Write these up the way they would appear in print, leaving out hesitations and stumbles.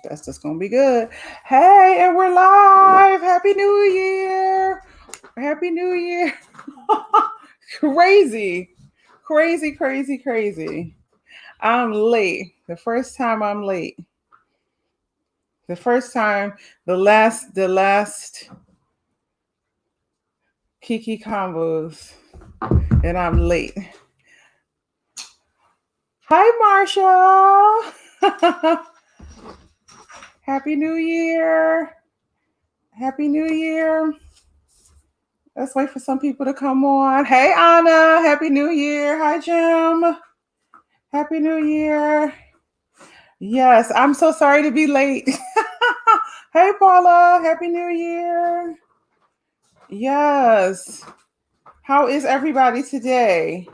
That's just gonna be good. Hey, and we're live. Happy New Year. Happy New Year. Crazy. Crazy, crazy, crazy. I'm late. The first time I'm late. The first time, the last Kiki combos, and I'm late. Hi, Marsha. Happy New Year. Happy New Year. Let's wait for some people to come on. Hey, Anna. Happy New Year. Hi, Jim. Happy New Year. Yes, I'm so sorry to be late. Hey, Paula. Happy New Year. Yes. How is everybody today?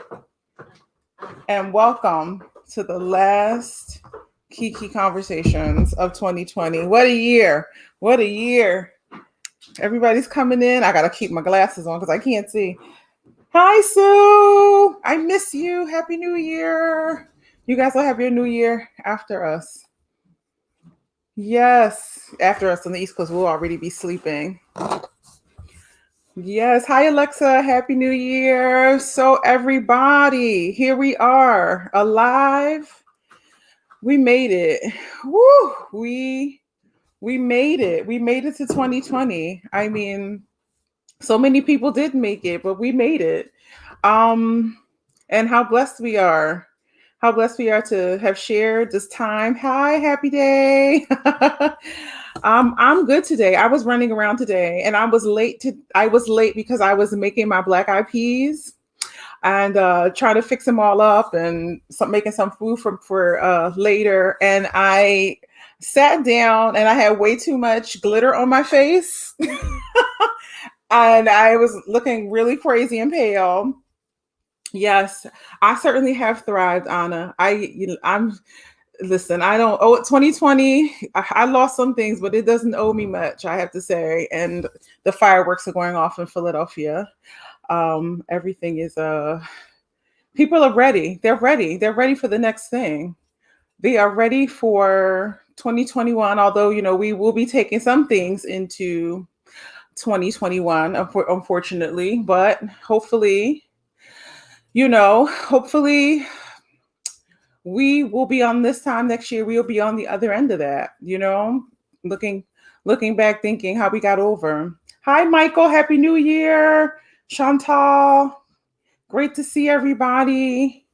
And welcome to the last KIki Conversations of 2020. What a year. What a year. Everybody's coming in. I got to keep my glasses on because I can't see. Hi, Sue. I miss you. Happy New Year. You guys will have your New Year after us. Yes, after us on the East Coast, we'll already be sleeping. Yes. Hi, Alexa. Happy New Year. So, everybody, here we are, alive. We made it. Woo! We made it. We made it to 2020. I mean, so many people did make it, but we made it. Um, and how blessed we are. How blessed we are to have shared this time. Hi, happy day. I'm good today. I was running around today and I was late because I was making my black eyed peas and trying to fix them all up and making some food for later. And I sat down and I had way too much glitter on my face. And I was looking really crazy and pale. Yes, I certainly have thrived, Anna. I'm listen. I don't owe it 2020. I lost some things, but it doesn't owe me much, I have to say. And the fireworks are going off in Philadelphia. Everything is people are ready. They're ready. They're ready for the next thing. They are ready for 2021. Although we will be taking some things into 2021, unfortunately, but hopefully we will be on this time next year. We'll be on the other end of that, looking, looking back, thinking how we got over. Hi, Michael. Happy New Year. Chantal. Great to see everybody.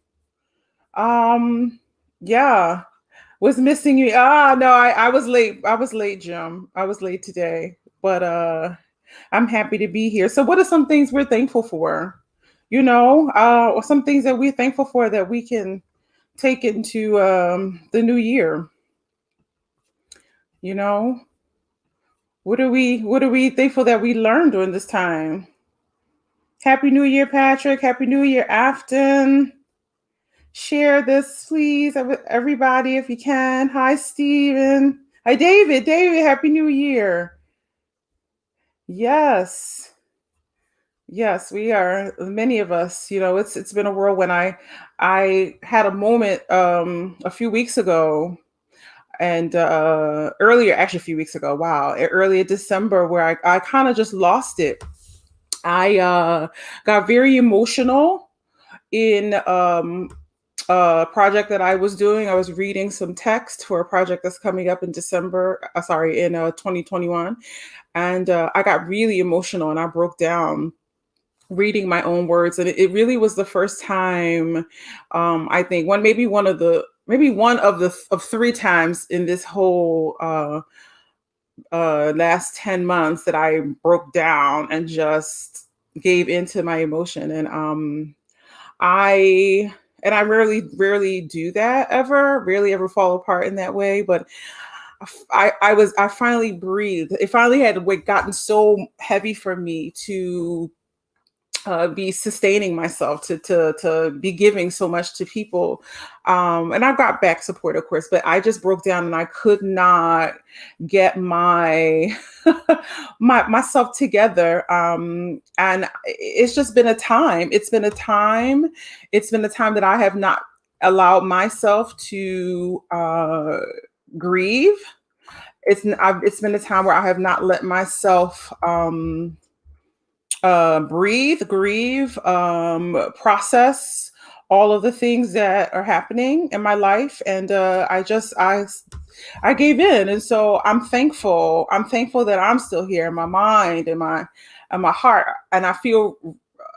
Yeah. Was missing you. No, I was late. I was late, Jim. I was late today, but I'm happy to be here. So what are some things we're thankful for? Or some things that we're thankful for that we can take into the new year. You know, what are we thankful that we learned during this time? Happy New Year, Patrick. Happy New Year, Afton. Share this, please, everybody, if you can. Hi, Steven. Hi, David. David, Happy New Year. Yes. Yes, we are. Many of us, it's been a whirlwind. I had a moment a few weeks ago and earlier, actually a few weeks ago, wow, earlier December, where I kind of just lost it. I got very emotional in a project that I was doing. I was reading some text for a project that's coming up in in 2021. And I got really emotional and I broke down reading my own words. And it really was the first time, I think maybe one of three times in this whole last 10 months that I broke down and just gave into my emotion. And I rarely do that ever, rarely ever fall apart in that way. But I finally breathed. It finally had gotten so heavy for me to be sustaining myself, to be giving so much to people. And I got back support, of course, but I just broke down and I could not get my myself together. And it's just been a time. It's been a time. It's been a time that I have not allowed myself to grieve. it's been a time where I have not let myself breathe, grieve, process all of the things that are happening in my life, and I gave in, and so I'm thankful. I'm thankful that I'm still here in my mind and my heart, and I feel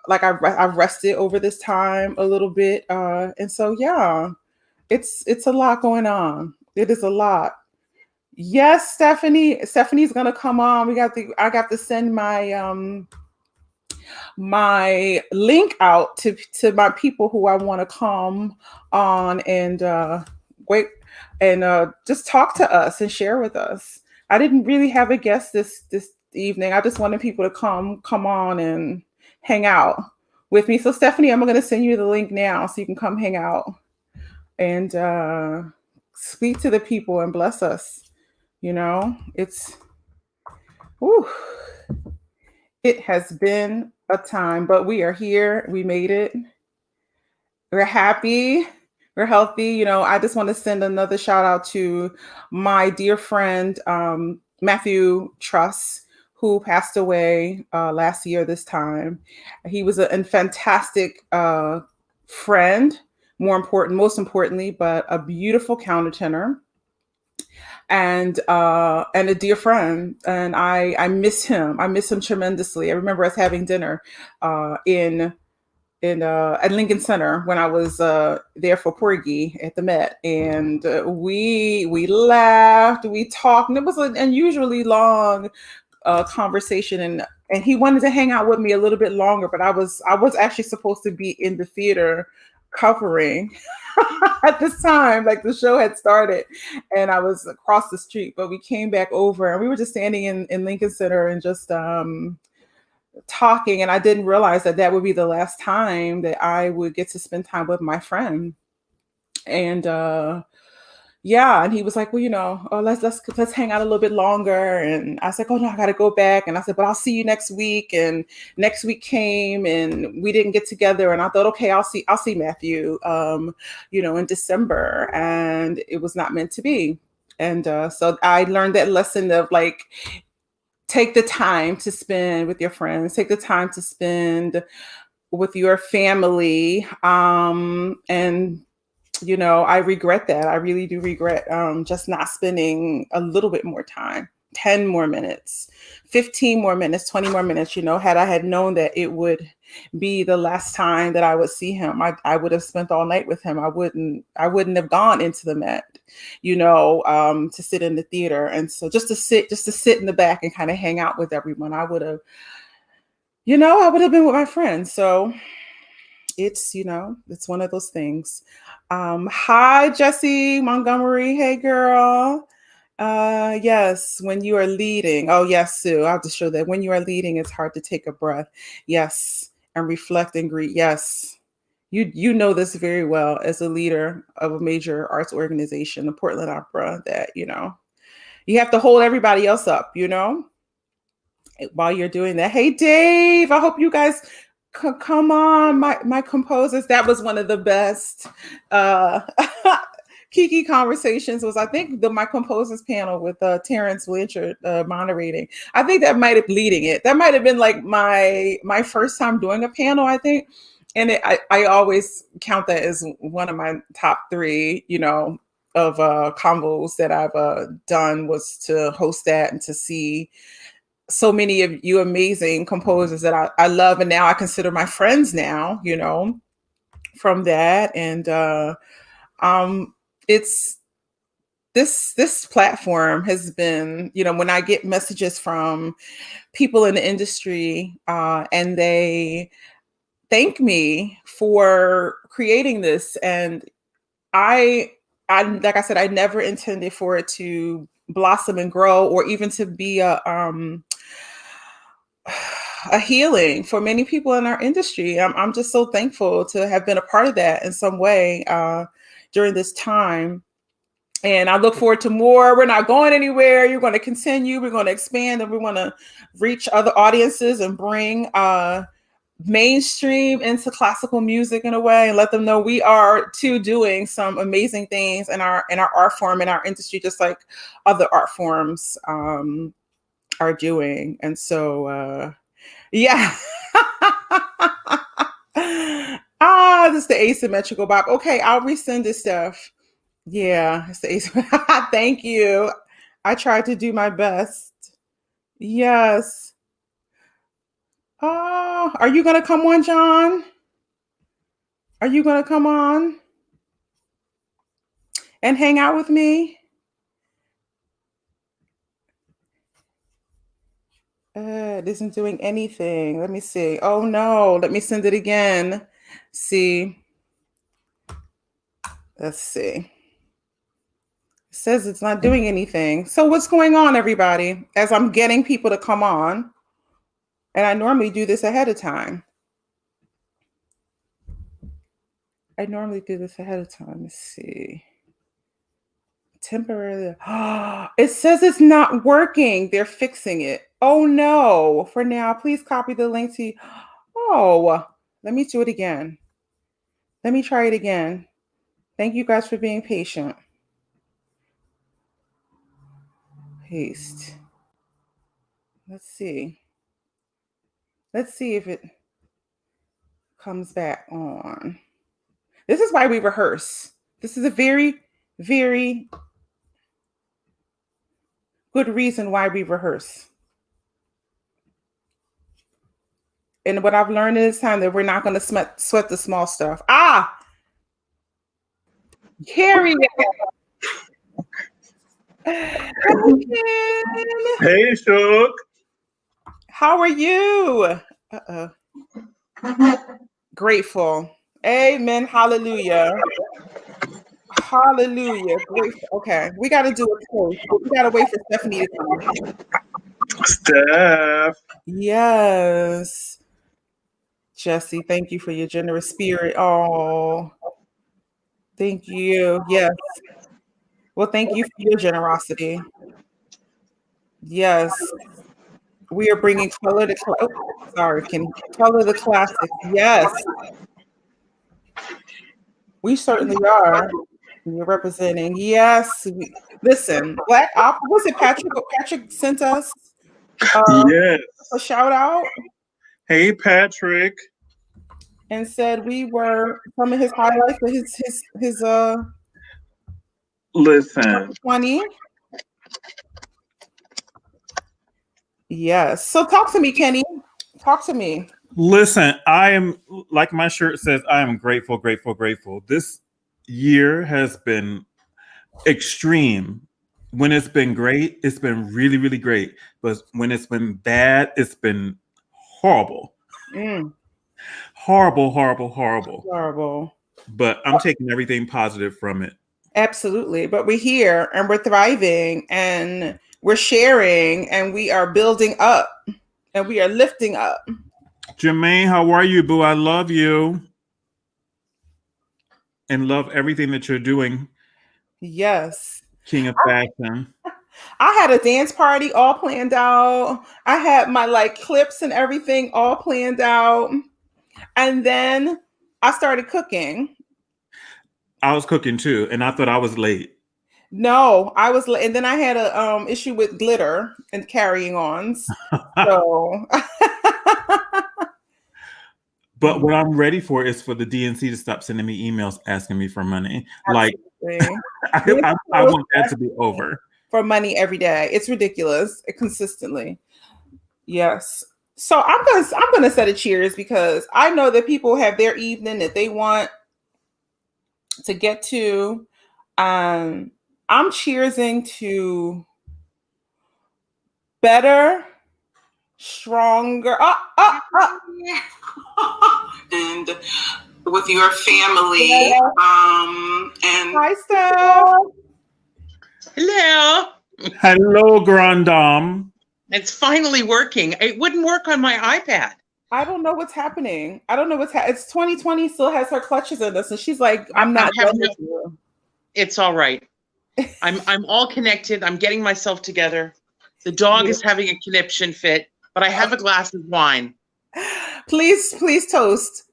like I've rested over this time a little bit, and so yeah, it's a lot going on. It is a lot. Yes, Stephanie. Stephanie's gonna come on. I got to send my link out to my people who I want to come on and wait and just talk to us and share with us. I didn't really have a guest this evening. I just wanted people to come on and hang out with me. So Stephanie, I'm going to send you the link now so you can come hang out and speak to the people and bless us. You know, whew, it has been a time, but we are here. We made it. We're happy. We're healthy. You know, I just want to send another shout out to my dear friend, Matthew Truss, who passed away last year this time. He was a fantastic friend, most importantly, but a beautiful countertenor and a dear friend, and I miss him. I miss him tremendously. I remember us having dinner in at Lincoln Center when I was there for Porgy at the Met, and we laughed, we talked, and it was an unusually long conversation, and he wanted to hang out with me a little bit longer, but I was actually supposed to be in the theater covering at this time, like the show had started, and I was across the street, but we came back over, and we were just standing in Lincoln Center and just talking, and I didn't realize that would be the last time that I would get to spend time with my friend. And yeah, and he was like, well, you know, oh, let's hang out a little bit longer. And I was like, oh no, I gotta go back. And I said, but I'll see you next week. And next week came and we didn't get together. And I thought, okay, I'll see Matthew, you know, in December. And it was not meant to be. And so I learned that lesson of like, take the time to spend with your friends, take the time to spend with your family. And you know, I regret that. I really do regret just not spending a little bit more time, 10 more minutes, 15 more minutes, 20 more minutes. You know, had I had known that it would be the last time that I would see him, I would have spent all night with him. I wouldn't have gone into the Met, you know, to sit in the theater. And so just to sit in the back and kind of hang out with everyone, I would have been with my friends. So it's, you know, it's one of those things. Hi, Jessie Montgomery. Hey, girl. Yes, when you are leading. Oh, yes, Sue. I'll just show that when you are leading, it's hard to take a breath. Yes, and reflect and greet. Yes, you know this very well as a leader of a major arts organization, the Portland Opera, that, you know, you have to hold everybody else up, you know, while you're doing that. Hey, Dave, I hope you guys come on, my composers. That was one of the best KIki Konversations was, I think, my composers panel with Terrence Blanchard moderating. I think that might have leading it. That might have been like my first time doing a panel, I think. And I always count that as one of my top 3, you know, of convos that I've done, was to host that and to see so many of you amazing composers that I love, and now I consider my friends now, you know, from that. And it's this platform has been, you know, when I get messages from people in the industry and they thank me for creating this, and I like I said, I never intended for it to blossom and grow, or even to be a healing for many people in our industry. I'm just so thankful to have been a part of that in some way during this time. And I look forward to more. We're not going anywhere. You're going to continue. We're going to expand, and we want to reach other audiences and bring mainstream into classical music in a way, and let them know we are too doing some amazing things in our art form, in our industry, just like other art forms are doing. And so yeah. This is the asymmetrical bob. Okay, I'll resend this stuff. Yeah, it's the asymmetrical. Thank you. I tried to do my best. Yes. Oh, are you gonna come on, John? Are you gonna come on and hang out with me? It isn't doing anything. Let me see. Oh no, let me send it again. See. Let's see. It says it's not doing anything. So what's going on, everybody? As I'm getting people to come on, and I normally do this ahead of time. Let's see. Temporarily. It says it's not working. They're fixing it. Oh no. For now, please copy the link to. Oh, let me do it again. Let me try it again. Thank you guys for being patient. Paste. Let's see. Let's see if it comes back on. This is why we rehearse. This is a very, very good reason why we rehearse. And what I've learned in this time, that we're not going to sweat the small stuff. Carrie. Hey, Shook. How are you? Grateful. Amen. Hallelujah. Hallelujah. Grateful. Okay. We got to do a poll. We got to wait for Stephanie to come. Steph. Yes. Jesse, thank you for your generous spirit. Oh, thank you. Yes. Well, thank you for your generosity. Yes. We are bringing color to color the classics. Yes. We certainly are. You're representing. Yes. Listen, Black Opera. Was it Patrick? Patrick sent us Yes. a shout out. Hey, Patrick. And said we were some of his highlights of his Listen. 20. Yes. So talk to me, Kenny. Talk to me. Listen, I am, like my shirt says, I am grateful, grateful, grateful. This year has been extreme. When it's been great, it's been really, really great. But when it's been bad, it's been horrible. Horrible, horrible, horrible. Horrible. But I'm taking everything positive from it. Absolutely. But we're here and we're thriving and we're sharing and we are building up and we are lifting up. Jermaine, how are you, boo? I love you. And love everything that you're doing. Yes. King of Fashion. I had a dance party all planned out. I had my clips and everything all planned out. And then I started cooking. I was cooking too, and I thought I was late. No, I was late. And then I had a issue with glitter and carrying ons. So but what I'm ready for is for the DNC to stop sending me emails asking me for money. Absolutely. I want that to be over. For money every day. It's ridiculous. Consistently. Yes. So I'm gonna set a cheers because I know that people have their evening that they want to get to. I'm cheersing to better, stronger, and with your family. And hi, Steph. Hello. Hello, Grand Dame. It's finally working. It wouldn't work on my iPad. I don't know what's happening. It's 2020, still has her clutches in us, and she's like, I'm not done with you. It's all right. I'm all connected. I'm getting myself together. The dog is having a conniption fit, but I have a glass of wine. Please toast.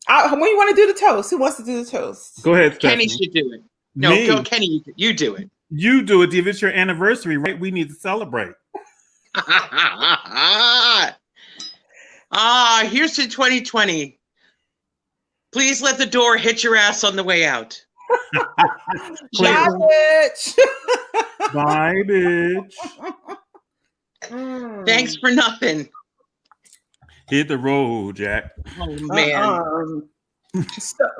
When you want to do the toast? Who wants to do the toast? Go ahead, Kenny Stephanie. should do it. No, Me? go, Kenny. You do it. You do it. If it's your anniversary, right? We need to celebrate. Here's to 2020. Please let the door hit your ass on the way out. Bye, bitch. Bye, bitch. Thanks for nothing. Hit the road, Jack. Oh man.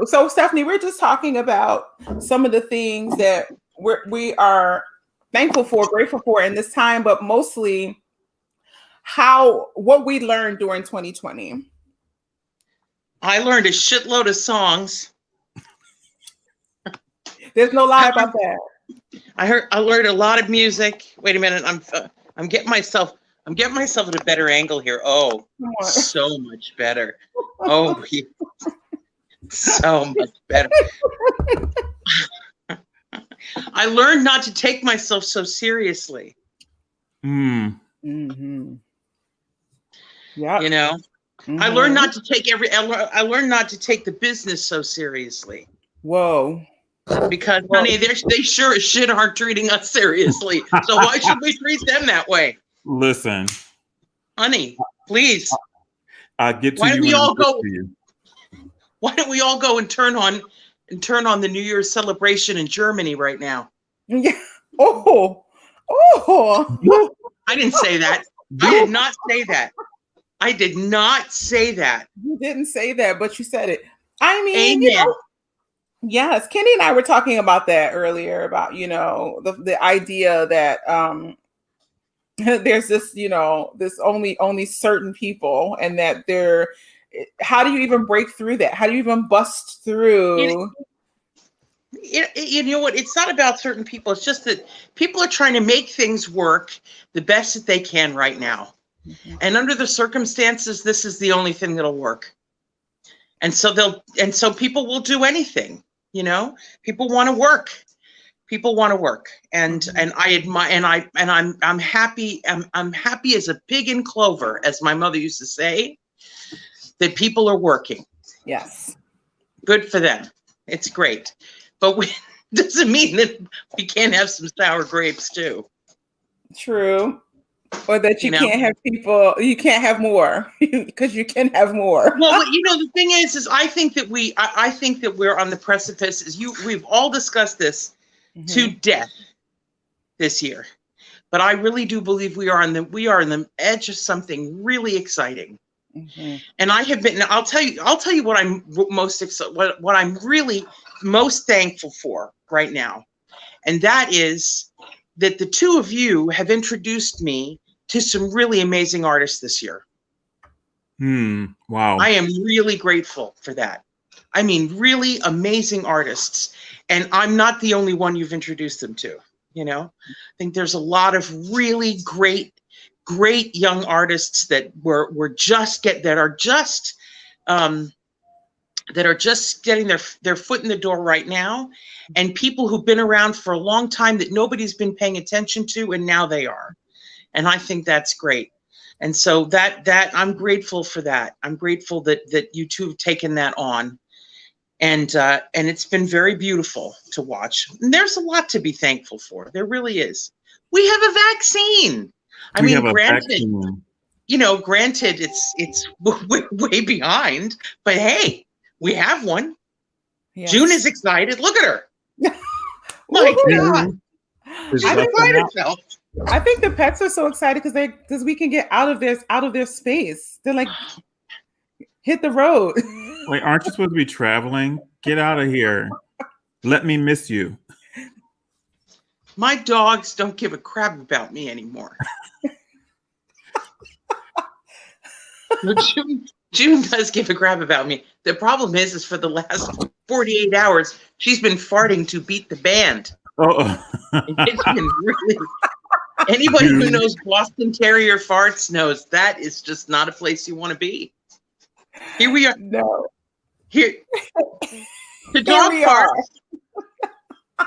So Stephanie, we're just talking about some of the things that we are thankful for, grateful for in this time, but mostly what we learned during 2020. I learned a shitload of songs. There's no lie about that. I learned a lot of music. Wait a minute, I'm getting myself at a better angle here. Oh, so much better. Oh, so much better. I learned not to take myself so seriously. Mm-hmm. Yeah. You know, mm-hmm. I learned not to take I learned not to take the business so seriously. Whoa. Because, honey, they sure as shit aren't treating us seriously. So why should we treat them that way? Listen, honey, please. I'll get to why you. Don't we all go? Why don't we all go and turn on the New Year's celebration in Germany right now? Yeah. Oh. I didn't say that. I did not say that. I did not say that. You didn't say that, but you said it. I mean, amen. Yes, Kenny and I were talking about that earlier, about, the idea that there's this, this only certain people, and that how do you even break through that? How do you even bust through? You know what? It's not about certain people. It's just that people are trying to make things work the best that they can right now. Mm-hmm. And under the circumstances, this is the only thing that'll work. And so people will do anything. People want to work. People want to work, and I admire, and I'm happy. I'm happy as a pig in clover, as my mother used to say, that people are working. Yes, good for them. It's great, but doesn't mean that we can't have some sour grapes too. True. Or that you can't have people, you can't have more, because you can have more. Well, the thing is I think that we're on the precipice. We've all discussed this to death this year, but I really do believe we are on the edge of something really exciting. Mm-hmm. And I have been. I'll tell you what I'm what I'm really most thankful for right now, and that is that the two of you have introduced me to some really amazing artists this year. Wow. I am really grateful for that. I mean, really amazing artists. And I'm not the only one you've introduced them to, I think there's a lot of really great young artists that are just getting their foot in the door right now, and people who've been around for a long time that nobody's been paying attention to, and now they are. And I think that's great. And so that I'm grateful for that. I'm grateful that you two have taken that on. And it's been very beautiful to watch. And there's a lot to be thankful for. There really is. We have a vaccine. Granted, it's way behind, but hey, we have one. Yes. June is excited. Look at her. My God. I think the pets are so excited because we can get out of their space. They're like, hit the road. Wait, aren't you supposed to be traveling? Get out of here. Let me miss you. My dogs don't give a crap about me anymore. June does give a crap about me. The problem is for the last 48 hours, she's been farting to beat the band. Oh, it's been really. Anybody who knows Boston Terrier farts knows that is just not a place you want to be. Here we are. No. Here. The dog farts.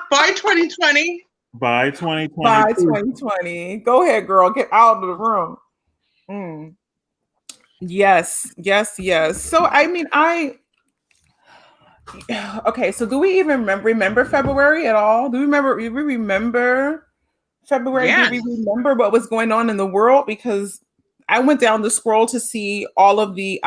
Bye 2020. Bye 2020. Bye 2020. Go ahead, girl. Get out of the room. Yes, yes, yes. So I mean, okay, so do we even remember February at all? Do we remember February? Yeah. Do we remember what was going on in the world? Because I went down the scroll to see all of the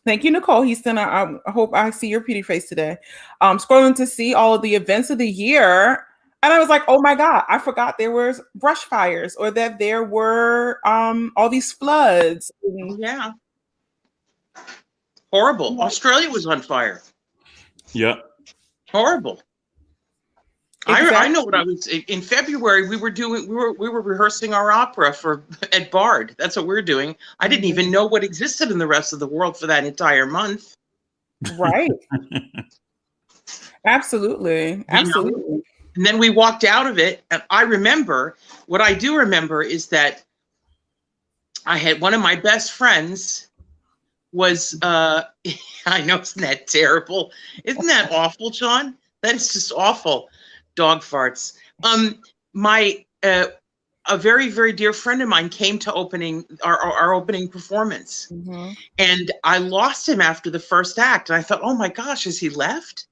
thank you, Nicole Heaston. I hope I see your pretty face today. Scrolling to see all of the events of the year. And I was like, oh my God, I forgot there was brush fires or that there were all these floods. Oh, yeah. Horrible. Australia was on fire. Yep. Horrible. Exactly. I know what I was in February. We were rehearsing our opera at Bard. That's what we're doing. I didn't even know what existed in the rest of the world for that entire month. Right. Absolutely. Absolutely. You know? And then we walked out of it. And I remember, what I do remember is that I had one of my best friends was, I know, isn't that terrible? Isn't that awful, John? That is just awful. Dog farts. A very, very dear friend of mine came to our opening performance. Mm-hmm. And I lost him after the first act. And I thought, oh my gosh, has he left?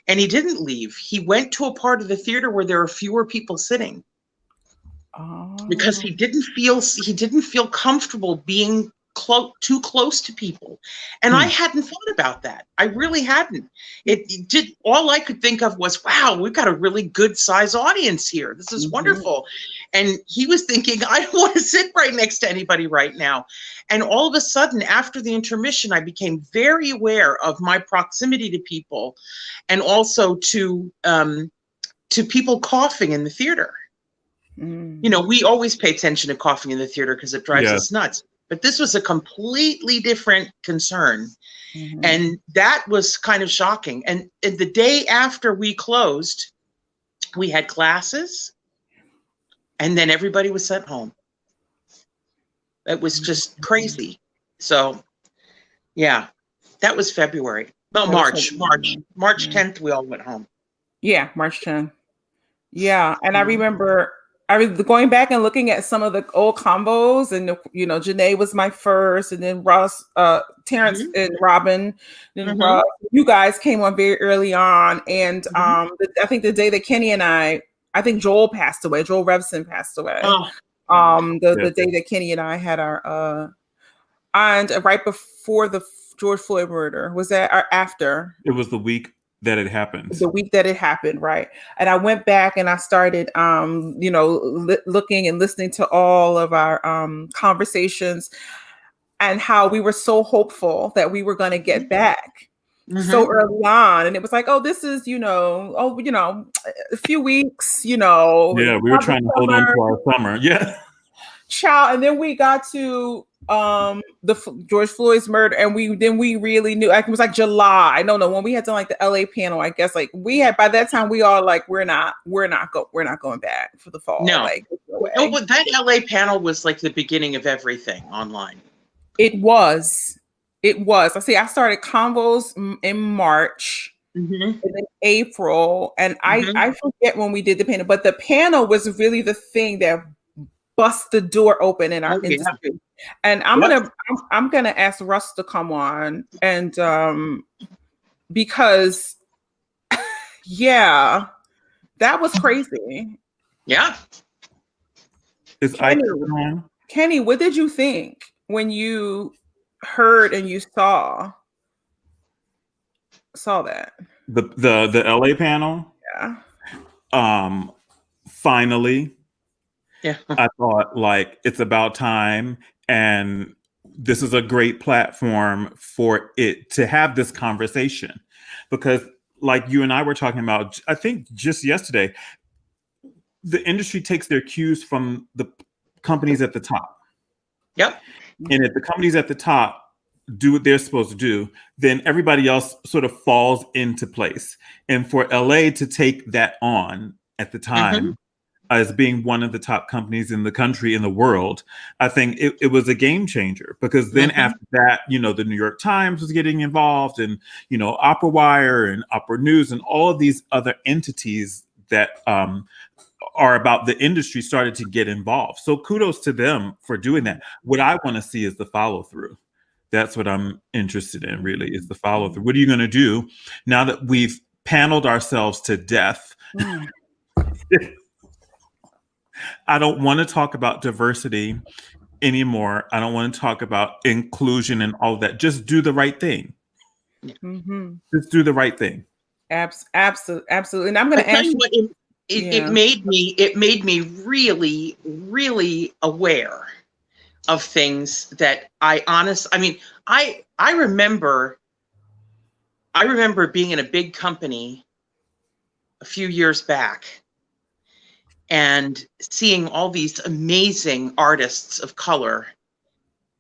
And he didn't leave. He went to a part of the theater where there were fewer people sitting. Because he didn't feel comfortable being too close to people. And I hadn't thought about that. I really hadn't. It did. All I could think of was, wow, we've got a really good size audience here. This is wonderful. And he was thinking, I don't want to sit right next to anybody right now. And all of a sudden, after the intermission, I became very aware of my proximity to people, and also to people coughing in the theater. You know, we always pay attention to coughing in the theater because it drives us nuts. But this was a completely different concern. And that was kind of shocking. And the day after we closed, we had classes, and then everybody was sent home. It was just crazy. So, yeah, that was February. No, March 10th, we all went home. Yeah, March 10th. Yeah, and I remember I was going back and looking at some of the old combos, and you know, Janae was my first, and then Ross, Terrence, and Robin, and Ross. You guys came on very early on, and I think the day that Kenny and I think Joel passed away. Joel Revson passed away. The day that Kenny and I had our and right before the George Floyd murder. Was that or after? It was the week that it happened. The week that it happened, right? And I went back and I started, you know, looking and listening to all of our conversations, and how we were so hopeful that we were going to get back so early on. And it was like, oh, this is, you know, a few weeks, you know. Yeah, we were trying to hold on to our summer. Yeah. Child, and then we got to the George Floyd's murder, and we really knew, like, it was like July. No, when we had done like the LA panel, I guess, like we had, by that time we all like we're not going back for the fall. No, like, no, but that LA panel was like the beginning of everything online. It was. I see. I started Convos in March. And then April, and I forget when we did the panel, but the panel was really the thing that bust the door open in our industry. And I'm gonna ask Russ to come on, and because yeah, that was crazy. Yeah. Kenny, what did you think when you heard and you saw that? The LA panel? Yeah. Finally. Yeah. I thought, like, it's about time, and this is a great platform for it to have this conversation, because like you and I were talking about, I think just yesterday, the industry takes their cues from the companies at the top. Yep. And if the companies at the top do what they're supposed to do, then everybody else sort of falls into place. And for LA to take that on at the time, as being one of the top companies in the country, in the world, I think it was a game changer, because then after that, you know, the New York Times was getting involved, and, you know, Opera Wire and Opera News and all of these other entities that are about the industry started to get involved. So kudos to them for doing that. What I want to see is the follow through. That's what I'm interested in, really, is the follow through. What are you going to do now that we've paneled ourselves to death? I don't want to talk about diversity anymore. I don't want to talk about inclusion and all of that. Just do the right thing. Mm-hmm. Just do the right thing. Absolutely. And I'm going to ask you. It made me really, really aware of things that I remember being in a big company a few years back and seeing all these amazing artists of color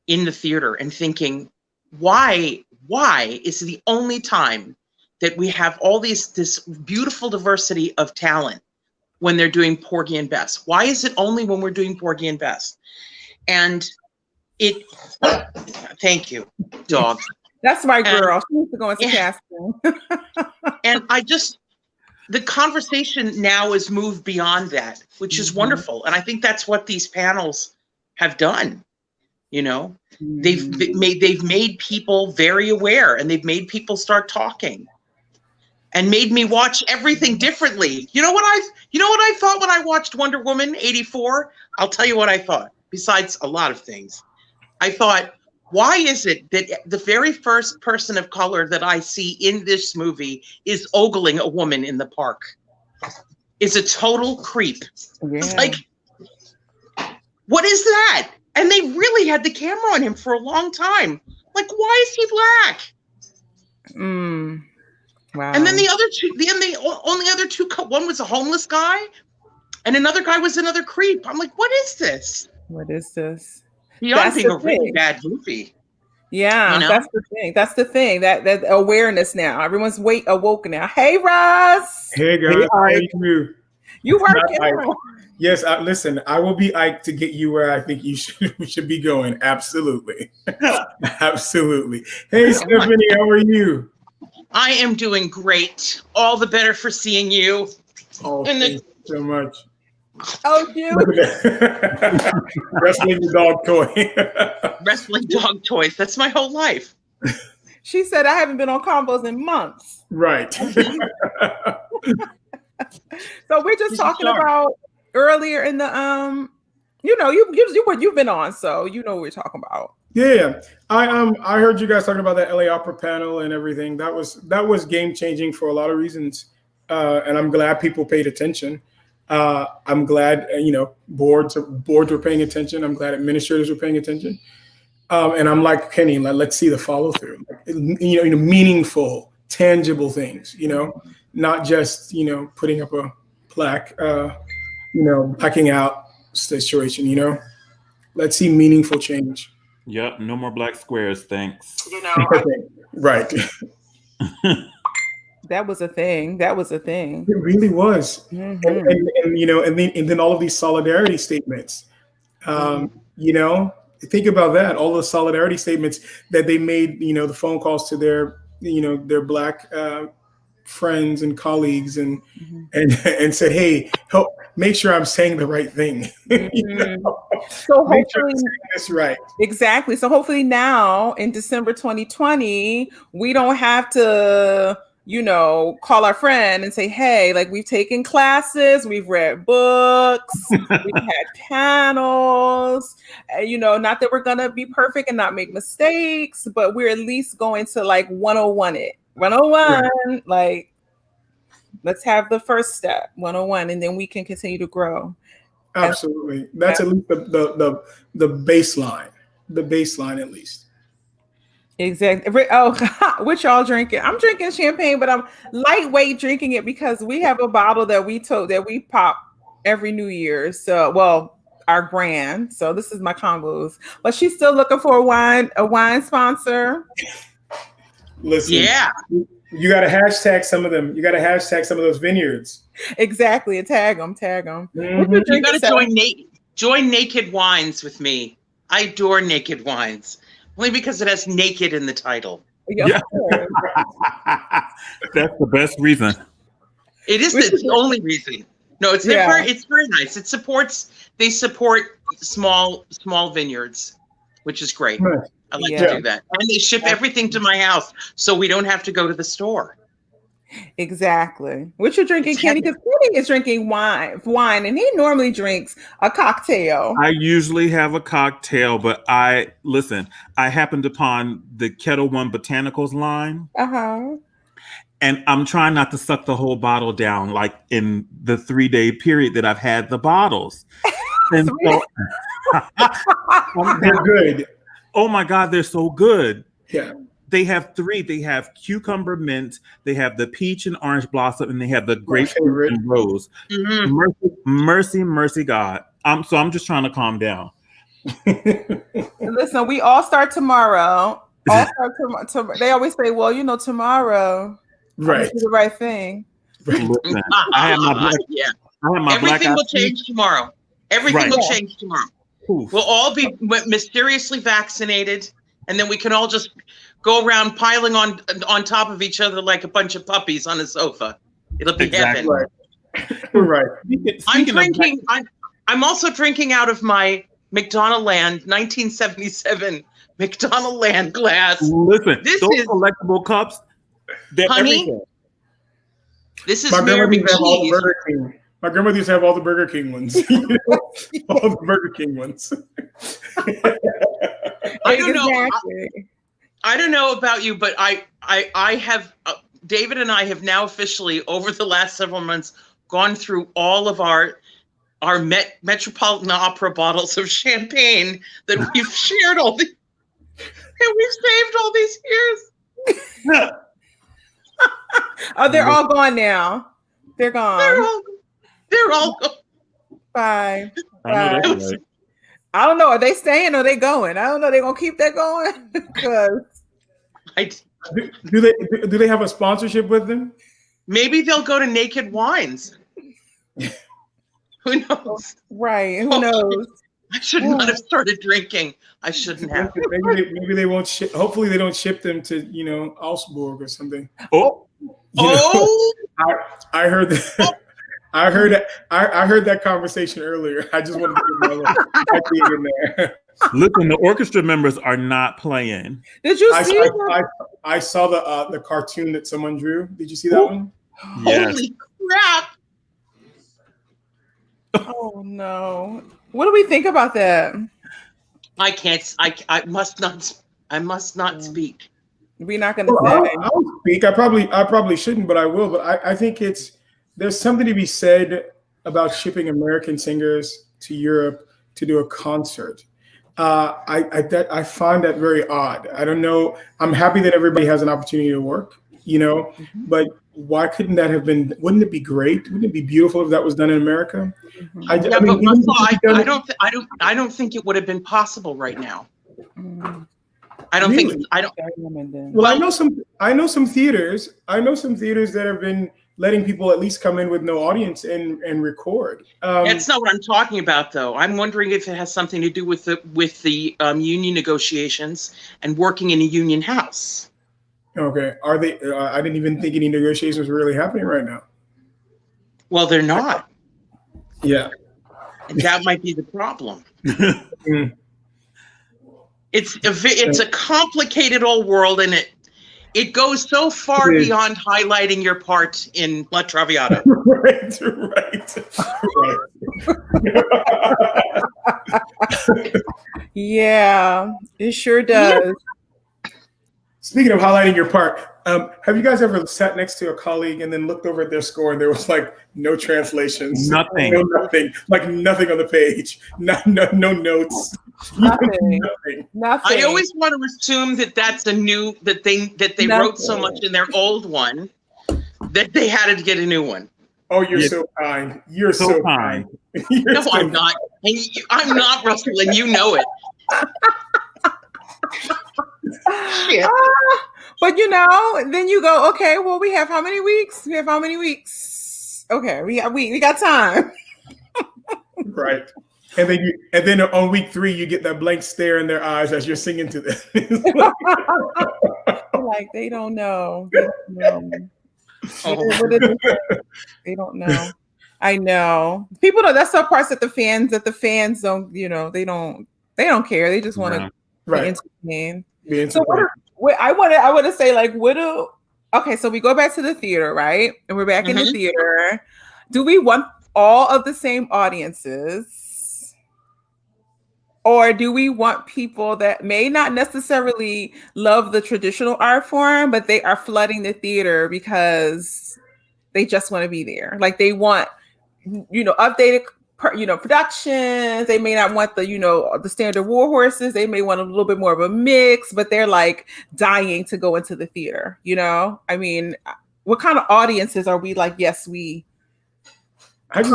in the theater and thinking, why is the only time that we have all this beautiful diversity of talent when they're doing Porgy and Bess? Why is it only when we're doing Porgy and Bess? And thank you, dog. That's my girl. She needs to go into casting. And the conversation now has moved beyond that, which is wonderful. And I think that's what these panels have done. You know, they've made people very aware, and they've made people start talking, and made me watch everything differently. You know what I thought when I watched Wonder Woman 84? I'll tell you what I thought, besides a lot of things. I thought, why is it that the very first person of color that I see in this movie is ogling a woman in the park? Is a total creep. Yeah. Like, what is that? And they really had the camera on him for a long time. Like, why is he black? Wow. And then the only other two, one was a homeless guy, and another guy was another creep. I'm like, what is this? What is this? Beyond being a really bad movie. Yeah, you know? That's the thing. That's the thing. That awareness now. Everyone's awoken now. Hey, Russ. Hey, guys. Hey, how are you? You working? Yes. Listen, I will be Ike to get you where I think we should be going. Absolutely. Absolutely. Hey, Stephanie, how are you? I am doing great. All the better for seeing you. Oh, thank you so much. Oh, dude. Wrestling the dog toy. Wrestling dog toys. That's my whole life. She said I haven't been on combos in months. Right. So we're just talking about earlier in the you've been on, so you know what we're talking about. Yeah. I heard you guys talking about that LA Opera panel and everything. That was game changing for a lot of reasons. And I'm glad people paid attention. I'm glad, boards were paying attention. I'm glad administrators were paying attention. And I'm like Kenny, let's see the follow through, meaningful, tangible things, not just, putting up a plaque, blacking out situation, let's see meaningful change. Yep. No more black squares. Thanks. Right. That was a thing. It really was. Mm-hmm. And then all of these solidarity statements. Think about that. All the solidarity statements that they made. The phone calls to their black friends and colleagues, and said, "Hey, help make sure I'm saying the right thing." So hopefully, sure I'm saying this right. Exactly. So hopefully now in December 2020, we don't have to call our friend and say, hey, like we've taken classes, we've read books, we've had panels, not that we're going to be perfect and not make mistakes, but we're at least going to 101 it. 101, like, let's have the first step, 101, and then we can continue to grow. Absolutely. That's at least the baseline at least. Exactly. Oh, what y'all drinking? I'm drinking champagne, but I'm lightweight drinking it because we have a bottle that we pop every New Year. So, our brand. So this is my combos. But she's still looking for a wine sponsor. Listen, yeah, you got to hashtag some of them. You got to hashtag some of those vineyards. Exactly. Tag them. Mm-hmm. You got to join Naked Wines with me. I adore Naked Wines. Only because it has naked in the title. Yeah. That's the best reason. It's the only reason. No, it's very nice. They support small vineyards, which is great. Nice. I like to do that. And they ship everything to my house so we don't have to go to the store. Exactly. What you're drinking, Kenny? Because Kenny is drinking wine, and he normally drinks a cocktail. I usually have a cocktail, but I happened upon the Kettle One Botanicals line. And I'm trying not to suck the whole bottle down, like in the 3-day period that I've had the bottles. And so, they're good. Oh my God, they're so good. Yeah. They have 3. They have cucumber mint, they have the peach and orange blossom, and they have the grapefruit and rose. Mercy, God. So I'm just trying to calm down. Listen, we all start tomorrow. They always say, well, tomorrow. Right. Do the right thing. Listen, I have my Everything will change tomorrow. Everything will change tomorrow. Oof. We'll all be mysteriously vaccinated, and then we can all just go around piling on top of each other like a bunch of puppies on a sofa. It'll be heaven. Right. I'm also drinking out of my McDonald Land 1977 McDonald Land glass. Listen, those collectible cups. Honey, this is my grandmother used to have all the cheese. Burger King. My grandmother used to have all the Burger King ones. All the Burger King ones. I don't know about you, but I have David and I have now officially over the last several months gone through all of our Metropolitan Opera bottles of champagne that we've shared and we've saved all these years. Oh, they're all gone now. They're gone. They're all gone. Bye. I don't know. Are they staying or are they going? I don't know. They're gonna keep that going because do they have a sponsorship with them? Maybe they'll go to Naked Wines. Who knows? Right. Who knows? I should not have started drinking. I shouldn't have. Maybe they won't ship. Hopefully they don't ship them to Augsburg or something. I heard that. I heard that conversation earlier. I just wanted to get in there. Listen, the orchestra members are not playing. Did you see? I saw the cartoon that someone drew. Did you see that one? Yes. Holy crap! Oh no! What do we think about that? I can't. I must not speak. We're not going to say. I'll speak. I probably shouldn't, but I will. But I think there's something to be said about shipping American singers to Europe to do a concert. I find that very odd. I don't know. I'm happy that everybody has an opportunity to work, but why couldn't that have been? Wouldn't it be great? Wouldn't it be beautiful if that was done in America? I don't think it would have been possible right now. I don't think. Well, I know some theaters. I know some theaters that have been letting people at least come in with no audience and record. That's not what I'm talking about, though. I'm wondering if it has something to do with the union negotiations and working in a union house. Okay. Are they? I didn't even think any negotiations were really happening right now. Well, they're not. Yeah. And that might be the problem. It's a complicated old world, and it goes so far beyond highlighting your part in La Traviata. Right. Yeah, it sure does. Yeah. Speaking of highlighting your part, have you guys ever sat next to a colleague and then looked over at their score and there was like no translations, nothing, like nothing on the page, no notes, nothing. I always want to assume that that's that they wrote so much in their old one that they had to get a new one. Oh, you're so kind. You're so kind. No, I'm not. And I'm not, Russell, and you know it. But then you go, okay, well, we have how many weeks? Okay, we got time. Right. And then on week 3 you get that blank stare in their eyes as you're singing to them. Like they don't know. They don't know. I know. People know that's some parts that the fans don't, they don't care. They just want to be entertained. So I want to say, like, okay, so we go back to the theater, right? And we're back in the theater. Do we want all of the same audiences? Or do we want people that may not necessarily love the traditional art form, but they are flooding the theater because they just want to be there? Like, they want, updated, productions. They may not want the standard war horses. They may want a little bit more of a mix, but they're like dying to go into the theater. I mean, what kind of audiences are we like? Yes, I just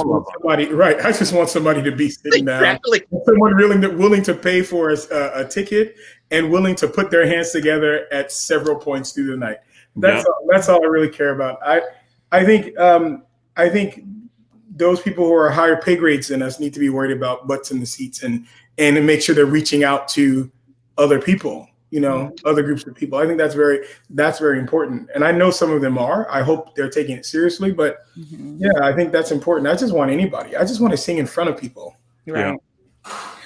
want somebody, right? I just want somebody to be sitting down. Someone willing to pay for a ticket and willing to put their hands together at several points through the night. That's all I really care about. I think those people who are higher pay grades than us need to be worried about butts in the seats and make sure they're reaching out to other people, other groups of people. I think that's very important. And I know some of them are. I hope they're taking it seriously. But yeah, I think that's important. I just want anybody. I just want to sing in front of people. Right.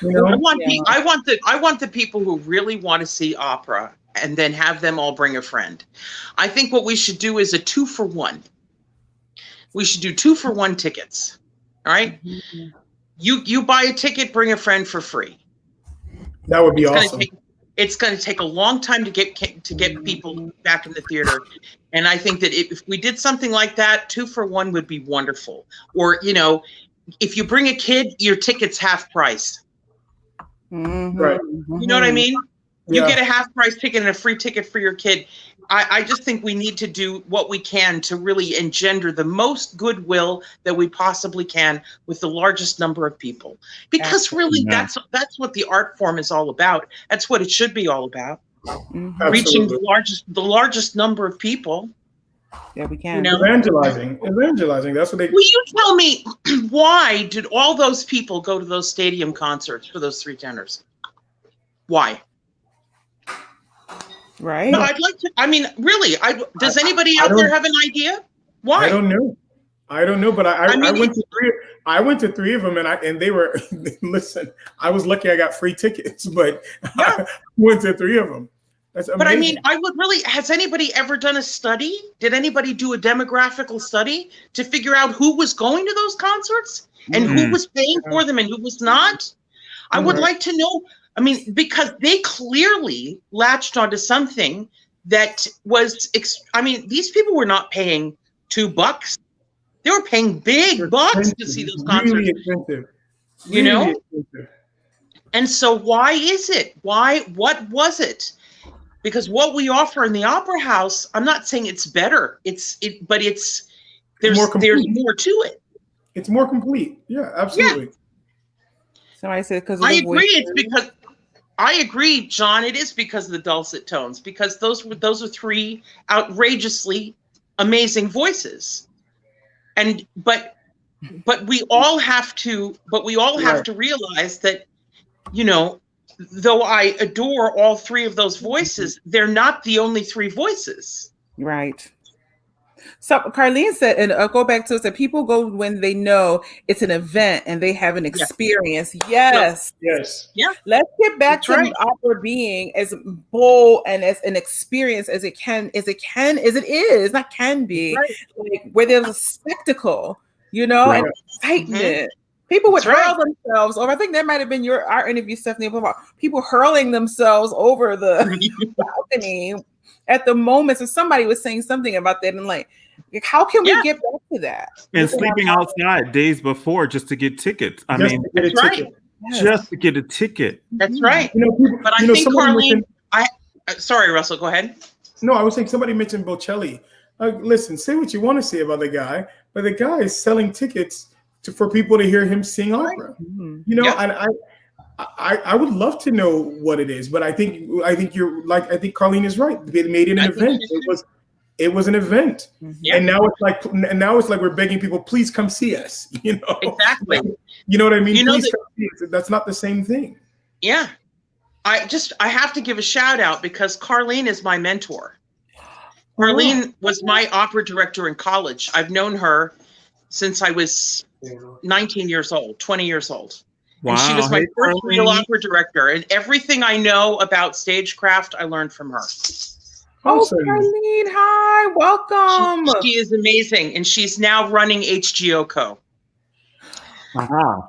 Yeah. I want the people who really want to see opera and then have them all bring a friend. I think what we should do is a 2-for-1. We should do 2-for-1 tickets. All right. Mm-hmm. You buy a ticket, bring a friend for free. That would be awesome. It's going to take a long time to get people back in the theater. And I think that if we did something like that, 2-for-1 would be wonderful. Or, if you bring a kid, your ticket's half price. Mm-hmm. Right. You know what I mean? You get a half price ticket and a free ticket for your kid. I just think we need to do what we can to really engender the most goodwill that we possibly can with the largest number of people. Because really, that's what the art form is all about. That's what it should be all about. Mm-hmm. Reaching the largest number of people. Yeah, we can. Evangelizing. That's what they. Will you tell me why did all those people go to those stadium concerts for those 3 tenors? Why? Right. No, I'd like to. I mean, really. Does anybody out there have an idea? Why? I don't know. But I went to 3. I went to 3 of them, and they were. Listen, I was lucky I got free tickets, but I went to 3 of them. That's amazing. But I mean, I would really. Has anybody ever done a study? Did anybody do a demographical study to figure out who was going to those concerts and who was paying for them and who was not? I would like to know. I mean, because they clearly latched onto something that was, these people were not paying $2. They were paying big bucks to see those concerts. Really expensive. Expensive. And so why is it? What was it? Because what we offer in the Opera House, I'm not saying it's better. But there's more to it. It's more complete. Yeah, absolutely. Yeah. Somebody said because I agree, John. It is because of the dulcet tones, because those are 3 outrageously amazing voices, but we all have to realize that, though I adore all 3 of those voices, they're not the only 3 voices. Right. So Carlene said, and I'll go back to it, that people go when they know it's an event and they have an experience. Yes. Yeah. Let's get back to opera being as bold and as an experience as it is, not can be, like, where there's a spectacle, and excitement. Mm-hmm. People would hurl themselves over. I think that might have been our interview, Stephanie, about people hurling themselves over the balcony at the moment. So somebody was saying something about that, and like, how can we get back to that? And sleeping outside days before just to get tickets. Just to get a ticket. That's right. But I think Carlene. Sorry, Russell. Go ahead. No, I was saying somebody mentioned Bocelli. Listen, say what you want to say about the guy, but the guy is selling tickets for people to hear him sing opera. And I would love to know what it is, but I think Carlene is right. They made it an event. It was an event, and now it's like we're begging people, please come see us. Exactly. You know what I mean? Please come see us. That's not the same thing. Yeah, I have to give a shout out because Carlene is my mentor. Carlene was my opera director in college. I've known her since I was 19 years old, 20 years old. Wow. And she was my Hey, first real Carlene. opera director. And everything I know about stagecraft, I learned from her. Oh, Awesome. Carlene, hi, welcome. She is amazing. And she's now running HGO Co.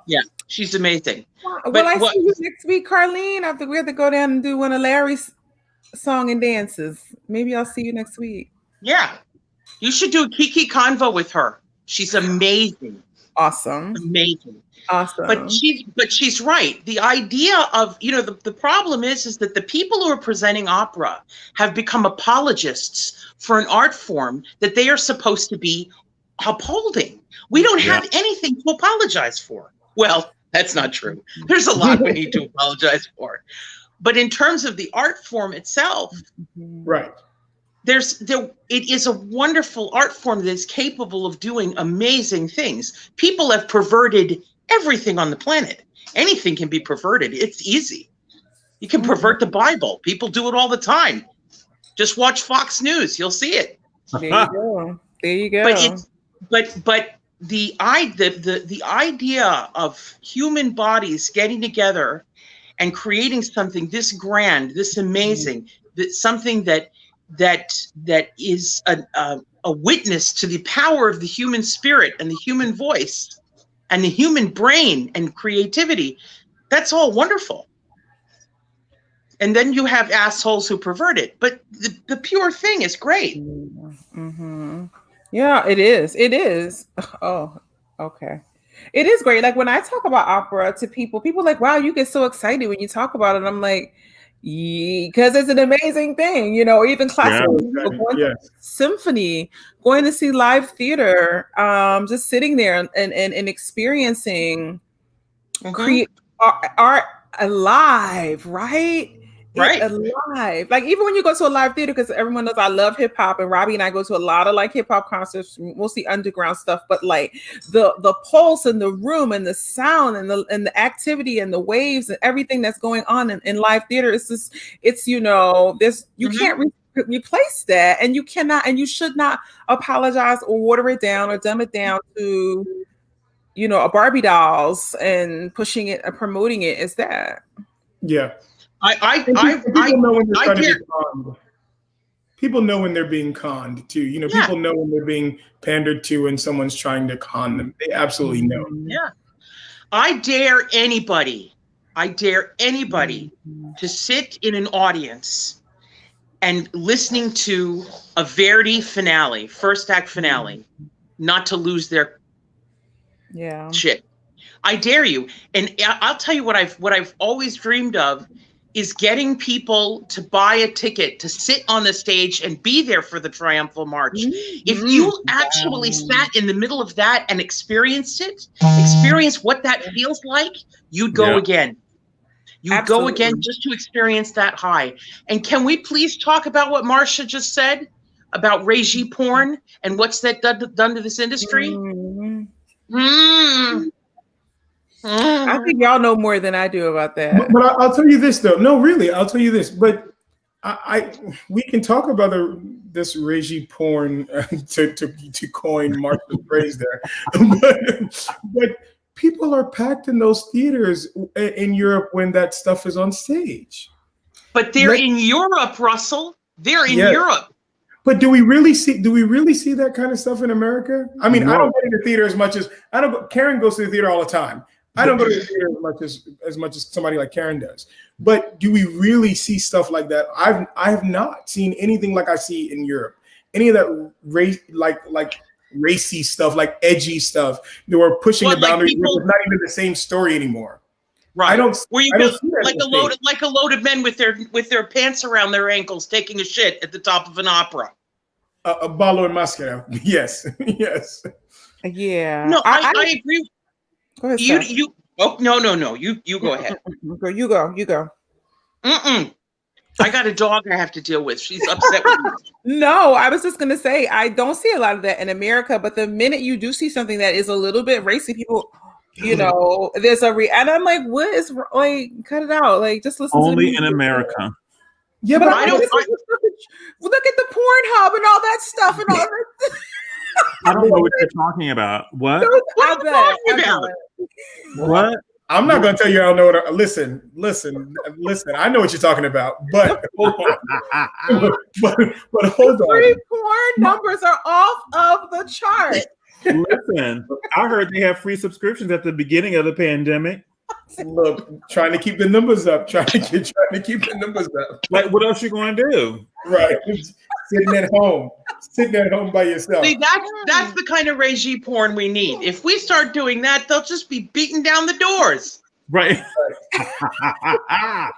Yeah, she's amazing. Well, I see you next week, Carlene. I think we have to go down and do one of Larry's song and dances. Maybe I'll see you next week. Yeah. You should do a KIki Convo with her. She's amazing. Awesome. Amazing. Awesome. But she's right. The idea of, you know, the problem is that the people who are presenting opera have become apologists for an art form that they are supposed to be upholding. We don't have anything to apologize for. Well, that's not true. There's a lot we need to apologize for. But in terms of the art form itself, Right. it is a wonderful art form that is capable of doing amazing things. People have perverted everything on the planet. Anything can be perverted. It's easy. You can pervert the Bible. People do it all the time. Just watch Fox News. You'll see it. There you go. There you go. But the idea of human bodies getting together and creating something this grand, this amazing, that something that is a witness to the power of the human spirit and the human voice and the human brain and creativity, that's all wonderful. And then you have assholes who pervert it, but the pure thing is great. Mm-hmm. Yeah, it is. It is. Oh, okay. It is great. Like when I talk about opera to people are like, wow, you get so excited when you talk about it. I'm like, because it's an amazing thing, you know, even classical, going to symphony, going to see live theater, just sitting there and experiencing art alive, right? Right. Alive. Like even when you go to a live theater, because everyone knows I love hip hop, and Robbie and I go to a lot of like hip hop concerts, mostly underground stuff, but like the pulse in the room and the sound and the activity and the waves and everything that's going on in live theater, it's you know, this you can't replace that, and you cannot and you should not apologize or water it down or dumb it down to, you know, a Barbie dolls and pushing it and promoting it is that. Yeah. People know when they're being conned too. You know, people know when they're being pandered to and someone's trying to con them. They absolutely know. Yeah. I dare anybody to sit in an audience and listening to a Verdi finale, first act finale, not to lose their shit. I dare you. And I'll tell you what I've always dreamed of is getting people to buy a ticket to sit on the stage and be there for the triumphal march. If you actually sat in the middle of that and experienced what that feels like, you'd go again. You'd go again just to experience that high. And can we please talk about what Marsha just said about Regie porn and what's that done to this industry? I think y'all know more than I do about that. But I'll tell you this though. No, really, I'll tell you this. But we can talk about this Regie porn to coin Marsha's phrase there. but people are packed in those theaters in Europe when that stuff is on stage. But they're in Europe, Russell. They're in Europe. But do we really see that kind of stuff in America? I mean, I don't go to the theater as much as Karen goes to the theater all the time. I don't go to the theater as much as somebody like Karen does. But do we really see stuff like that? I have not seen anything like I see in Europe. Any of that racy stuff, like edgy stuff. They were pushing the boundaries. It's not even the same story anymore. Right. I don't see that like a load of men with their pants around their ankles taking a shit at the top of an opera. A ballo and maschera. Yes. Yes. Yeah. No, I agree. Go ahead, you no. You go ahead. You go. I got a dog I have to deal with. She's upset with me. No, I was just gonna say I don't see a lot of that in America, but the minute you do see something that is a little bit racy, people, you know, there's and I'm like, what is like? Cut it out. Like, just listen. Only in America. Yeah, but I don't. Look at the Pornhub and all that stuff and all that. I don't know what you're talking about. What? What are you talking about? What? I'm not going to tell you I don't know what. Listen. I know what you're talking about, but hold on. but hold on. Free porn numbers are off of the chart. Listen, I heard they have free subscriptions at the beginning of the pandemic. Look, trying to keep the numbers up. Trying to keep the numbers up. Like, what else you going to do? Right. Sitting at home by yourself. See, that's the kind of regie porn we need. If we start doing that, they'll just be beating down the doors. Right. I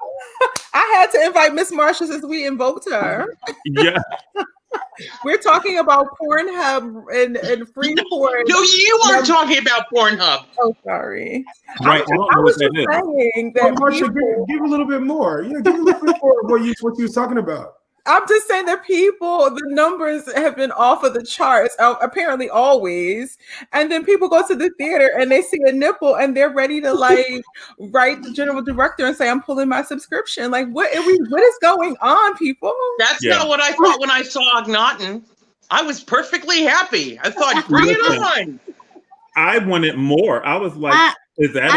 had to invite Miss Marsha since we invoked her. Yeah. We're talking about Pornhub and free porn. No, you are talking about Pornhub. Oh, sorry. Right. I was just saying that Marsha, give a little bit more. Yeah, give a little bit more of what you were talking about. I'm just saying that the numbers have been off of the charts, apparently always. And then people go to the theater and they see a nipple and they're ready to write the general director and say, I'm pulling my subscription. Like, what is going on, people? That's not what I thought when I saw Akhenaten. I was perfectly happy. I thought, bring it on. I wanted more. I was like, is that it?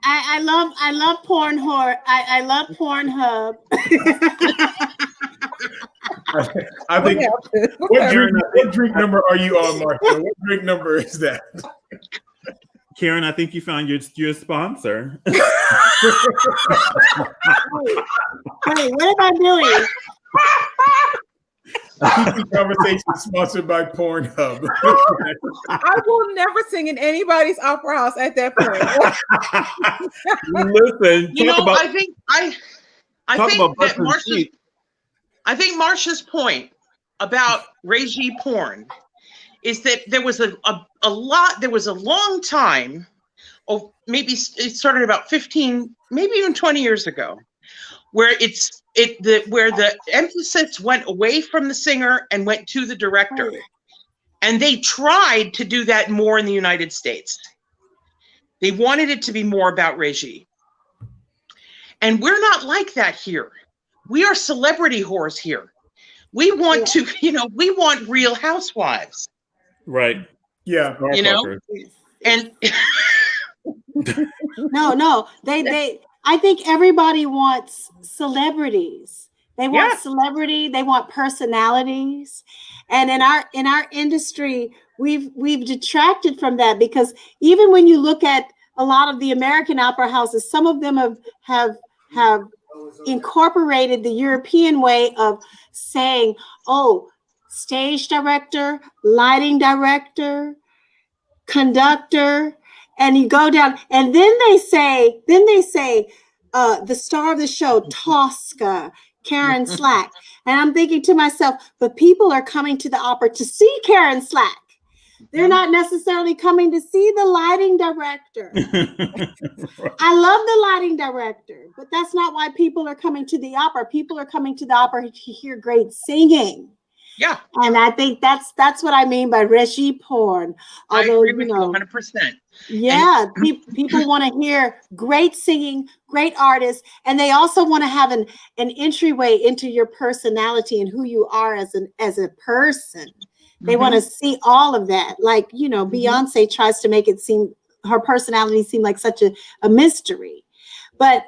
I love Pornhub. I love Pornhub. I think what drink number are you on, Marsha? What drink number is that? Karen, I think you found your sponsor. Wait, what am I doing? KIki Konversations sponsored by Pornhub. I will never sing in anybody's opera house at that point. Listen, I think Marsha's point about regie porn is that there was a long time, or maybe it started about 15, maybe even 20 years ago, where where the emphasis went away from the singer and went to the director. And they tried to do that more in the United States. They wanted it to be more about regie. And we're not like that here. We are celebrity whores here. We want to, we want Real Housewives. Right. Yeah. And No. I think everybody wants celebrities. They want celebrity. They want personalities, and in our industry, we've detracted from that, because even when you look at a lot of the American opera houses, some of them have incorporated the European way of saying, "Oh, stage director, lighting director, conductor." And you go down, and then they say, the star of the show, Tosca, Karen Slack. And I'm thinking to myself, but people are coming to the opera to see Karen Slack. They're not necessarily coming to see the lighting director. I love the lighting director, but that's not why people are coming to the opera. People are coming to the opera to hear great singing. Yeah. And I think that's what I mean by regie porn. Although, I agree with you 100%. Yeah, people want to hear great singing, great artists, and they also want to have an entryway into your personality and who you are as a person. They want to see all of that. Like, Beyonce tries to make her personality seem like such a mystery. But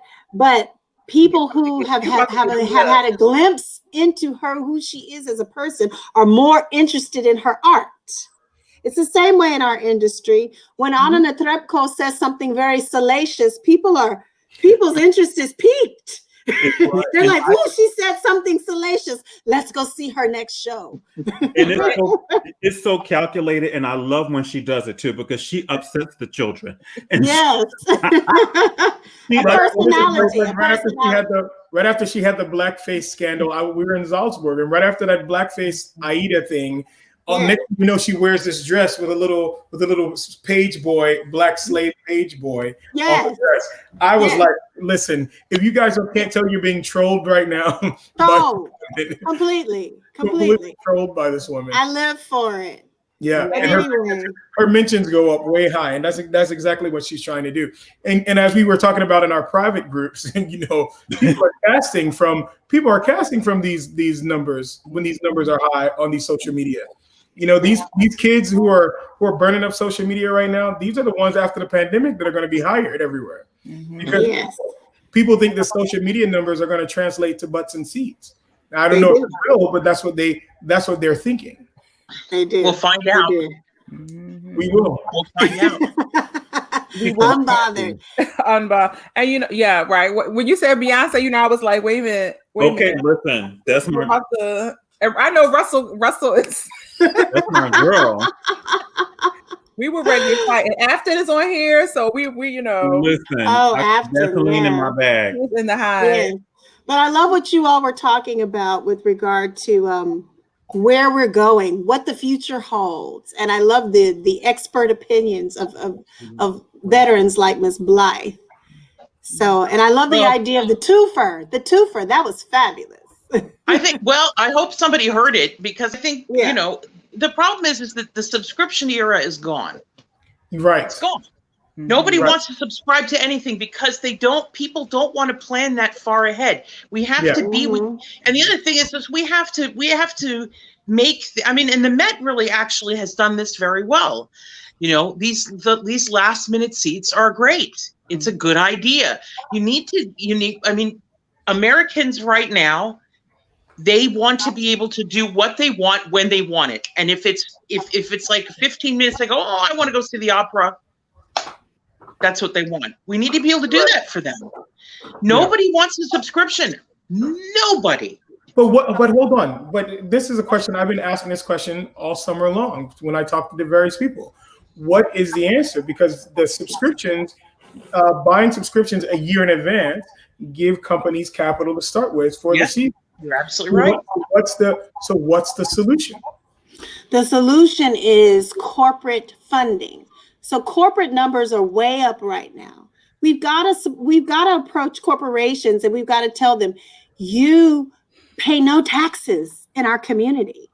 people who have had a glimpse into her, who she is as a person, are more interested in her art. It's the same way in our industry. When Anna Netrebko says something very salacious, people's interest is piqued. They're like, "Oh, she said something salacious. Let's go see her next show." And it's so calculated, and I love when she does it too, because she upsets the children. And yes, right after she had the blackface scandal, we were in Salzburg, and right after that blackface Aida thing, next, she wears this dress with a little page boy, black slave page boy. Yes. I was like, listen, if you guys can't tell you're being trolled right now. Completely trolled by this woman. I live for it. Yeah, But and anyway, her mentions go up way high, and that's exactly what she's trying to do. And as we were talking about in our private groups, you know, people are casting from these numbers when these numbers are high on these social media. You know, these kids who are burning up social media right now, these are the ones after the pandemic that are going to be hired everywhere. Because people think the social media numbers are going to translate to butts and seats. Now, I don't know if it's real, but that's what they're thinking. they do. We'll find out. We will. We'll find out. Unbothered. Unbothered. And you know, yeah, right. When you said Beyonce, you know, I was like, wait a minute. Listen, that's my. I know Russell is. That's my girl. We were ready to fight, and Afton is on here, so we you know. Listen, Afton, definitely in my bag. He's in the high. Yeah. But I love what you all were talking about with regard to where we're going, what the future holds, and I love the expert opinions of veterans like Ms. Blythe. So, and I love the idea of the twofer. That was fabulous. I think, well, I hope somebody heard it, because I think, you know, the problem is that the subscription era is gone. Right. It's gone. Nobody wants to subscribe to anything because people don't want to plan that far ahead. We have to be with, and the other thing is we have to make, and the Met really actually has done this very well. You know, these last minute seats are great. It's a good idea. Americans right now, they want to be able to do what they want when they want it. And if it's like 15 minutes, they go, oh, I want to go see the opera. That's what they want. We need to be able to do that for them. Nobody wants a subscription. Nobody. But hold on. But this is a question I've been asking this question all summer long when I talk to the various people. What is the answer? Because the subscriptions, buying subscriptions a year in advance, give companies capital to start with for the season. You're absolutely right. What's the solution? The solution is corporate funding. So corporate numbers are way up right now. We've got to approach corporations, and we've got to tell them, you pay no taxes in our community.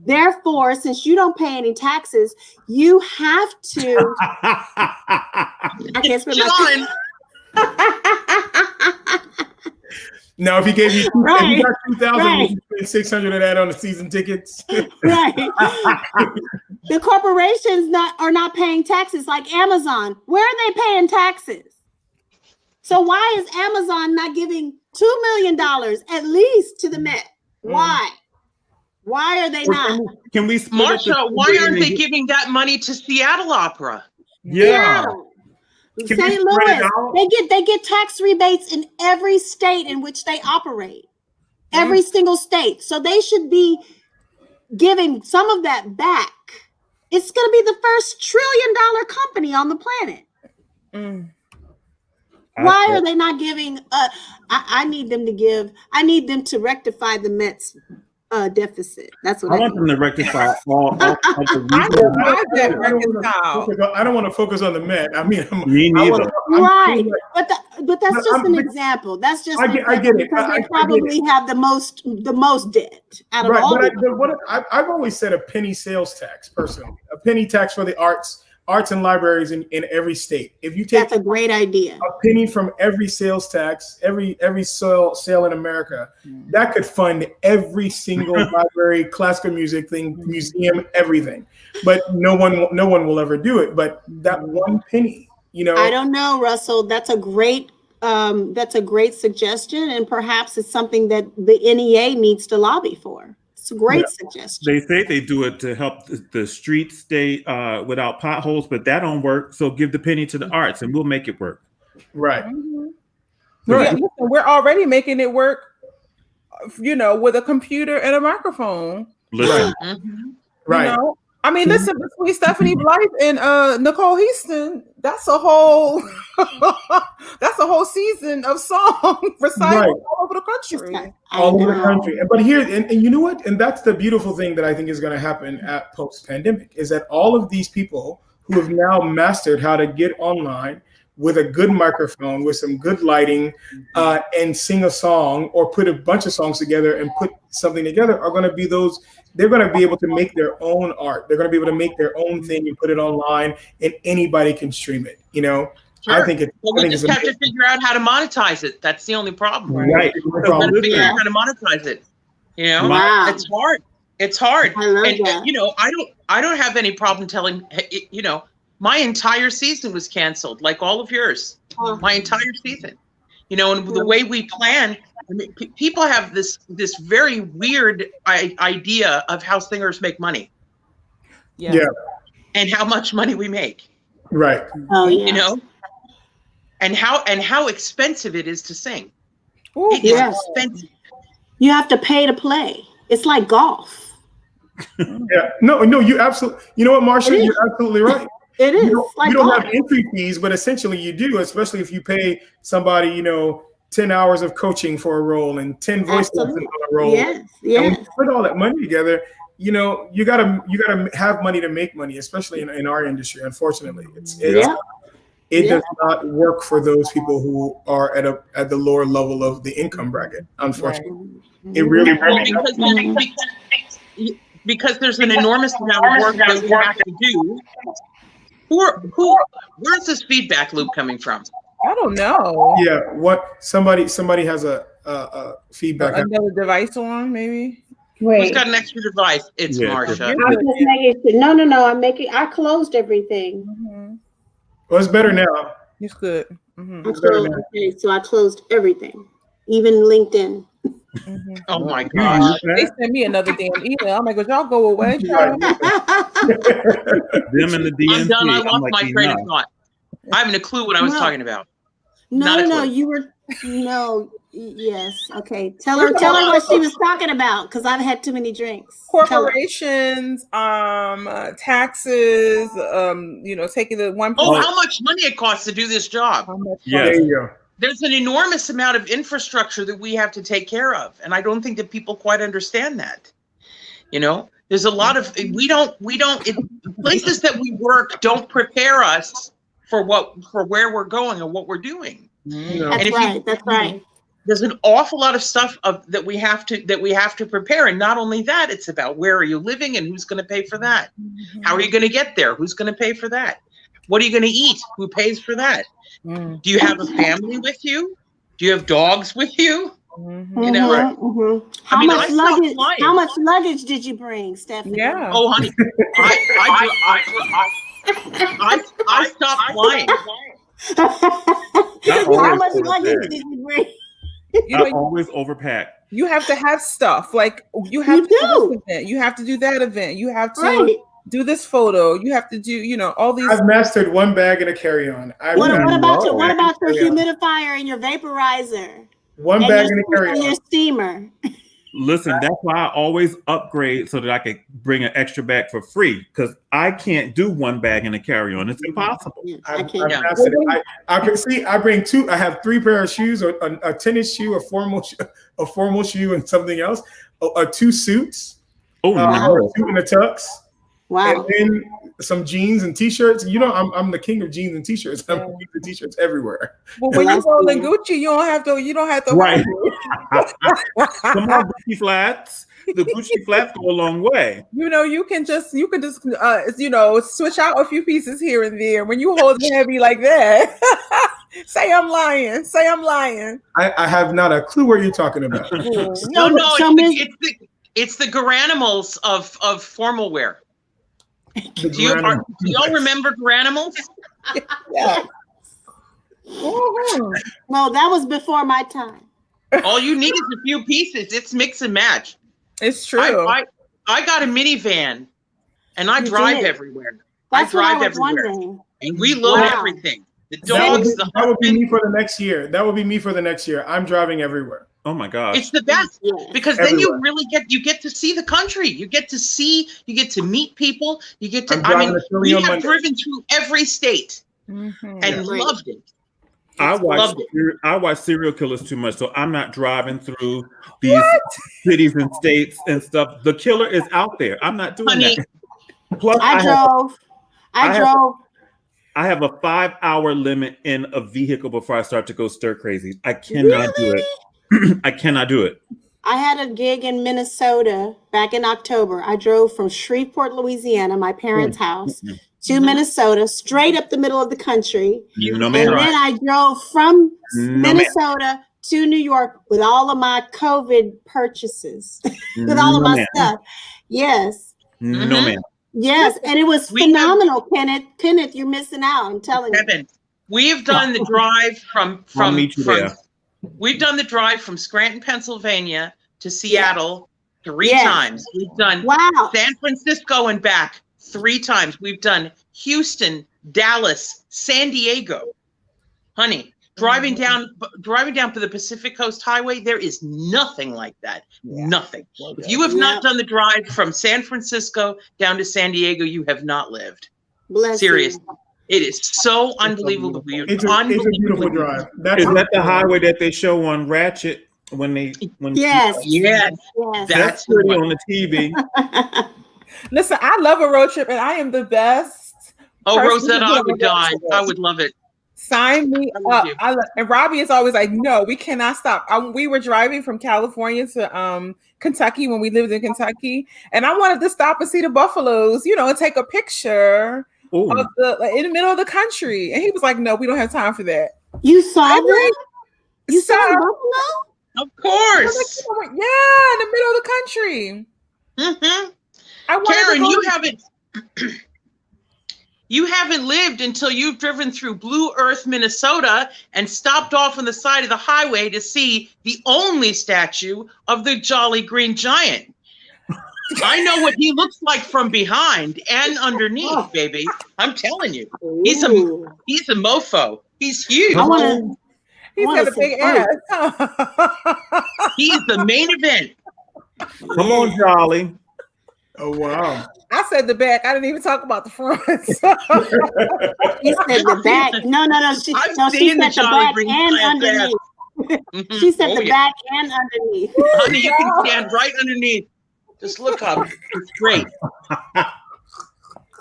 Therefore, since you don't pay any taxes, you have to. I can't spend my Now, if he gave you, if you got 2,000, you spend 600 of that on the season tickets. Right. The corporations are not paying taxes like Amazon. Where are they paying taxes? So why is Amazon not giving $2 million at least to the Met? Why? Why are they not? Can we, Marsha? Why aren't they giving that money to Seattle Opera? Yeah. St. Louis, they get tax rebates in every state in which they operate, every single state. So they should be giving some of that back. It's going to be the first $1 trillion company on the planet. Why are they not giving? I need them to give. I need them to rectify the Mets deficit. That's what I want them to rectify all the I don't want to focus on the Met. I mean, me neither. Right, but that's just an example. That's just I get it because they probably have the most debt out of all. I've always said a penny sales tax personally, a penny tax for the arts and libraries in every state. If you take that's a great idea. A penny from every sales tax, every sale in America, that could fund every single library, classical music thing, museum, everything. But no one will ever do it. But that one penny, you know. I don't know, Russell. That's a great suggestion, and perhaps it's something that the NEA needs to lobby for. It's a great suggestion. They say they do it to help the streets stay without potholes, but that don't work. So give the penny to the arts, and we'll make it work. Right. We're already making it work, you know, with a computer and a microphone. Listen. Right. You know? I mean, listen, between Stephanie Blythe and Nicole Heaston, that's a whole season of song recitals all over the country. All over the country. But here, and you know what? And that's the beautiful thing that I think is going to happen at post-pandemic, is that all of these people who have now mastered how to get online, with a good microphone, with some good lighting, and sing a song or put a bunch of songs together and put something together are going to be those. They're going to be able to make their own art. They're going to be able to make their own thing and put it online, and anybody can stream it. You know, Sure. I think it's. Well, we just have to figure out how to monetize it. That's the only problem. Right. We're going to figure out how to monetize it. You know, Wow. It's hard. It's hard. I love And that. you know, I don't have any problem telling. You know, my entire season was canceled, like all of yours. Oh. My entire season. You know, and the way we plan, I mean, people have this very weird idea of how singers make money Yeah. and how much money we make. Right. Oh yeah. You know, and how expensive it is to sing. Ooh, It is Yes. expensive. You have to pay to play. It's like golf. Yeah. No. You absolutely. You know what, Marsha? You're absolutely right. It is. You It's like don't golf. have entry fees, but essentially you do, especially if you pay somebody, 10 hours of coaching for a role and 10 voice lessons Absolutely. on a role. Yes. And when Yes. you put all that money together, you gotta have money to make money, especially in our industry. Unfortunately, Yeah. it Yeah. does not work for those people who are at the lower level of the income bracket. Unfortunately, it really. Because there's an enormous amount of work that we have to do. Where's this feedback loop coming from? I don't know. Yeah. What somebody has a feedback. Another device on, maybe. Who's Wait, got an extra device? It's Yeah. Marsha. I'm just making sure. No. I closed everything. Mm-hmm. Well, it's better now. It's good. Mm-hmm. I closed, okay, so I closed everything, even LinkedIn. Mm-hmm. Oh my gosh. They sent me another damn email. I'm like, would y'all go away? Right. Them and the DNC. I'm done. I lost like, my train of enough. thought. I haven't a clue what I was No. talking about. No, Not a no, clue. you were yes. Okay. Tell her what she was talking about, because I've had too many drinks. Tell her. Corporations, taxes, taking the one. Oh, how much money it costs to do this job? How much Yeah. There you go. There's an enormous amount of infrastructure that we have to take care of. And I don't think that people quite understand that. There's a lot of, places that we work don't prepare us for where we're going and what we're doing. That's if right. That's right. There's an awful lot of stuff that we have to prepare. And not only that, it's about where are you living and who's going to pay for that? How are you going to get there? Who's going to pay for that? What are you going to eat? Who pays for that? Do you have a family with you? Do you have dogs with you? How I much stopped luggage? flying. How much luggage did you bring, Stephanie? Yeah. Oh, honey, I stopped flying. How much luggage did you bring? I always overpack. You have to have stuff. Like you have You to do do. this event. You have to do that event. You have to Right. do this photo. You have to do, all these. I've mastered one bag and a carry-on. What about your carry-on. humidifier and your vaporizer? One And bag your, and a carry-on. and your steamer. Listen, that's why I always upgrade so that I can bring an extra bag for free, because I can't do one bag and a carry-on. It's impossible. Yeah, I've I can't. mastered it. I can see. I bring two. I have 3 pair of shoes: a tennis shoe, a formal shoe, and something else. 2 suits. Oh, A no. suit and a tux. Wow. And then some jeans and t-shirts. I'm the king of jeans and t-shirts. I'm using t-shirts everywhere. Well, when you That's roll in cool. Gucci, you don't have to. Right. Come on, Gucci flats. The Gucci flats go a long way. You can just switch out a few pieces here and there. When you hold it heavy like that, say I'm lying. I have not a clue what you're talking about. No, So it's the Garanimals of formal wear. Do y'all remember Garanimals? Yeah. Mhm. Well, that was before my time. All you need is a few pieces. It's mix and match. It's true. I got a minivan, and I You drive did. everywhere. That's I drive what I was everywhere. wondering. And we load Wow. everything. The That would, dogs, be, the that would be husband. me for the next year. That would be me for the next year. I'm driving everywhere. Oh my gosh. It's the best. Yeah. Because then you Everywhere. really get to see the country. You get to meet people. You get to, I'm driving to Philly we on have Monday. driven through every state Mhm. and Right. loved it. I Loved watch serial killers too much, so I'm not driving through these cities and states and stuff. The killer is out there. I'm not doing Honey, that. Plus, I I have- drove. I have a 5-hour limit in a vehicle before I start to go stir crazy. I cannot do it. I cannot do it. I had a gig in Minnesota back in October. I drove from Shreveport, Louisiana, my parents' house, to Minnesota, straight up the middle of the country. No, And ma'am. then I drove from No, Minnesota to New York with all of my COVID purchases, with all of No, my ma'am. stuff. Yes. No, ma'am. Yes. And it was phenomenal, Kenneth. Kenneth, you're missing out. I'm telling you. Kevin, we have done the drive from I'll meet you there. we've done the drive from Scranton, Pennsylvania to Seattle 3 Yes. times. We've done Wow. San Francisco and back 3 times. We've done Houston, Dallas, San Diego. Honey, driving down for the Pacific Coast Highway, there is nothing like that. Yeah. Nothing. If you have not done the drive from San Francisco down to San Diego, you have not lived. Bless Seriously. you. It is so unbelievable. It's a beautiful drive. Is that the highway that they show on Ratchet when Yes. Yes, Yes. that's pretty the on one. the TV? Listen, I love a road trip, and I am the best. Oh, person Rosetta, to I do a would road die. trip. I would love it. Sign me I love up. you. And Robbie is always like, no, we cannot stop. We were driving from California to Kentucky when we lived in Kentucky, and I wanted to stop and see the buffaloes, and take a picture Ooh. of in the middle of the country. And he was like, no, we don't have time for that. You saw that? You saw So- Buffalo? Of course. Yeah, in the middle of the country. Mhm. I wanted to Karen, go- you haven't lived until you've driven through Blue Earth, Minnesota, and stopped off on the side of the highway to see the only statue of the Jolly Green Giant. I know what he looks like from behind and underneath, baby. I'm telling you, he's a mofo. He's huge. I want to. He's got a big ass. He's the main event. Come on, Jolly. Oh wow. I said the back. I didn't even talk about the front. He said the back. No. She I've said seen the the Jolly back Green and Giant underneath. Mhm. She said Oh, the yeah. back and underneath. Honey, you can stand right underneath. Just look up. It's great.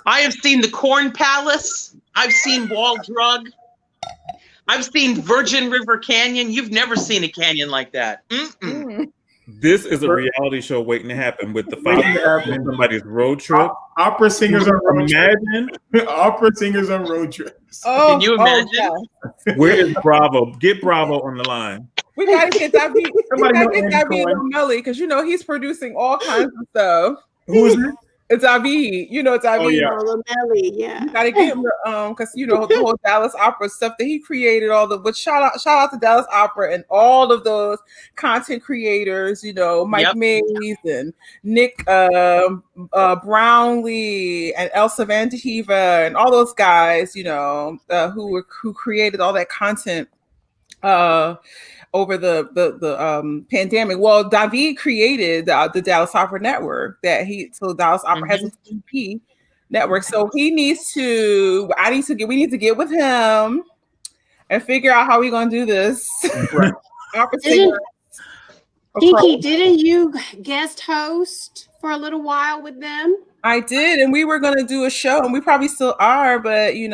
I have seen the Corn Palace. I've seen Wall Drug. I've seen Virgin River Canyon. You've never seen a canyon like that. Mm-mm. This is a reality show waiting to happen with the 5 hours in somebody's road trip. Opera singers on road trips. Imagine Opera singers on road trips. Can you imagine? yeah. where is Bravo? Get Bravo on the line. We gotta get David. We Somebody gotta know get Andy David Cohen. O'Malley because he's producing all kinds of stuff. Who is it? It's David. David. Oh, yeah. Lamelli, yeah. Gotta get him because the whole Dallas Opera stuff that he created, but shout out to Dallas Opera and all of those content creators, Mike Yep. Mays and Nick Brownlee and Elsa Vandihiva and all those guys, who created all that content over the pandemic. Well, David created the Dallas Opera Network so Dallas Opera has a TV network. So we need to get with him and figure out how we're going to do this. Right. Opera Didn't- singers across- Kiki, didn't you guest host for a little while with them? I did, and we were going to do a show, and we probably still are, but we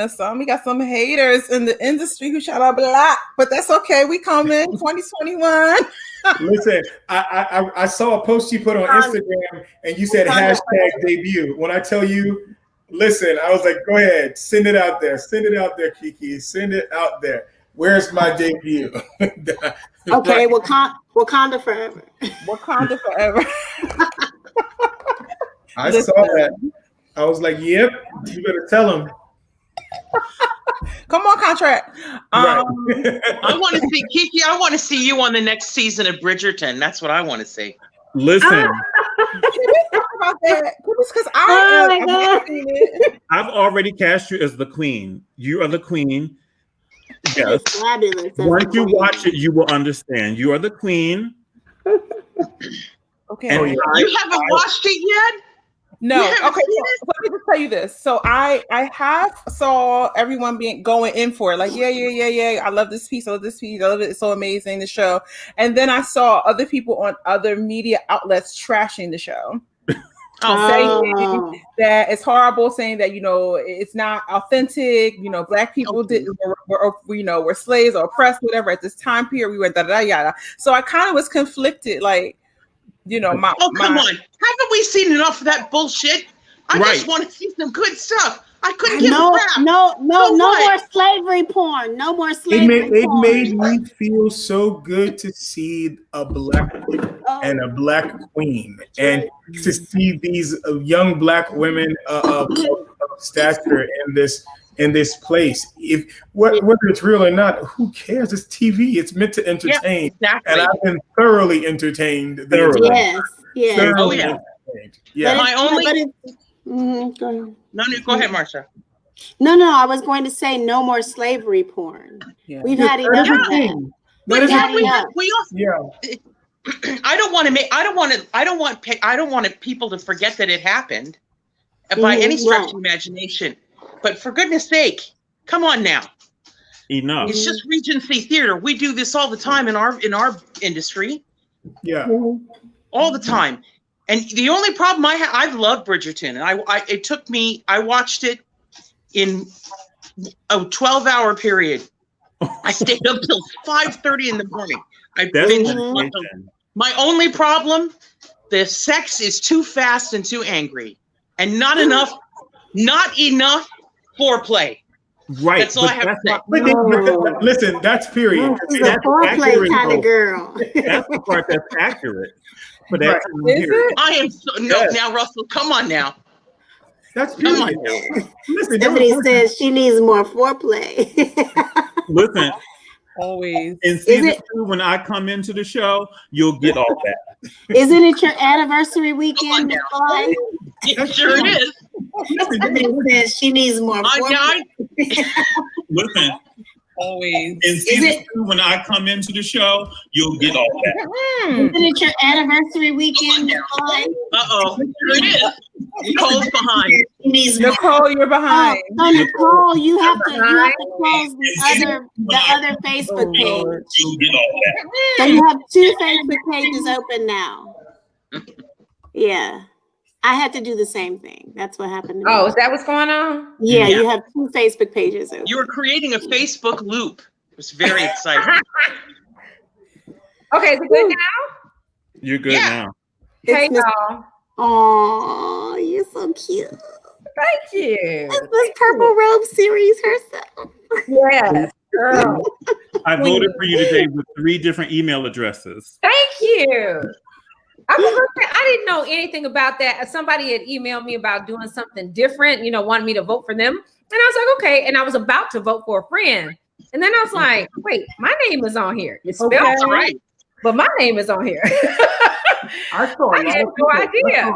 got some haters in the industry who shout out black, but that's okay. We come in 2021. Listen, I saw a post you put on Instagram and you said hashtag debut. When I tell you, listen, I was like, go ahead, send it out there. Send it out there, Kiki. Send it out there. Where's my debut? Okay, Wakanda forever. Wakanda forever. I saw that. I was like, yep, you better tell him. Come on, contract. I want to see Kiki. I want to see you on the next season of Bridgerton. That's what I want to see. Listen, Can we talk about that? Because my God. I've already cast you as the queen. You are the queen. Yes. It's fabulous. Once you watch it, you will understand. You are the queen. Okay. And You haven't watched it yet? No. You Okay. haven't seen So let me just tell you this. So I have saw everyone going in for it. Like, yeah. I love this piece. I love this piece. I love it. It's so amazing, the show. And then I saw other people on other media outlets trashing the show. saying that it's horrible, saying that it's not authentic. Black people were slaves or oppressed, whatever. At this time period, we were da da yada. So I kind of was conflicted, like, come on, haven't we seen enough of that bullshit? I just want to see some good stuff. I couldn't give a crap. No more slavery porn. No more slavery porn. It made me feel so good to see a black and a black queen, and to see these young black women of stature in this place. Whether it's real or not, who cares? It's TV. It's meant to entertain. Yeah, exactly. And I've been thoroughly entertained. Yes. Thoroughly entertained. Yeah. Go ahead. No, go ahead, Marsha. No, I was going to say no more slavery porn. Yeah. We've had enough of that. I don't want people to forget that it happened by any stretch of imagination. But for goodness sake, come on now. Enough. It's just Regency Theater. We do this all the time in our industry. Yeah. All the time. And the only problem I've loved Bridgerton, and I watched it in a 12-hour period. I stayed up till 5:30 in the morning. My only problem, the sex is too fast and too angry, and not enough foreplay. Right. That's all I have to say. Listen, that's period. She's a foreplay kind of girl. That's the part that's accurate. But I am now, Russell. Come on now. That's period. Listen, Stephanie says she needs more foreplay. Listen. Always. In season 2, when I come into the show, you'll get all that. Isn't it your anniversary weekend? It sure is. Stephanie says she needs more foreplay. Listen. Always. In season 2, when I come into the show, you'll get all that. Isn't it your anniversary weekend? Uh-oh. Sure it is. Nicole's behind. Nicole, you're behind. So Nicole, you have to close the other Facebook page. You'll get all that. So you have 2 Facebook pages open now. Yeah. I had to do the same thing. That's what happened to me. Oh, is that what's going on? Yeah, you have 2 Facebook pages open. You were creating a Facebook loop. It was very exciting. Okay, is it good now? You're good now. Hey, y'all. Oh, you're so cute. Thank you. That's Miss Purple Robe series herself. Yes, girl. I voted for you today with 3 different email addresses. Thank you. I didn't know anything about that. Somebody had emailed me about doing something different, wanted me to vote for them. And I was like, okay. And I was about to vote for a friend. And then I was like, wait, my name is on here. It's spelled right, but my name is on here. I saw I had no idea.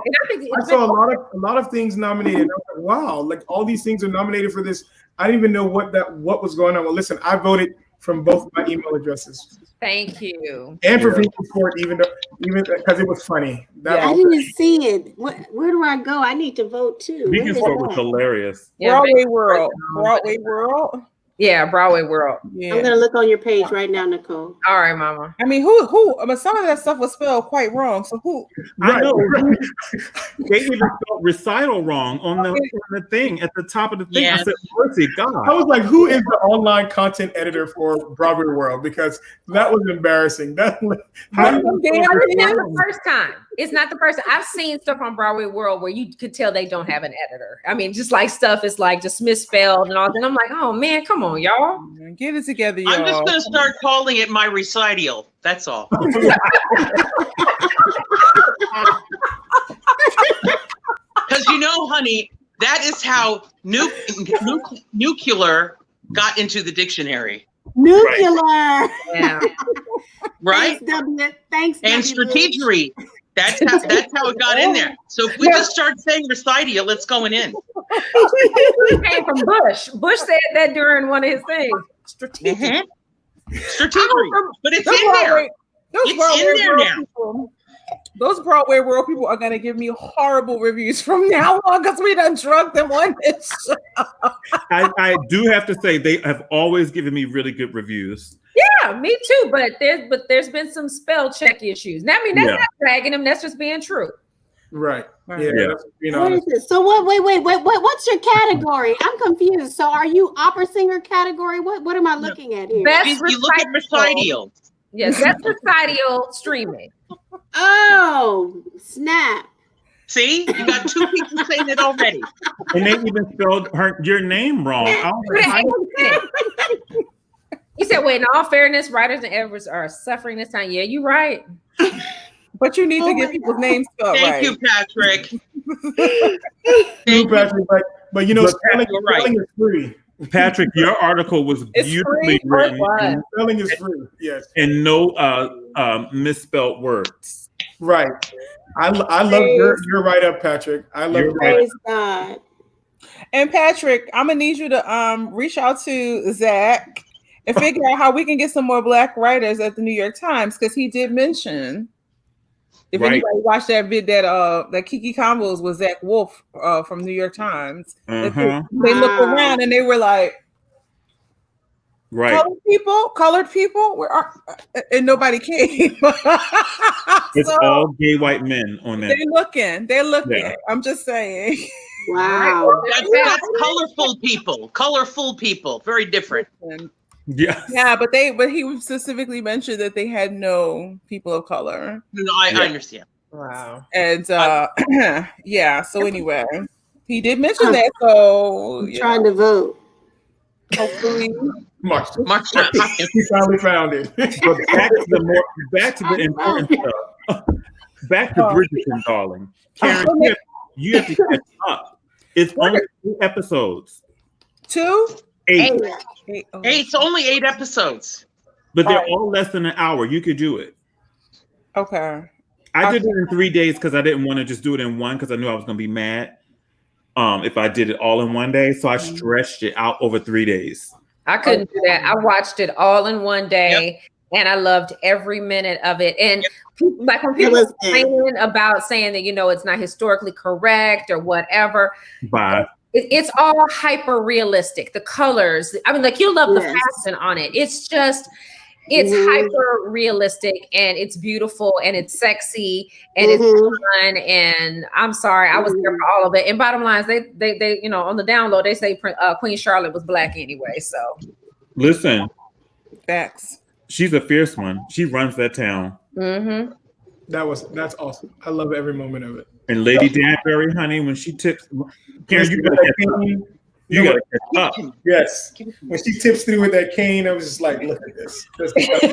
I saw a lot of things nominated. I was like, wow, like all these things are nominated for this. I didn't even know what was going on. Well, listen, I voted from both my email addresses. Thank you. And for Vinci Court, even because it was funny. I didn't see it. Where do I go? I need to vote too. Vinci Court was hilarious. Broadway World. Broadway World. Yeah, Broadway World. Yeah. I'm gonna look on your page right now, Nicole. All right, Mama. I mean, who? But some of that stuff was spelled quite wrong. So who? I know. They even spelled recital wrong on the thing at the top of the thing. Yes. I said, mercy God. I was like, who is the online content editor for Broadway World? Because that was embarrassing. It's not the first time. It's not the first time. I've seen stuff on Broadway World where you could tell they don't have an editor. I mean, just like stuff is like just misspelled and all that. And I'm like, oh man, come on, y'all. Get it together, y'all. I'm just going to start calling it my recital. That's all. Because honey, that is how nuclear got into the dictionary. Nuclear. Yeah. Right? Thanks, and strategery. That's how it got in there. So if we just start saying recital, it's going in. It came from Bush. Bush said that during one of his things. Strategic. Mm-hmm. Strategery. But it's in there. It's in there now. People, those Broadway World people are going to give me horrible reviews from now on because we done drug them on this show. I do have to say they have always given me really good reviews. Yeah, me too. But there's been some spell check issues. Now, I mean, that's not dragging them. That's just being true. Right. Right. Yeah. Yeah. That's being What is honest. this? So wait, what's your category? I'm confused. So are you opera singer category? What am I looking at here? Best You look at recital. Yes, that's recital streaming. Oh, snap. See, you got two people saying it already. And they even spelled your name wrong. I was With like, an accent. You said, wait, in all fairness, writers and editors are suffering this time. Yeah, you're right. But you need to get people's names spelled Thank right. you, Patrick. You, Patrick, but you know, spelling is free. Patrick, your article was It's beautifully free or written what? and, Spelling is free. Yes. and no misspelled words. Right. I love your write up, Patrick. I love your write-up. Praise God. And Patrick, I'm gonna need you to reach out to Zach and figure out how we can get some more Black writers at the New York Times, because he did mention, if Right. anybody watched that that KIki Combos with Zach Wolf from New York Times, that they looked Wow. around and they were like, Right. colored people, where are, and nobody came. It's So, all gay white men on that. they're looking. Yeah. I'm just saying. Wow. That's colorful people. Very different. Yeah. Yeah, but he specifically mentioned that they had no people of color. No, I understand. Wow. And yeah, so anyway, he did mention that. So I'm trying to vote. hopefully Marsha, We finally found it. But back to the important stuff. Back to Bridgerton, darling. Karen, you have to catch up. It's only 2 episodes. 2? 8. it's only 8 episodes. But they're all less than an hour. You could do it. Okay. I did it in 3 days because I didn't want to just do it in one, because I knew I was going to be mad if I did it all in one day. So I stretched it out over 3 days. I couldn't do that. I watched it all in one day, and I loved every minute of it. And people, like when people complaining about saying that, it's not historically correct or whatever, Bye. it's all hyper realistic. The colors, I mean, like, you'll love the fashion on it. It's just, it's hyper realistic, and it's beautiful, and it's sexy, and it's fun. And I'm sorry, I was there for all of it. And bottom line is, they on the download, they say Queen Charlotte was Black anyway. So Listen, Facts. she's a fierce one. She runs that town. mm-hmm. That's awesome. I love every moment of it. And Lady Danbury, honey, when she tips, Karen, you gotta catch up. You gotta catch up. Yes. When she tips through with that cane, I was just like, look at this. This is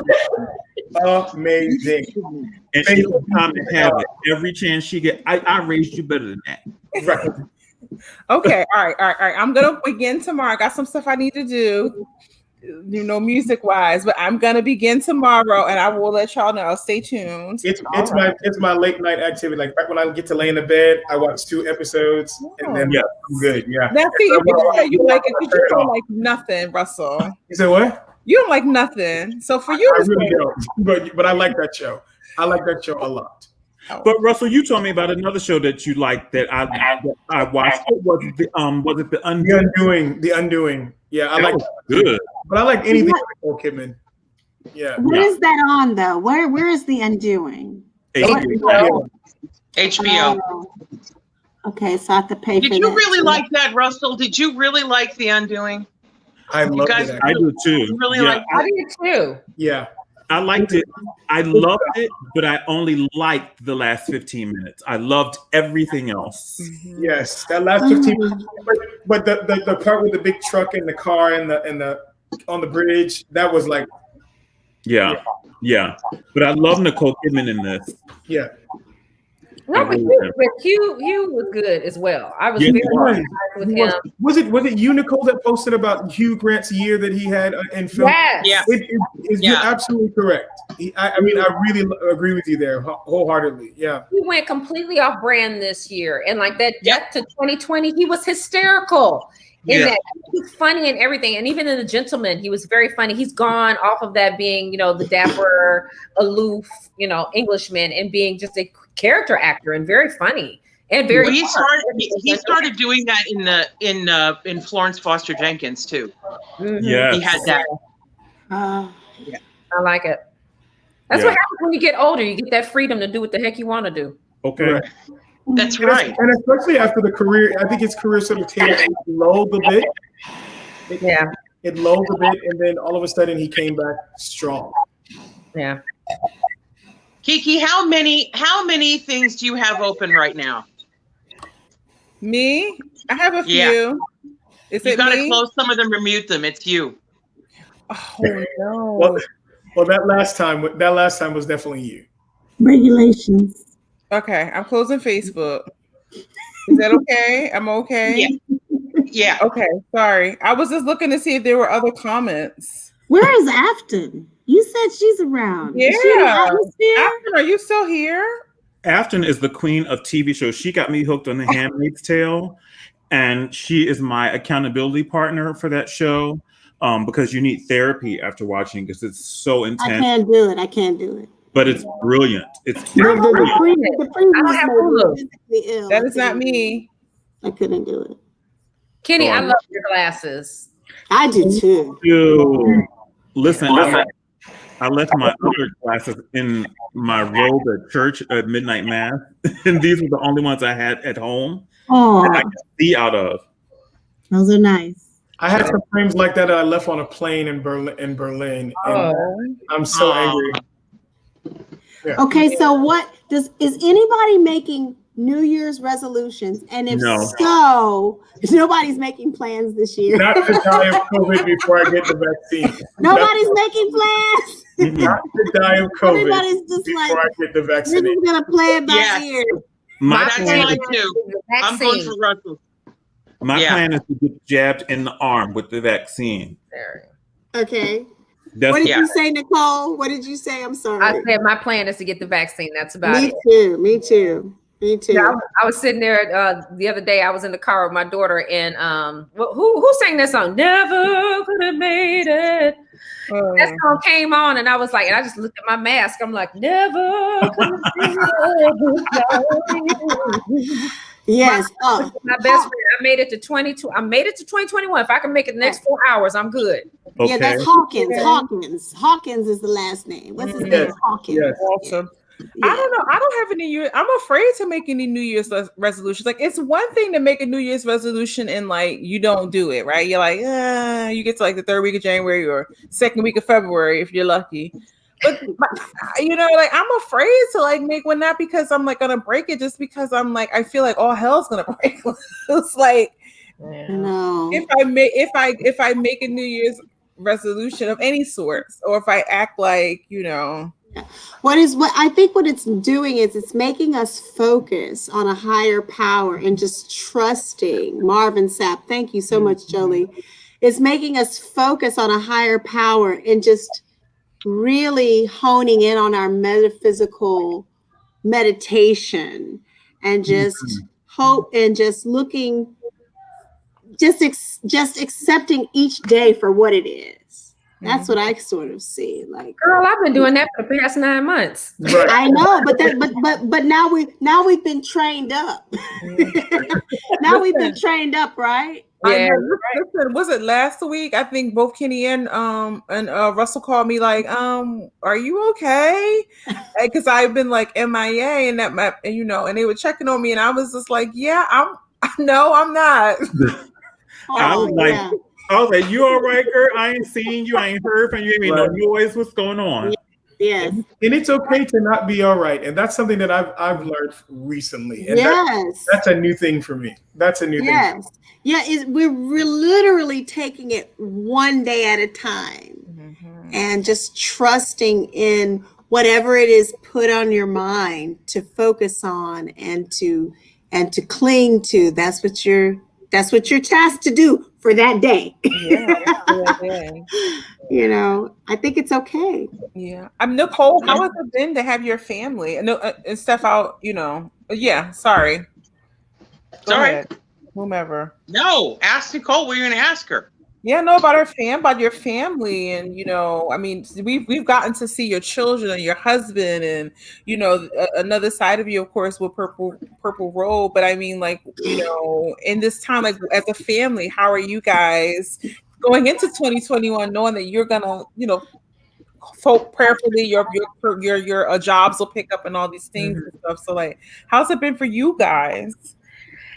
amazing. And she has time to have it. Every chance she get, I raised you better than that. Right. Okay. All right. I'm gonna begin tomorrow. I got some stuff I need to do, music wise, but I'm gonna begin tomorrow, and I will let y'all know. Stay tuned. It's my late night activity. Like right when I get to lay in the bed, I watch 2 episodes, and then I'm good. Yeah. Now, see, if you say you like it, but you don't like nothing, Russell. You said what? You don't like nothing. So for you, I really don't. But I like that show. I like that show a lot. But Russell, you told me about another show that you liked that I watched. Was it the Undoing? The Undoing. Yeah, I like good. But I like anything with Nicole Kidman. Yeah. What is that on though? Where is The Undoing? HBO. HBO. Okay, so I have to pay for that. Did you really like that, Russell? Did you really like The Undoing? I love it. I do too. You really Yeah, like I did too. Yeah. I liked it. I loved it, but I only liked the last 15 minutes. I loved everything else. Yes, that last 15 minutes. But the part with the big truck and the car and the on the bridge, that was like Yeah. But I love Nicole Kidman in this. Yeah. No, but Hugh was good as well. I was very impressed with him. Was it you, Nicole, that posted about Hugh Grant's year that he had in film? Yes. You're absolutely correct. I really agree with you there wholeheartedly. Yeah. He went completely off brand this year. And like that Death to 2020, he was hysterical in that. He was funny and everything. And even in The Gentleman, he was very funny. He's gone off of that being, the dapper, aloof, Englishman, and being just a character actor and very funny and very. Well, he started doing that in Florence Foster Jenkins too. Mm-hmm. Yeah, he had that. I like it. That's what happens when you get older. You get that freedom to do what the heck you want to do. Okay. That's right. And especially after the career, I think his career sort of lulled a bit. It lulled a bit, and then all of a sudden he came back strong. Yeah. KIki, how many things do you have open right now? Me? I have a few. Yeah. Is You it gotta me? close some of them or mute them. It's you. Oh no. Well, that last time was definitely you. Regulations. Okay, I'm closing Facebook. Is that okay? I'm okay? Yeah. Okay, sorry. I was just looking to see if there were other comments. Where is Afton? You said she's around. Yeah. Is she in the atmosphere? Afton, are you still here? Afton is the queen of TV shows. She got me hooked on The Handmaid's Tale, and she is my accountability partner for that show because you need therapy after watching because it's so intense. I can't do it. But it's brilliant. It's The I don't have Hulu. ill. That is not me. I couldn't do it. Kenny, I love your glasses. I do too. Dude, listen. I left my other glasses in my robe at church at midnight mass, and these were the only ones I had at home that I could see out of. Those are nice. I had some frames like that I left on a plane in Berlin. And I'm so angry. Yeah. Okay, so is anybody making New Year's resolutions? And if so, nobody's making plans this year. Not to die of COVID before I get the vaccine. Nobody's making plans. Not to die of COVID Everybody's just before like, I get the we're vaccine. just gonna play it by ear. My That's plan, mine too. I'm going for Russell. my plan is to get jabbed in the arm with the vaccine. Okay. That's What did you say, Nicole? What did you say? I'm sorry. I said my plan is to get the vaccine. That's about it. Me too. Yeah, I was sitting there the other day. I was in the car with my daughter, and who sang that song? Never could have made it. That song came on, and I was like, and I just looked at my mask. I'm like, never could have made it. Yes. My best friend. I made it to 22. I made it to 2021. If I can make it the next 4 hours, I'm good. Okay. Yeah, that's Hawkins. Hawkins is the last name. What's his name? Hawkins. Yes. Awesome. Yeah. I don't know. I don't have any New Year. I'm afraid to make any New Year's resolutions. Like, it's one thing to make a New Year's resolution and like you don't do it, right? You're like, you get to like the 3rd week of January or 2nd week of February if you're lucky. But like I'm afraid to like make one, not because I'm like gonna break it, just because I'm like I feel like all hell's gonna break loose. Like, no. If I make a New Year's resolution of any sort, or if I act like what I think what it's doing is it's making us focus on a higher power and just trusting. Marvin Sapp, thank you so much, Jolie. It's making us focus on a higher power and just really honing in on our metaphysical meditation and just hope and just looking, just accepting each day for what it is. That's what I sort of see. Like, girl, I've been doing that for the past 9 months. Right. I know, but now we've been trained up. Now we've been trained up, right? Yeah. Listen, was it last week? I think both Kenny and Russell called me like, are you okay? Because I've been like MIA and and they were checking on me, and I was just like, yeah, I'm not. I was like, you all right, girl? I ain't seen you. I ain't heard from you. Ain't no noise. What's going on? Yes. And it's okay to not be all right. And that's something that I've learned recently. And that's a new thing for me. That's a new thing. Yeah, we're literally taking it one day at a time and just trusting in whatever it is put on your mind to focus on and to cling to. That's what you're tasked to do for that day. I think it's okay. Yeah. Nicole, how has it been to have your family? And Steph out, sorry. Go ahead. Whomever. No, ask Nicole what you're going to ask her. Yeah, no, about your family, and I mean, we've gotten to see your children and your husband, and another side of you, of course, with Purple Robe. But I mean, like, in this time, like as a family, how are you guys going into 2021, knowing that you're gonna, hope prayerfully your jobs will pick up and all these things and stuff. So like, how's it been for you guys?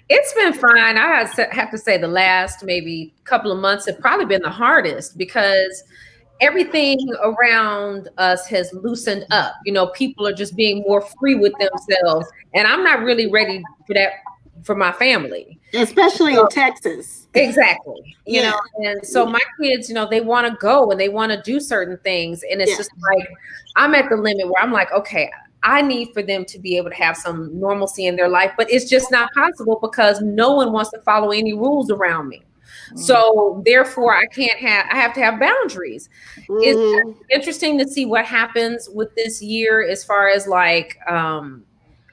It's been fine. I have to say the last maybe couple of months have probably been the hardest because everything around us has loosened up. You know, people are just being more free with themselves. And I'm not really ready for that for my family. Especially in Texas. Exactly. You know, and so my kids, you know, they want to go and they want to do certain things. And it's just like, I'm at the limit where I'm like, okay, I need for them to be able to have some normalcy in their life, but it's just not possible because no one wants to follow any rules around me. So therefore I have to have boundaries. It's interesting to see what happens with this year as far as like,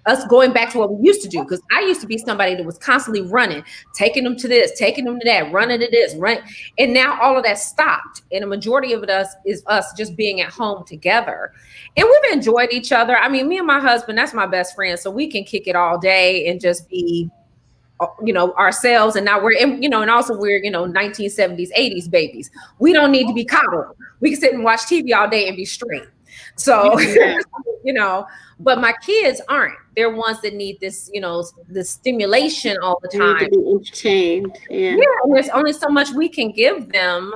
us going back to what we used to do, because I used to be somebody that was constantly running, taking them to this, taking them to that, running to this, running. And now all of that stopped. And a majority of it is us just being at home together. And we've enjoyed each other. I mean, me and my husband, that's my best friend. So we can kick it all day and just be, you know, ourselves. And now and also we're, 1970s, 80s babies. We don't need to be coddled. We can sit and watch TV all day and be straight. So, but my kids aren't. They're ones that need this, the stimulation all the time. They need to be entertained. Yeah, and there's only so much we can give them.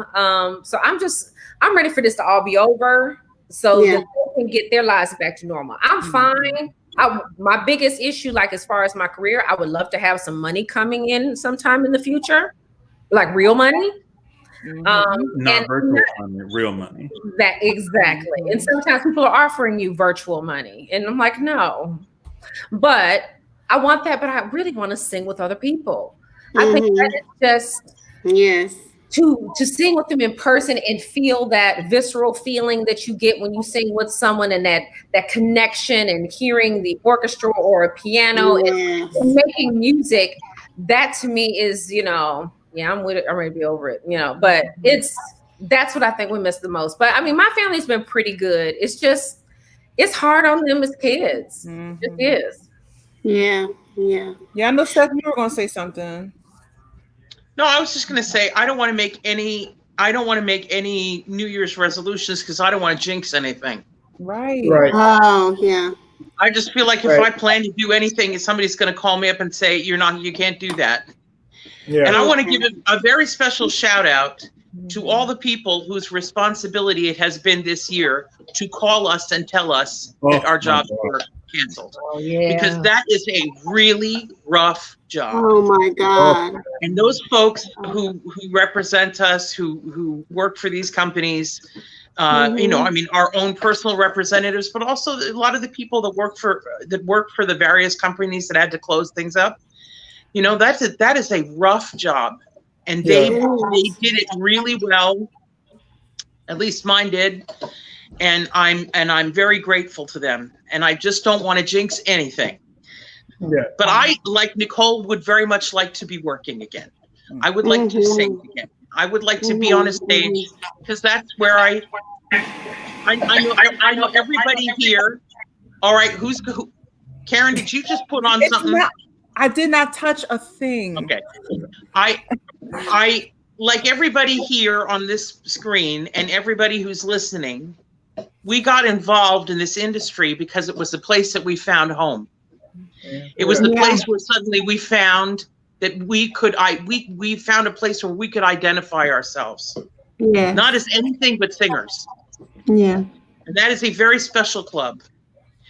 So I'm ready for this to all be over so that they can get their lives back to normal. I'm fine. My biggest issue, like as far as my career, I would love to have some money coming in sometime in the future, like real money. Not virtual money, real money. That exactly. And sometimes people are offering you virtual money, and I'm like, no. But I want that, but I really want to sing with other people. I think that is just to sing with them in person and feel that visceral feeling that you get when you sing with someone, and that connection and hearing the orchestra or a piano and making music. That to me is, I'm with it. I'm ready to be over it, but that's what I think we miss the most. But I mean, my family's been pretty good. It's just, it's hard on them as kids. It is. Yeah. I know, Steph, you were going to say something. No, I was just going to say, I don't want to make any New Year's resolutions because I don't want to jinx anything. Right. Oh, yeah. I just feel like if I plan to do anything, somebody's going to call me up and say, you can't do that. Yeah. And I want to give a very special shout out to all the people whose responsibility it has been this year to call us and tell us that our jobs were canceled. Oh, yeah. Because that is a really rough job. Oh my God. And those folks who represent us, who work for these companies, I mean, our own personal representatives, but also a lot of the people that work for the various companies that had to close things up. That is a rough job, and they did it really well. At least mine did, and I'm very grateful to them. And I just don't want to jinx anything. Yeah. But I, like Nicole, would very much like to be working again. I would like to sing again. I would like to be on a stage because that's where I know everybody here. All right, who? Karen, did you just put on something? I did not touch a thing. Okay. I like everybody here on this screen and everybody who's listening, we got involved in this industry because it was the place that we found home. It was the place where suddenly we found that we found a place where we could identify ourselves. Yeah. Not as anything but singers. Yeah. And that is a very special club.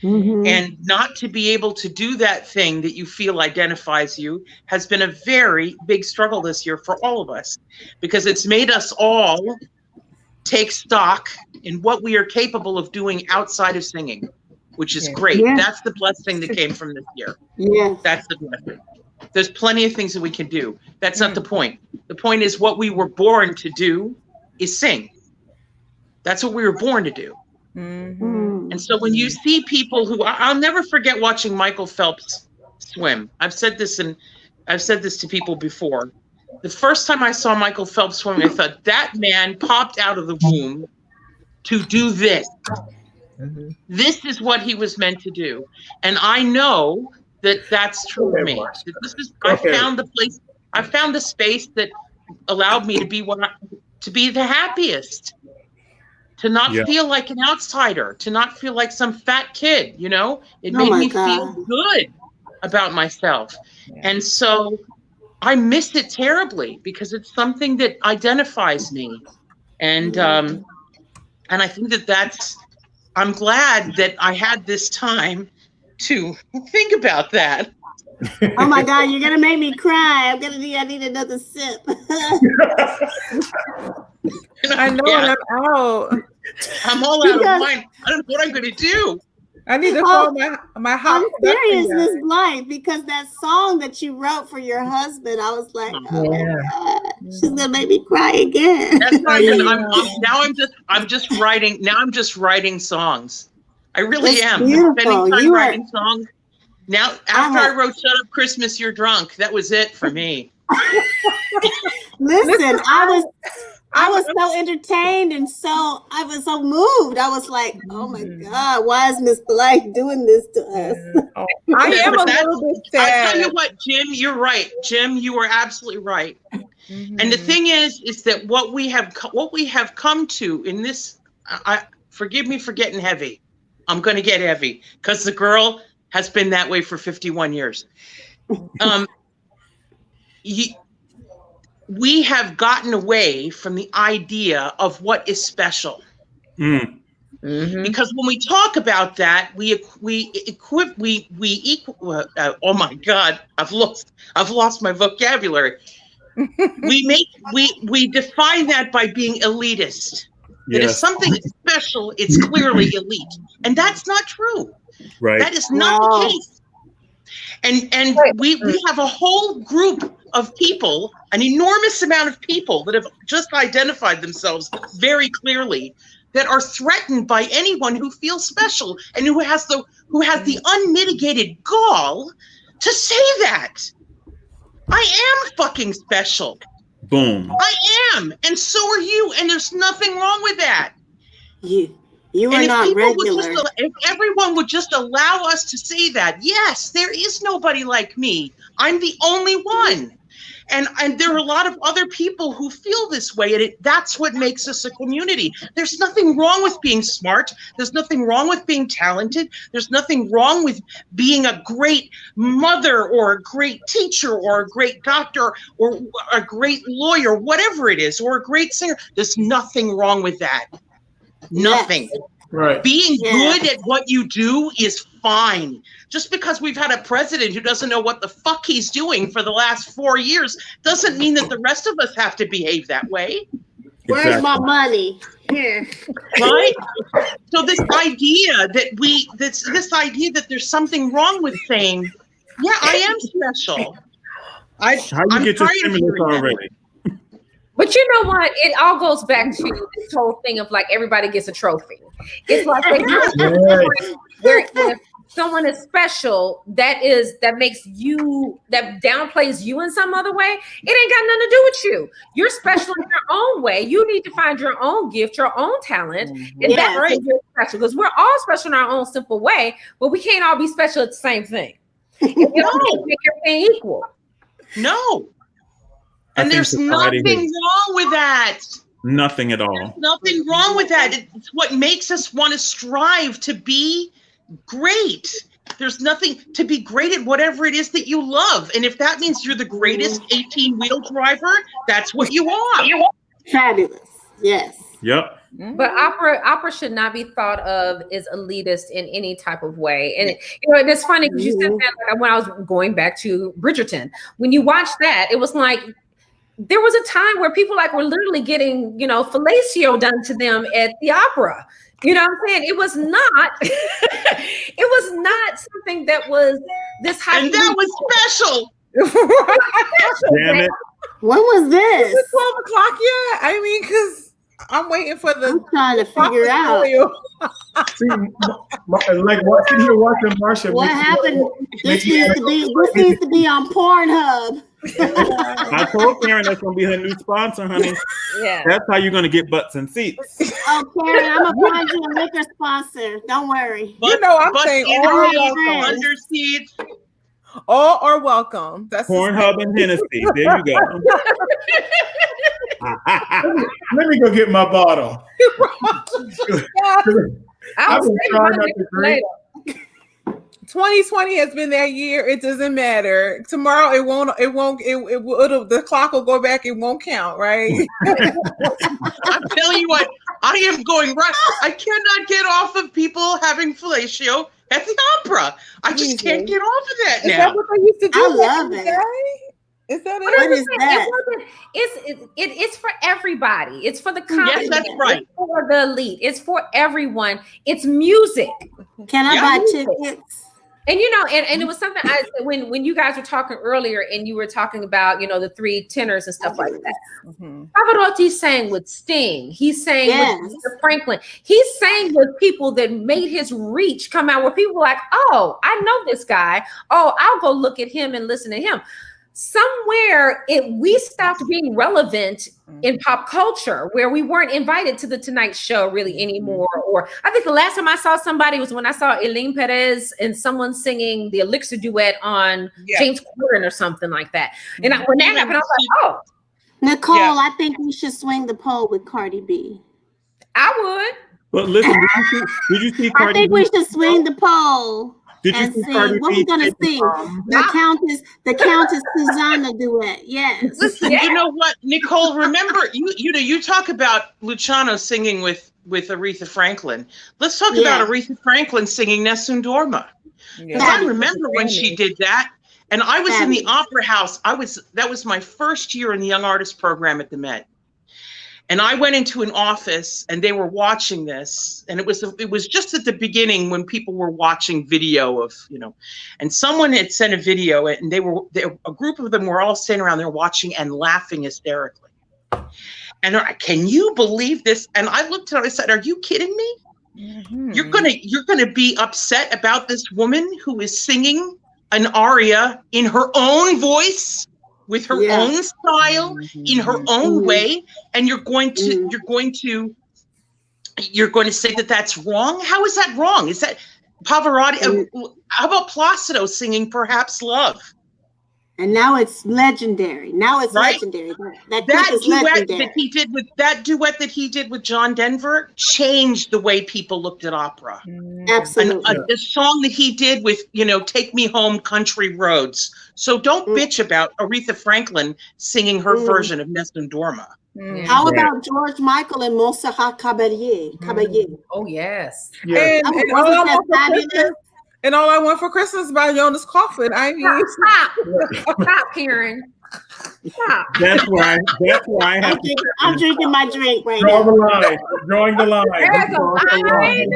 And not to be able to do that thing that you feel identifies you has been a very big struggle this year for all of us, because it's made us all take stock in what we are capable of doing outside of singing, which is great. Yeah. That's the blessing that came from this year. Yeah. That's the blessing. There's plenty of things that we can do. That's not the point. The point is what we were born to do is sing. That's what we were born to do. And so when you see people who, I'll never forget watching Michael Phelps swim. I've said this to people before. The first time I saw Michael Phelps swim, I thought that man popped out of the womb to do this. This is what he was meant to do. And I know that that's true of me. I found the place, I found the space that allowed me to be the happiest. to not feel like an outsider, to not feel like some fat kid, you know? It made me feel good about myself. And so I miss it terribly because it's something that identifies me. And I think I'm glad that I had this time to think about that. Oh my God, you're gonna make me cry. I need another sip. I know, and I'm out. I'm all out of wine. I don't know what I'm gonna do. I need to call my hot. I'm serious, Miss Blythe, because that song that you wrote for your husband, I was like, oh my God, she's gonna make me cry again. That's right. I'm just writing. Now I'm just writing songs. I really am. I'm spending time writing songs. Now, after I wrote "Shut Up, Christmas, You're Drunk," that was it for me. Listen, I was so entertained and I was so moved. I was like, oh my God, why is Miss Blythe doing this to us? I am a little bit sad. I tell you what, Jim, you're right. Jim, you are absolutely right. And the thing is that what we have come to in this, forgive me for getting heavy. I'm going to get heavy because the girl has been that way for 51 years. We have gotten away from the idea of what is special. Because when we talk about that, we equal. Oh my God, I've lost my vocabulary. we define that by being elitist. That if something is special, it's clearly elite, and that's not true. Right. That is not the case. And we have a whole group of people, an enormous amount of people that have just identified themselves very clearly, that are threatened by anyone who feels special and who has the unmitigated gall to say that. I am fucking special. Boom. I am, and so are you, and there's nothing wrong with that. You are not regular. If everyone would just allow us to say that, yes, there is nobody like me. I'm the only one. And there are a lot of other people who feel this way, and that's what makes us a community. There's nothing wrong with being smart. There's nothing wrong with being talented. There's nothing wrong with being a great mother or a great teacher or a great doctor or a great lawyer, whatever it is, or a great singer. There's nothing wrong with that. Nothing. Yes. Right. Being good at what you do is fine. Just because we've had a president who doesn't know what the fuck he's doing for the last 4 years doesn't mean that the rest of us have to behave that way. Where's my money? Here. Right? So this idea that there's something wrong with saying, yeah, I am special. How you get your stimulus already? But you know what? It all goes back to this whole thing of like everybody gets a trophy. It's like where if someone is special, that downplays you in some other way. It ain't got nothing to do with you. You're special in your own way. You need to find your own gift, your own talent, and that's right. You're special because we're all special in our own simple way, but we can't all be special at the same thing. You don't make everything equal. No. And there's nothing wrong with that. Nothing at all. There's nothing wrong with that. It's what makes us want to strive to be great. There's nothing to be great at whatever it is that you love. And if that means you're the greatest 18-wheel driver, that's what you are. Fabulous. Yes. Yep. But opera should not be thought of as elitist in any type of way. And and it's funny because you said that like, when I was going back to Bridgerton, when you watch that, it was like there was a time where people like were literally getting, fellatio done to them at the opera. You know what I'm saying? It was not, it was not something that was this high. And that was special. Damn it. When was this? Is it 12 o'clock yet? I mean, because I'm waiting for the. I'm trying to figure out. See, like sitting here watching Marsha. What happened? This needs to be on Pornhub. I told Karen that's gonna be her new sponsor, honey. Yeah, that's how you're gonna get butts and seats. Oh, Karen, I'm gonna find you a liquor sponsor. Don't worry. I'm saying all under seats. All are welcome. That's Pornhub and Hennessy. There you go. Let me go get my bottle. I'll been save trying my not to niggas drink. later. 2020 has been that year. It doesn't matter. Tomorrow the clock will go back. It won't count, right? I'm telling you what, I am going right. I cannot get off of people having fellatio at the opera. I just can't get off of that Is now. that what they used to do? I back love in the it. day? Is that What it? is that? It's for everybody. It's for the Yes, common that's man. right. It's for the elite. It's for everyone. It's music. Can I Yeah. buy tickets? And and it was something when you guys were talking earlier and you were talking about, the three tenors and stuff like that. Pavarotti sang with Sting. He sang with Mr. Franklin. He sang with people that made his reach come out where people were like, oh, I know this guy. Oh, I'll go look at him and listen to him. Somewhere we stopped being relevant in pop culture where we weren't invited to the Tonight Show really anymore. Or I think the last time I saw somebody was when I saw Elaine Perez and someone singing the Elixir duet on James Corden or something like that. And when that happened, I was like, oh. Nicole, I think we should swing the pole with Cardi B. I would. But listen, did you see Cardi I think B? we should swing the pole. Did you And see sing. Cardi What B we gonna take the sing? prom? The Countess Susanna duet. Yes. Listen, you know what, Nicole? Remember, you talk about Luciano singing with Aretha Franklin. Let's talk about Aretha Franklin singing Nessun Dorma. Because I remember when she did that, and I was in the Opera House. That was my first year in the Young Artist program at the Met. And I went into an office and they were watching this, and it was just at the beginning when people were watching video of, and someone had sent a video and a group of them were all standing around there watching and laughing hysterically. And they're like, can you believe this? And I looked at it, I said, are you kidding me? Mm-hmm. You're gonna be upset about this woman who is singing an aria in her own voice, with her own style, in her own way, and you're going to say that that's wrong? How is that wrong? Is that Pavarotti? How about Placido singing "Perhaps Love"? And now it's legendary. Legendary. That duet that he did with John Denver changed the way people looked at opera. Absolutely. The song that he did with, "Take Me Home, Country Roads." So don't bitch about Aretha Franklin singing her version of Nessun Dorma. How about George Michael and Montserrat Caballé? Oh yes. And all I Want for Christmas by Jonas Coughlin. I mean, stop, Karen. Stop. That's why I have. I'm drinking my drink right Draw now. the line. Drawing the line. There's a line.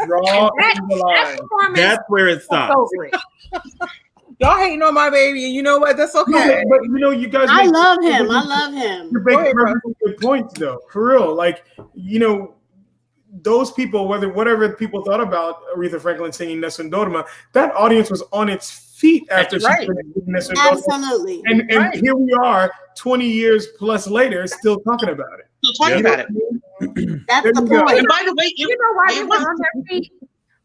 Draw the line. That's where it stops. Y'all hating on my baby, and you know what? That's okay. But you guys. I love him. You make perfectly good points, though. For real, those people, whatever people thought about Aretha Franklin singing Nessun Dorma, that audience was on its feet after she sang Nessun Dorma. Absolutely. And here we are, 20 years plus later, still talking about it. Still talking about it. That's the point. And by the way, you know why they were on their feet?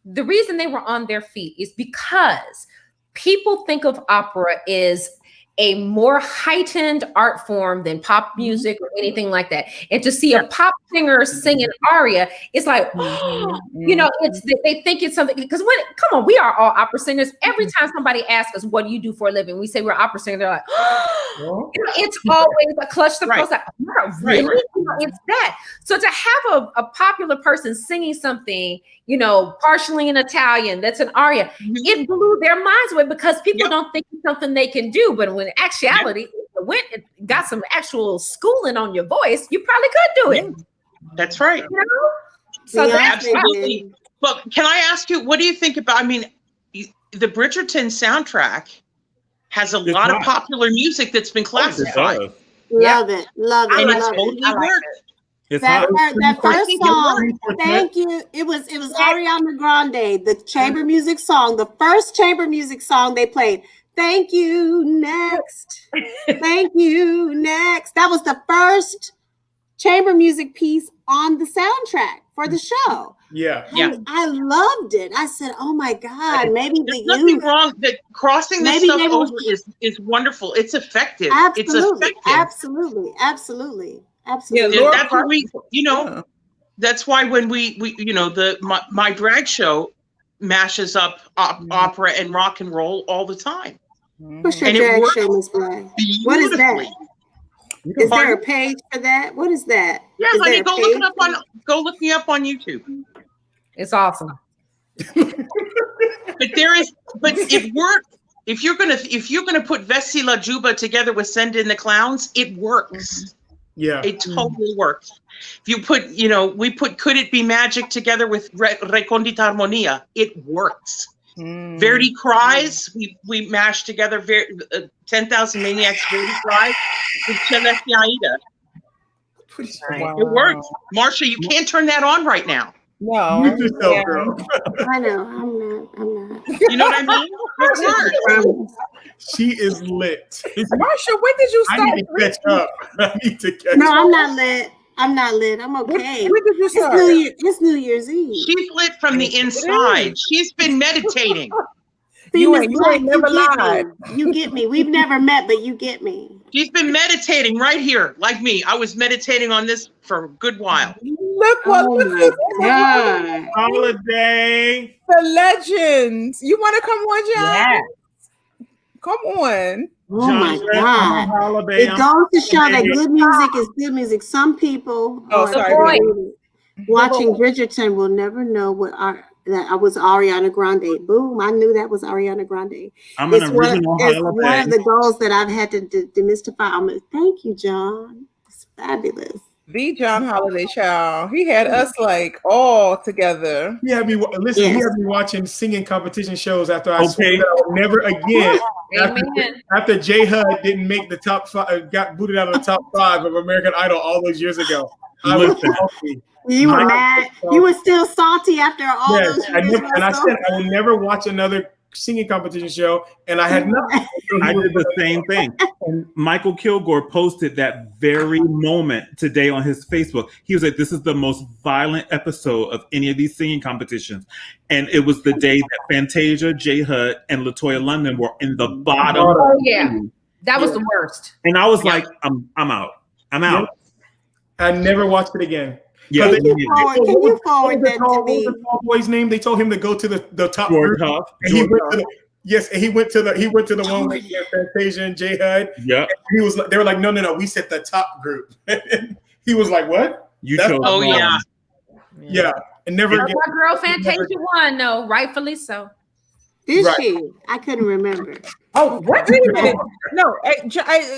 The reason they were on their feet is because people think of opera as a more heightened art form than pop music or anything like that. And to see a pop singer sing an aria, it's like, they think it's something, because come on, we are all opera singers. Every time somebody asks us, what do you do for a living? We say we're opera singers. They're like, it's always a clutch the pearls. Like, really? It's that. So to have a popular person singing something, partially in Italian, that's an aria, it blew their minds away because people don't think it's something they can do. But when in actuality, if you went and got some actual schooling on your voice, you probably could do it. That's right. So absolutely. But can I ask you, what do you think about, the Bridgerton soundtrack has a lot of popular music that's been classified. Love it. And it's totally worked. That first song, thank you. It was Ariana Grande, the chamber music song, the first chamber music song they played. Thank you, next. Thank you, next. That was the first chamber music piece on the soundtrack. for the show. Yeah. I loved it. I said, "Oh my God, maybe There's the nothing youth." wrong. That crossing this Maybe stuff they will- over is wonderful. It's effective. It's Absolutely, effective. absolutely, absolutely, Yeah, absolutely. Laura That's what we, yeah. that's why when we my drag show mashes up opera and rock and roll all the time. What's your And it drag works show, Miss Blythe? What is that? beautifully. Is there a page for that? What is that? Yeah, Is honey, there a go look it page up for on go look me up on YouTube. It's awesome. But if you're gonna put Vesti La Juba together with Send in the Clowns, it works. Yeah. It totally works. If you put, we put Could It Be Magic together with Recondita Armonia, it works. Verdi Cries, we mashed together 10,000 Maniacs Verdi Cries with Celeste Aida. Wow. It works. Marsha, you can't turn that on right now. No. Mute yourself, girl. I know. I'm not. You know what I mean? It works. She is lit. Marsha, when did you I start? need to catch up. I need to catch No, up. I'm not lit. I'm not lit. I'm okay. When did you start? It's New Year's Eve. She's lit from the inside. She's been meditating. You Miss ain't Blythe, never get lied. me. You get me. We've never met, but you get me. She's been meditating right here, like me. I was meditating on this for a good while. Look what Oh look my at God. Holiday. the legends. You want to come on, John? Yeah. Come on. Oh my John, God. Holiday. It goes to show that good music is good music. Some people Oh, who sorry. are watching Bridgerton will never know that I was Ariana Grande. Boom, I knew that was Ariana Grande. I'm It's an one original of Holiday. the goals that I've had to demystify. Thank you, John. It's fabulous. The John Holiday child. He had us like all together. He had me listen. Yes. He had me watching singing competition shows after I Okay. swore that I would never again. Amen. After J Hud didn't make the top five, got booted out of the top 5 of American Idol all those years ago. I was Listen. salty. You were My- mad. You were still salty after all Yes, those I years. never, and I Russell. said I will never watch another singing competition show, and I had nothing. I did the same thing. And Michael Kilgore posted that very moment today on his Facebook. He was like, "This is the most violent episode of any of these singing competitions." And it was the day that Fantasia, J Hud, and LaToya London were in the bottom. Oh yeah, that was the worst. And I was like, I'm out. I'm out. I never watched it again. Yeah. Can you forward that to What was me? the tall boy's name? They told him to go to the top George group. Huff. And he George went Huff. to the, yes, and he went to the one with Fantasia and J Hud. Yeah. He was like, they were like, no, we said the top group. He was like, what? You That's- chose Oh, wrong. yeah. Yeah, and never My again. girl Fantasia won, though, rightfully so. Did Right. she? I couldn't remember. Oh, what? Wait a minute. No,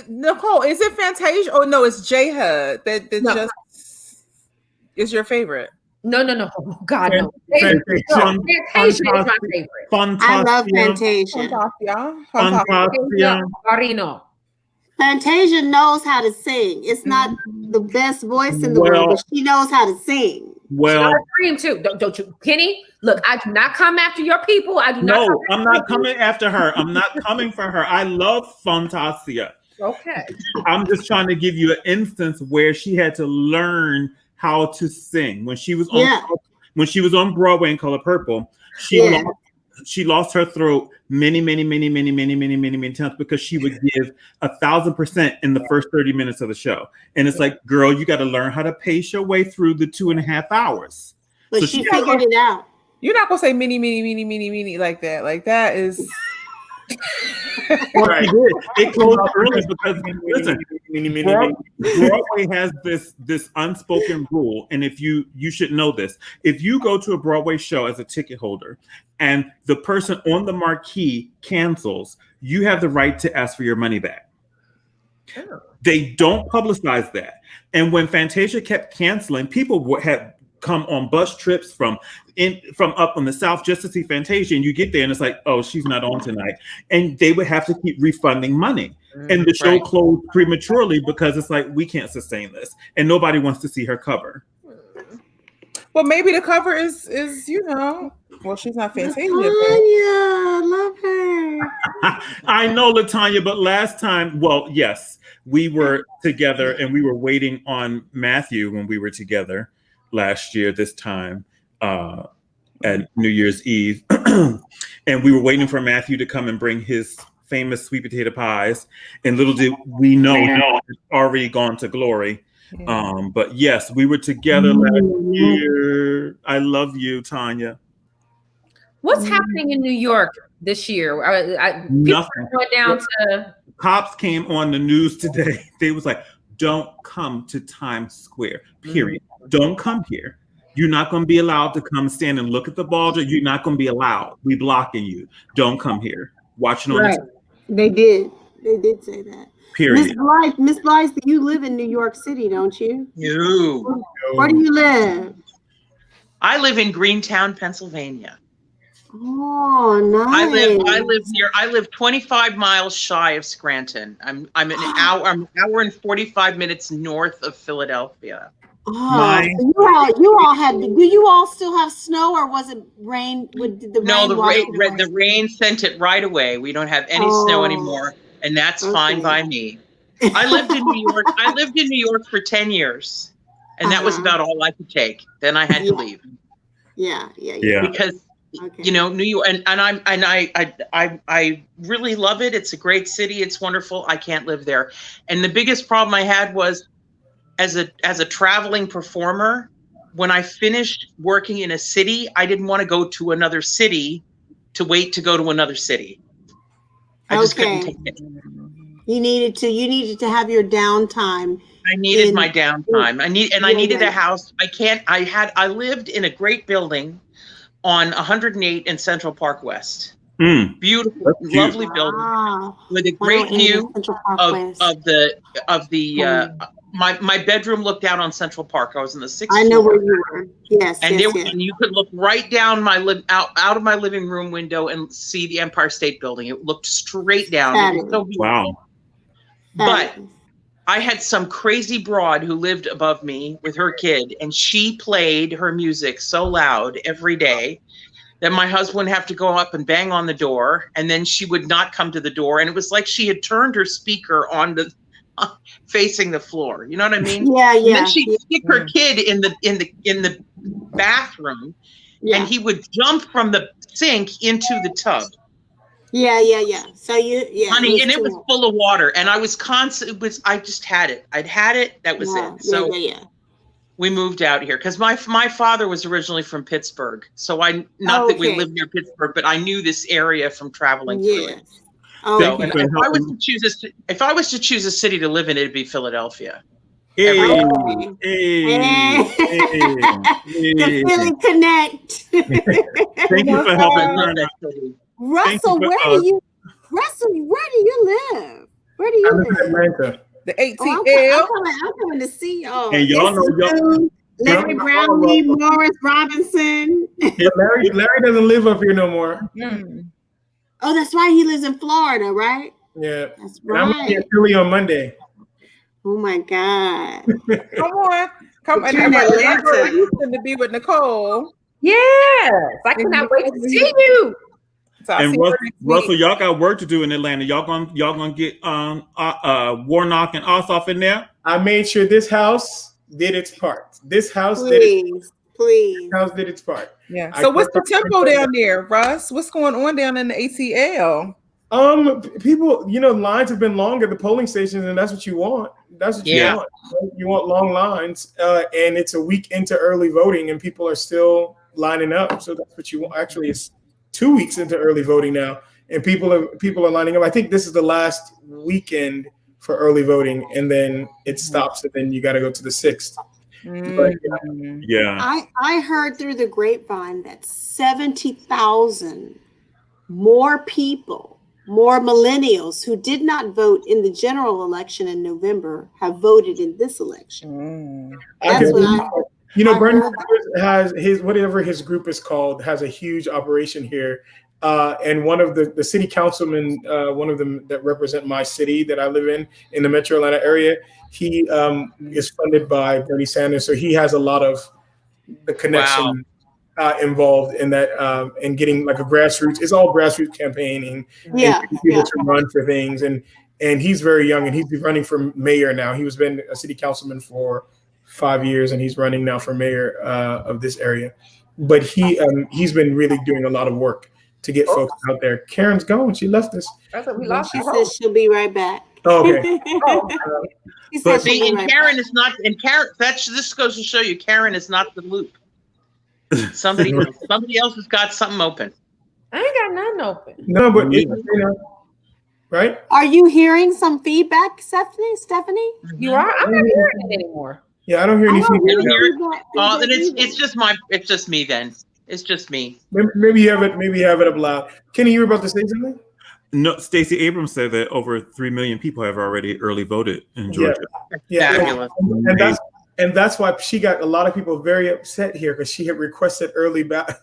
Nicole, is it Fantasia? Oh no, it's J Hud that No. just is your favorite. No. Oh, God, no. Fantasia. Fantasia is my favorite. I love Fantasia. Fantasia. Fantasia. Marino. Fantasia knows how to sing. It's not the best voice in the Well- world, but she knows how to sing. Well, Dream too. Don't you, Kenny? Look, I do not come after your people. I do not. no, I'm not coming after her. I'm not coming for her. I love Fantasia. Okay. I'm just trying to give you an instance where she had to learn how to sing when she was on Yeah. when she was on Broadway in Color Purple. She lost her throat many times because she would give 1,000% in the first 30 minutes of the show. And it's like, girl, you got to learn how to pace your way through the 2.5 hours. But So she she- figured it out. You're not gonna say mini like that. Like that is Well, Right. she did. It closed early because listen, Broadway has this unspoken rule, and if you should know this, if you go to a Broadway show as a ticket holder and the person on the marquee cancels, you have the right to ask for your money back. They don't publicize that, and when Fantasia kept canceling, people had come on bus trips from up in the South just to see Fantasia, and you get there and it's like, oh, she's not on tonight, and they would have to keep refunding money. And the show Right. closed prematurely because it's like, we can't sustain this, and nobody wants to see her cover. well, maybe the cover is well, she's not Fantasia. but- Tanya, love her. I know, LaTanya, but last time, well, yes, we were together and we were waiting on Matthew when we were together last year this time at New Year's Eve. And we were waiting for Matthew to come and bring his famous sweet potato pies. And little did we know he's already gone to glory. Yeah. But yes, we were together last year. I love you, Tanya. What's happening in New York this year? People Nothing. are going down to. Cops came on the news today. They was like, don't come to Times Square, period. Don't come here. You're not going to be allowed to come stand and look at the ball. You're not going to be allowed. We blocking you. Don't come here. Watching on Right. They did say that. period. Miss Blythe, you live in New York City, don't you? No. Where do you live? I live in Greentown, Pennsylvania. Oh, nice. I live 25 miles shy of Scranton. I'm an hour and 45 minutes north of Philadelphia. Oh, so you all had. Do you all still have snow, or was it rain? Did the The rain sent it right away. We don't have any snow anymore, and that's fine by me. I lived in New York. I lived in New York for 10 years, and that was about all I could take. Then I had to leave. Yeah. Because you know, New York, and I really love it. It's a great city. It's wonderful. I can't live there. And the biggest problem I had was, as a traveling performer, when I finished working in a city, I didn't want to go to another city to wait to go to another city. I just couldn't take it. You needed to have your downtime. I needed my downtime. I needed a house. I lived in a great building on 108 in Central Park West. Beautiful, lovely building with a great view of the my bedroom looked out on Central Park. I was in the 6th floor. I know where you were. Yes, and and you could look right down out of my living room window and see the Empire State Building. It looked straight down. It was so beautiful. Wow. But I had some crazy broad who lived above me with her kid, and she played her music so loud every day that my husband would have to go up and bang on the door, and then she would not come to the door. And it was like she had turned her speaker on the facing the floor. You know what I mean? Yeah. And then she'd stick her kid in the bathroom, and he would jump from the sink into the tub. Yeah. So honey, and it was full of water, and I was I just had it. I'd had it. That was it. So we moved out here because my father was originally from Pittsburgh. So that we lived near Pittsburgh, but I knew this area from traveling through it. So, and if I was to choose a city to live in, it'd be Philadelphia. Hey. The Philly Connect. Thank you for helping turn that. Russell, where do you live? Where do you live? In Atlanta. The ATL. I'm coming to see y'all. And y'all know Larry Brownlee, Morris Robinson. Larry doesn't live up here no more. Oh, that's right. He lives in Florida, right? Yeah. That's right. I'm gonna be in Philly on Monday. Oh my God. Come on. And Atlanta Houston to be with Nicole. Yes. I cannot wait to see you. So and Russell, y'all got work to do in Atlanta. Y'all gonna get Warnock and Ossoff in there. I made sure this house did its part. This house please. This house did its part. Yeah. So what's the tempo down there, Russ? What's going on down in the ATL? People, lines have been long at the polling stations, and that's what you want. That's what you want. You want long lines, and it's a week into early voting, and people are still lining up. So that's what you want. Actually, it's 2 weeks into early voting now, and people are lining up. I think this is the last weekend for early voting, and then it stops, and then you got to go to the 6th. But, I heard through the grapevine that 70,000 more people, more millennials who did not vote in the general election in November have voted in this election. That's what I heard. Bernie Sanders has whatever his group is called, has a huge operation here. And one of the city councilmen, one of them that represent my city that I live in the Metro Atlanta area, he is funded by Bernie Sanders. So he has a lot of the connection involved in that, and getting like a grassroots. It's all grassroots campaigning. And people to run for things. And he's very young, and he's running for mayor now. He was been a city councilman for 5 years, and he's running now for mayor of this area. But he's been really doing a lot of work to get folks out there. Karen's gone. She left us. That's what we lost. She says she'll be right back. Oh, okay. She said she'll See, be and right Karen back. is not, and Karen, this goes to show you, Karen is not the loop. Somebody else has got something open. I ain't got nothing open. No, but right? Are you hearing some feedback, Stephanie? You are? I'm not hearing it anymore. Yeah, I don't hear I anything. don't hear Feedback. feedback Oh, then either. it's just me then. It's just me. Maybe you have it up loud. Kenny, you were about to say something? No, Stacey Abrams said that over 3 million people have already early voted in Georgia. Yeah. Fabulous. And that's why she got a lot of people very upset here, because she had requested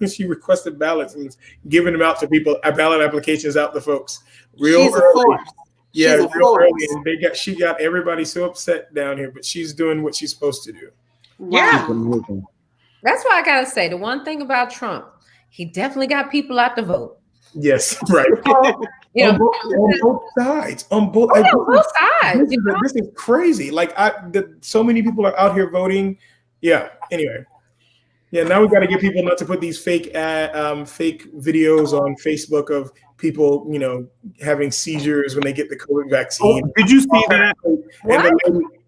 she requested ballots and was giving them out to people, ballot applications out to folks real She's a early. force. Yeah, She's a real force. early, and she got everybody so upset down here, but she's doing what she's supposed to do. Yeah. Wow. That's why I gotta say the one thing about Trump, he definitely got people out to vote. Yes, right. You know, on both sides. On both. both sides. This is crazy. Like so many people are out here voting. Yeah. Anyway. Yeah. Now we got to get people not to put these fake videos on Facebook of people, having seizures when they get the COVID vaccine. Oh, did you see that?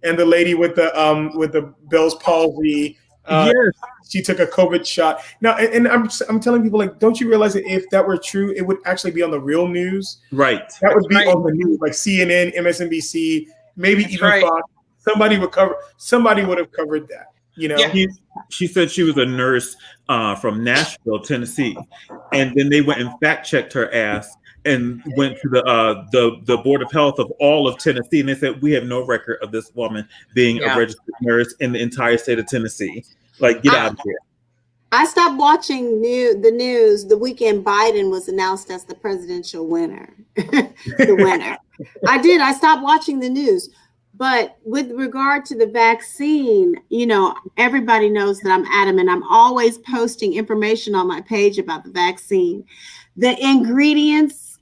And the lady with the Bell's palsy. Yes. She took a COVID shot. Now, and I'm telling people, like, don't you realize that if that were true, it would actually be on the real news? Right. That would be on the news, like CNN, MSNBC, maybe even Fox. Somebody would have covered that. Yeah. She said she was a nurse from Nashville, Tennessee, and then they went and fact checked her ass and went to the Board of Health of all of Tennessee, and they said, we have no record of this woman being a registered nurse in the entire state of Tennessee. Like, get out of here. I stopped watching the news the weekend Biden was announced as the presidential winner. The winner. I did. I stopped watching the news. But with regard to the vaccine, everybody knows that I'm adamant. I'm always posting information on my page about the vaccine. The ingredients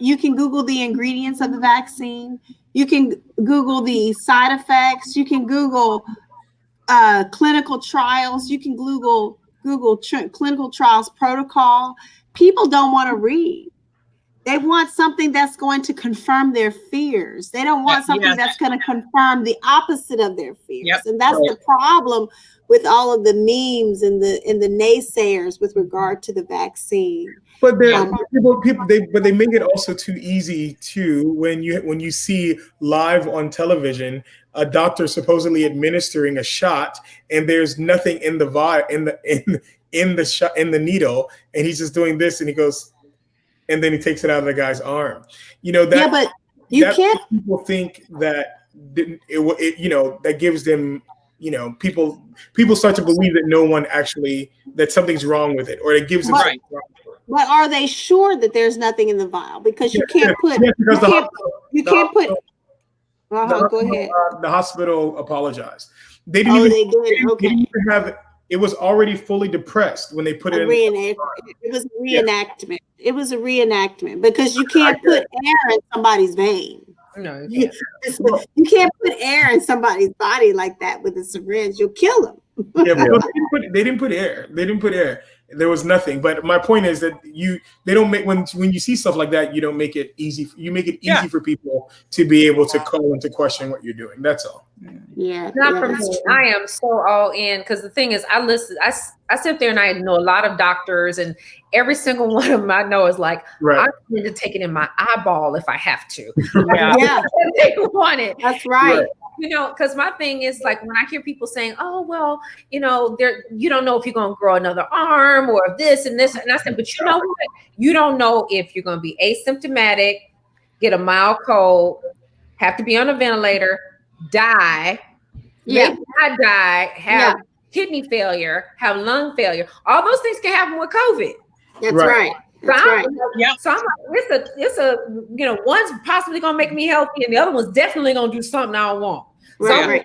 you can Google the ingredients of the vaccine. You can Google the side effects. You can Google clinical trials. You can Google clinical trials protocol. People don't want to read. They want something that's going to confirm their fears. They don't want something that's going to confirm the opposite of their fears. Yep. And that's the problem with all of the memes and the naysayers with regard to the vaccine. But they make it also too easy too when you see live on television a doctor supposedly administering a shot and there's nothing in the vial in the shot in the needle, and he's just doing this and he goes, and then he takes it out of the guy's arm. But you can't. People think that that gives them. People start to believe that no one actually, that something's wrong with it, or it gives them. Right. But are they sure that there's nothing in the vial? Because you can't put. Go ahead. The hospital apologized. They They did. They didn't even have it. It was already fully depressed when they put it in. It was a reenactment. It was a reenactment because you can't put air in somebody's vein. No, You can't put air in somebody's body like that with a syringe. You'll kill them. Yeah, but they didn't put air. There was nothing. But my point is that they don't make when you see stuff like that, you don't make it easy. You make it easy for people to be able to call and to question what you're doing. That's all. Yeah. not for me. I am so all in because the thing is, I sit there and I know a lot of doctors, and every single one of them I know is like, I need to take it in my eyeball if I have to. Yeah. They want it. That's right. Because my thing is like when I hear people saying, "Oh, well, you don't know if you're gonna grow another arm or this and this," and I said, "But you know what? You don't know if you're gonna be asymptomatic, get a mild cold, have to be on a ventilator, die, maybe not die, have kidney failure, have lung failure. All those things can happen with COVID." That's right. That's right. So I'm like, it's a one's possibly gonna make me healthy, and the other one's definitely gonna do something I don't want. Right.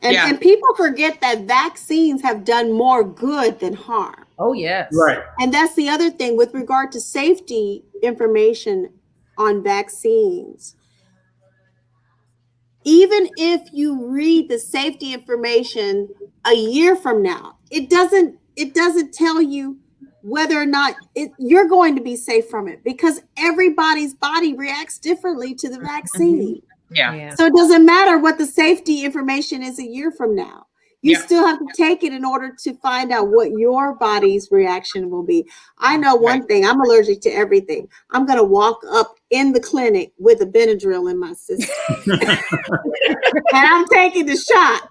And people forget that vaccines have done more good than harm. Oh yes. Right. And that's the other thing with regard to safety information on vaccines. even if you read the safety information a year from now, it doesn't tell you whether or not you're going to be safe from it, because everybody's body reacts differently to the vaccine. Yeah. So it doesn't matter what the safety information is a year from now. You still have to take it in order to find out what your body's reaction will be. I know one thing, I'm allergic to everything. I'm going to walk up in the clinic with a Benadryl in my system. And I'm taking the shot.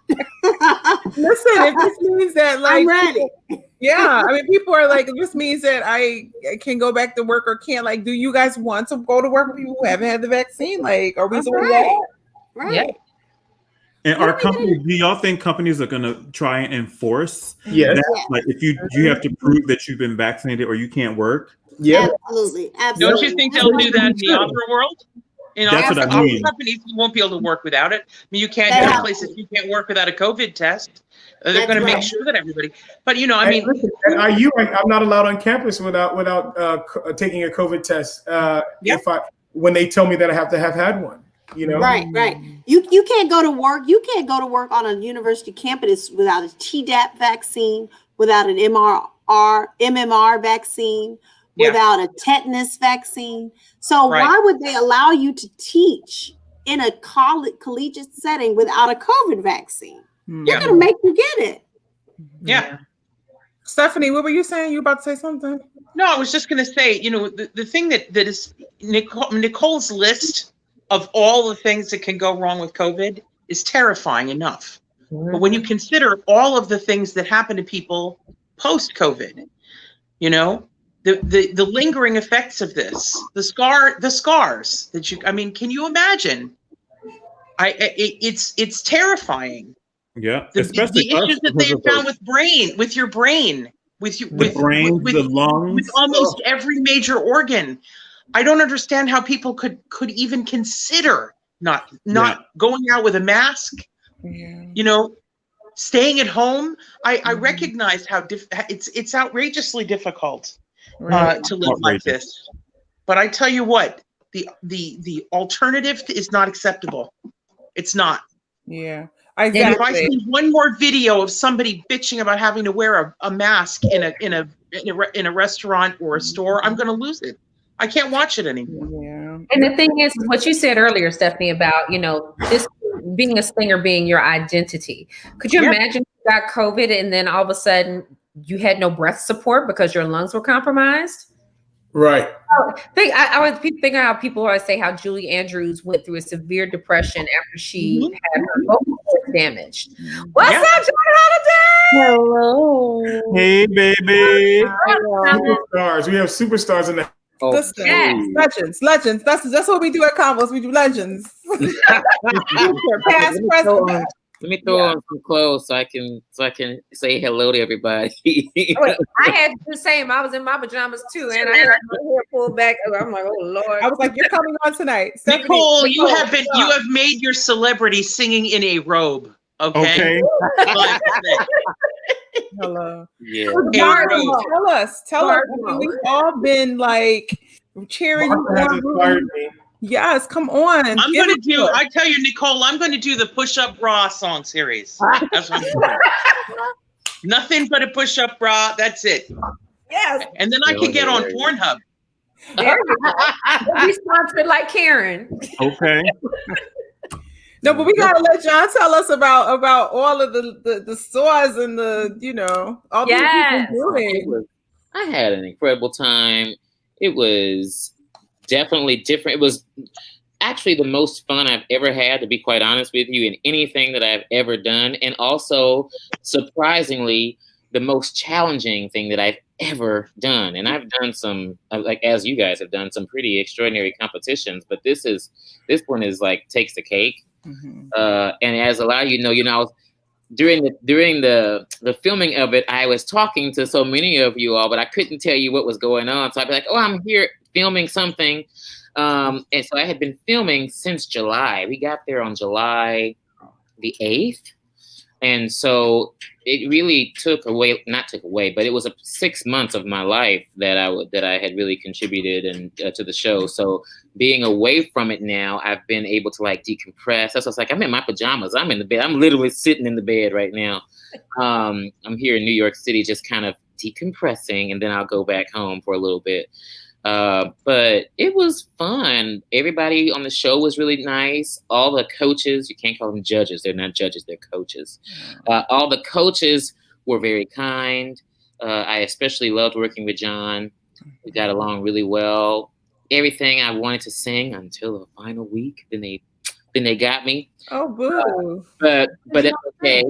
Listen, if this means that, like, I'm ready. Yeah, I mean, people are like, this means that I can go back to work or can't. Like, do you guys want to go to work with people who haven't had the vaccine? Like, are we doing that? Right. Yeah. And are companies? Do y'all think companies are going to try and enforce Yes. that? Like, if you have to prove that you've been vaccinated or you can't work. Yeah. Absolutely. Don't you think they'll do that in the opera world? In That's what I opera mean. companies, you won't be able to work without it. I mean, you can't go to places you can't work without a COVID test. They're going to make sure that everybody. But you know, I mean, at IU, I'm not allowed on campus without taking a COVID test. When they tell me that I have to have had one. You know, right. You can't go to work. You can't go to work on a university campus without a Tdap vaccine, without an MMR vaccine, without a tetanus vaccine. So why would they allow you to teach in a collegiate setting without a COVID vaccine? They're going to make you get it. Yeah. Stephanie, what were you saying? You about to say something? No, I was just going to say, you know, the thing that is Nicole's list of all the things that can go wrong with COVID is terrifying enough. But when you consider all of the things that happen to people post-COVID, you know, the lingering effects of this, the scars that you, I mean, can you imagine? It's terrifying. Yeah, especially the issues that they have found with your brain, with the lungs, with almost every major organ. I don't understand how people could even consider not going out with a mask. You know, staying at home. I recognize how it's outrageously difficult to live like this. But I tell you what, the alternative is not acceptable. It's not. Yeah. Exactly. And if I see one more video of somebody bitching about having to wear a mask in a restaurant or a store, I'm going to lose it. I can't watch it anymore. Yeah. And the thing is, what you said earlier, Stephanie, about, you know, this being a singer being your identity. Could you imagine you got COVID and then all of a sudden you had no breath support because your lungs were compromised? Right. I was thinking how people always say how Julie Andrews went through a severe depression after she had her vocal cords damaged. What's up, John Holiday? Hello. Hey, baby. Superstars. We have superstars in the Legends. That's what we do at Combos. We do legends. Past, present. Let me throw on some clothes so I can say hello to everybody. I had to do the same. I was in my pajamas too, and I had my hair pulled back. I'm like, oh Lord. I was like, you're coming on tonight. Nicole, you have made your celebrity singing in a robe. Okay. Hello. Yeah. Tell us. We've all been like cheering you on. Yes, come on. I tell you, Nicole, I'm going to do the push-up bra song series. That's what I'm doing. Nothing but a push-up bra. That's it. Yes. And then I can get on Pornhub. Be sponsored like Karen. Okay. No, but we gotta let John tell us about all of the stores and the, you know, all the things doing. I had an incredible time. It was definitely different. It was actually the most fun I've ever had, to be quite honest with you, in anything that I've ever done. And also, surprisingly, the most challenging thing that I've ever done. And I've done some, like, as you guys have done, some pretty extraordinary competitions, but this one is like takes the cake. And as a lot of you know, during the filming of it, I was talking to so many of you all, but I couldn't tell you what was going on. So I'd be like, oh, I'm here filming something. And so I had been filming since July. We got there on July the 8th. And so it really not took away, but it was 6 months of my life that I had really contributed to the show. So being away from it now, I've been able to like decompress. That's what's like, I'm in my pajamas. I'm in the bed. I'm literally sitting in the bed right now. I'm here in New York City, just kind of decompressing, and then I'll go back home for a little bit. But it was fun. Everybody on the show was really nice. All the coaches, you can't call them judges. They're not judges, they're coaches. All the coaches were very kind. I especially loved working with John. We got along really well. Everything I wanted to sing until the final week. Then they got me. Oh, boo. But it's okay.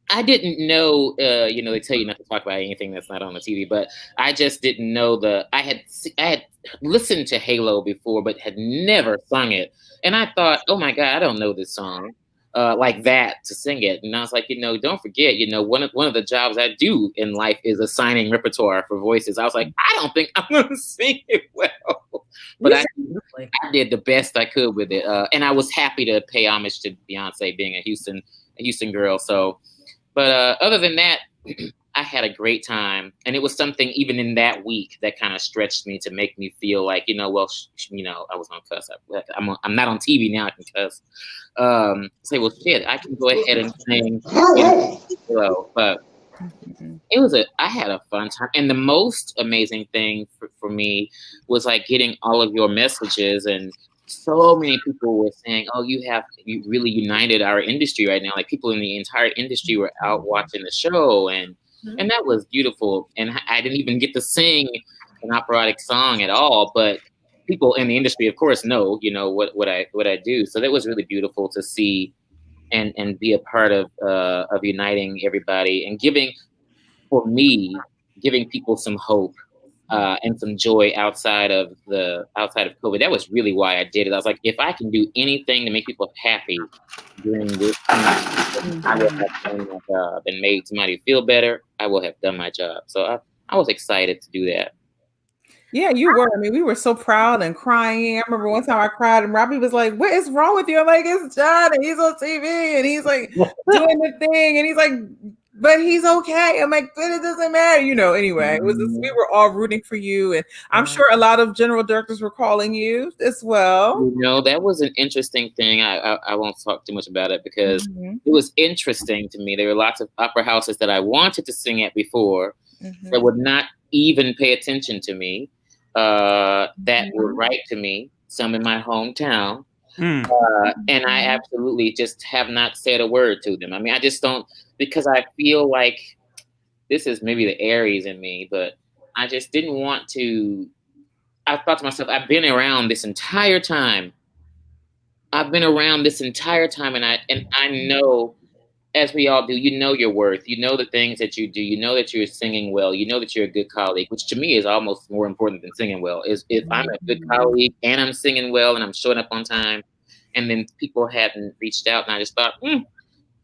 I didn't know, they tell you not to talk about anything that's not on the TV, but I just didn't know I had listened to Halo before, but had never sung it. And I thought, oh my God, I don't know this song like that to sing it. And I was like, don't forget, one of the jobs I do in life is assigning repertoire for voices. I was like, I don't think I'm going to sing it well, but I did the best I could with it. And I was happy to pay homage to Beyonce being a Houston girl. So, but other than that, I had a great time. And it was something even in that week that kind of stretched me to make me feel like, I was going to cuss. I'm not on TV now. I can cuss. Say, well, shit, I can go ahead and sing. But I had a fun time. And the most amazing thing for me was like getting all of your messages, and so many people were saying, oh, you really united our industry right now. Like people in the entire industry were out watching the show, and that was beautiful. And I didn't even get to sing an operatic song at all, but people in the industry, of course, know, what I do. So that was really beautiful to see and be a part of uniting everybody and giving people some hope. And some joy outside of COVID. That was really why I did it. I was like, if I can do anything to make people happy during this time, I will have done my job and made somebody feel better. I will have done my job. So I was excited to do that. Yeah, you were. I mean, we were so proud and crying. I remember one time I cried and Robbie was like, what is wrong with you? I'm like, it's John and he's on TV and he's like doing the thing and he's like, but he's okay. I'm like, but it doesn't matter, anyway. It was we were all rooting for you. And I'm sure a lot of general directors were calling you as well. That was an interesting thing. I won't talk too much about it because it was interesting to me. There were lots of opera houses that I wanted to sing at before that would not even pay attention to me, that would write to me, some in my hometown. And I absolutely just have not said a word to them. I mean, I just don't, because I feel like this is maybe the Aries in me, but I just didn't want to. I thought to myself, I've been around this entire time. And I know, as we all do, your worth, the things that you do, that you're singing well, that you're a good colleague, which to me is almost more important than singing well, is if I'm a good colleague and I'm singing well and I'm showing up on time, and then people hadn't reached out and I just thought,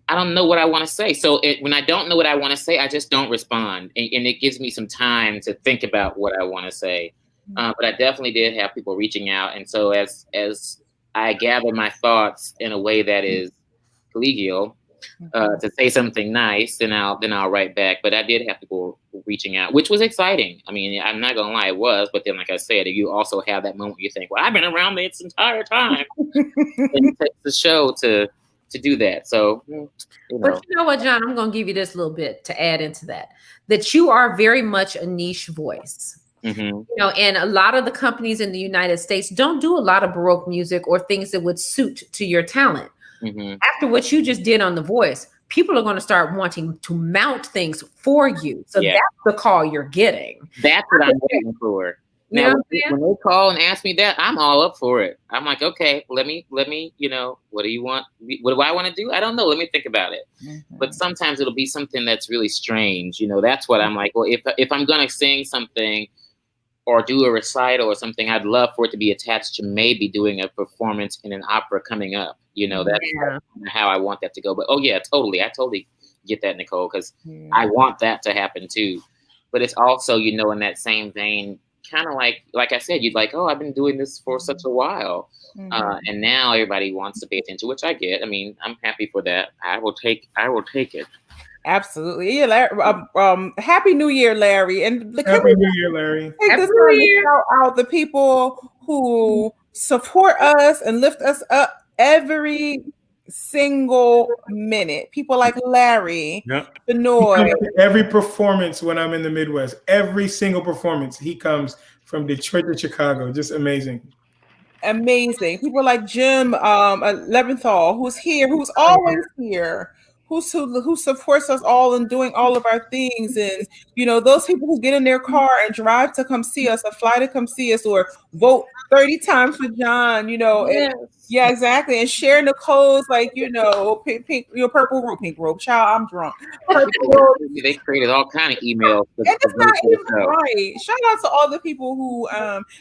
I don't know what I want to say. So when I don't know what I want to say, I just don't respond. And it gives me some time to think about what I want to say. But I definitely did have people reaching out. And so as I gather my thoughts in a way that is collegial, to say something nice, then I'll write back. But I did have people reaching out, which was exciting. I mean, I'm not going to lie, it was. But then, like I said, you also have that moment where you think, well, I've been around this entire time. And it takes the show to do that. So, But you know what, John, I'm going to give you this little bit to add into that you are very much a niche voice. And a lot of the companies in the United States don't do a lot of Baroque music or things that would suit to your talent. After what you just did on The Voice, people are going to start wanting to mount things for you. So that's the call you're getting. That's what I'm waiting for. Now, when they call and ask me that, I'm all up for it. I'm like, okay, let me, what do you want? What do I want to do? I don't know. Let me think about it. But sometimes it'll be something that's really strange. That's what I'm like, well, if I'm going to sing something or do a recital or something, I'd love for it to be attached to maybe doing a performance in an opera coming up. That's how I want that to go. But, oh, yeah, totally. I totally get that, Nicole, because I want that to happen, too. But it's also, in that same vein, kind of like I said, you'd like, oh, I've been doing this for such a while. And now everybody wants to pay attention, which I get. I mean, I'm happy for that. I will take it. Absolutely. Yeah, Larry, Happy New Year, Larry. And Happy New Year, Larry. Take this time to shout out the people who support us and lift us up every single minute. People like Larry, Benoit. Every performance when I'm in the Midwest, every single performance, he comes from Detroit to Chicago. Just amazing. Amazing. People like Jim Leventhal, who's here, who's always here. Who supports us all in doing all of our things. And, you know, those people who get in their car and drive to come see us, or fly to come see us, or vote 30 times for John, you know. Yes. And, yeah, exactly. And share Nicole's, like, you know, pink purple robe, pink robe. Child, I'm drunk. They created all kind of emails. And it's not even right. Shout out to all the people who,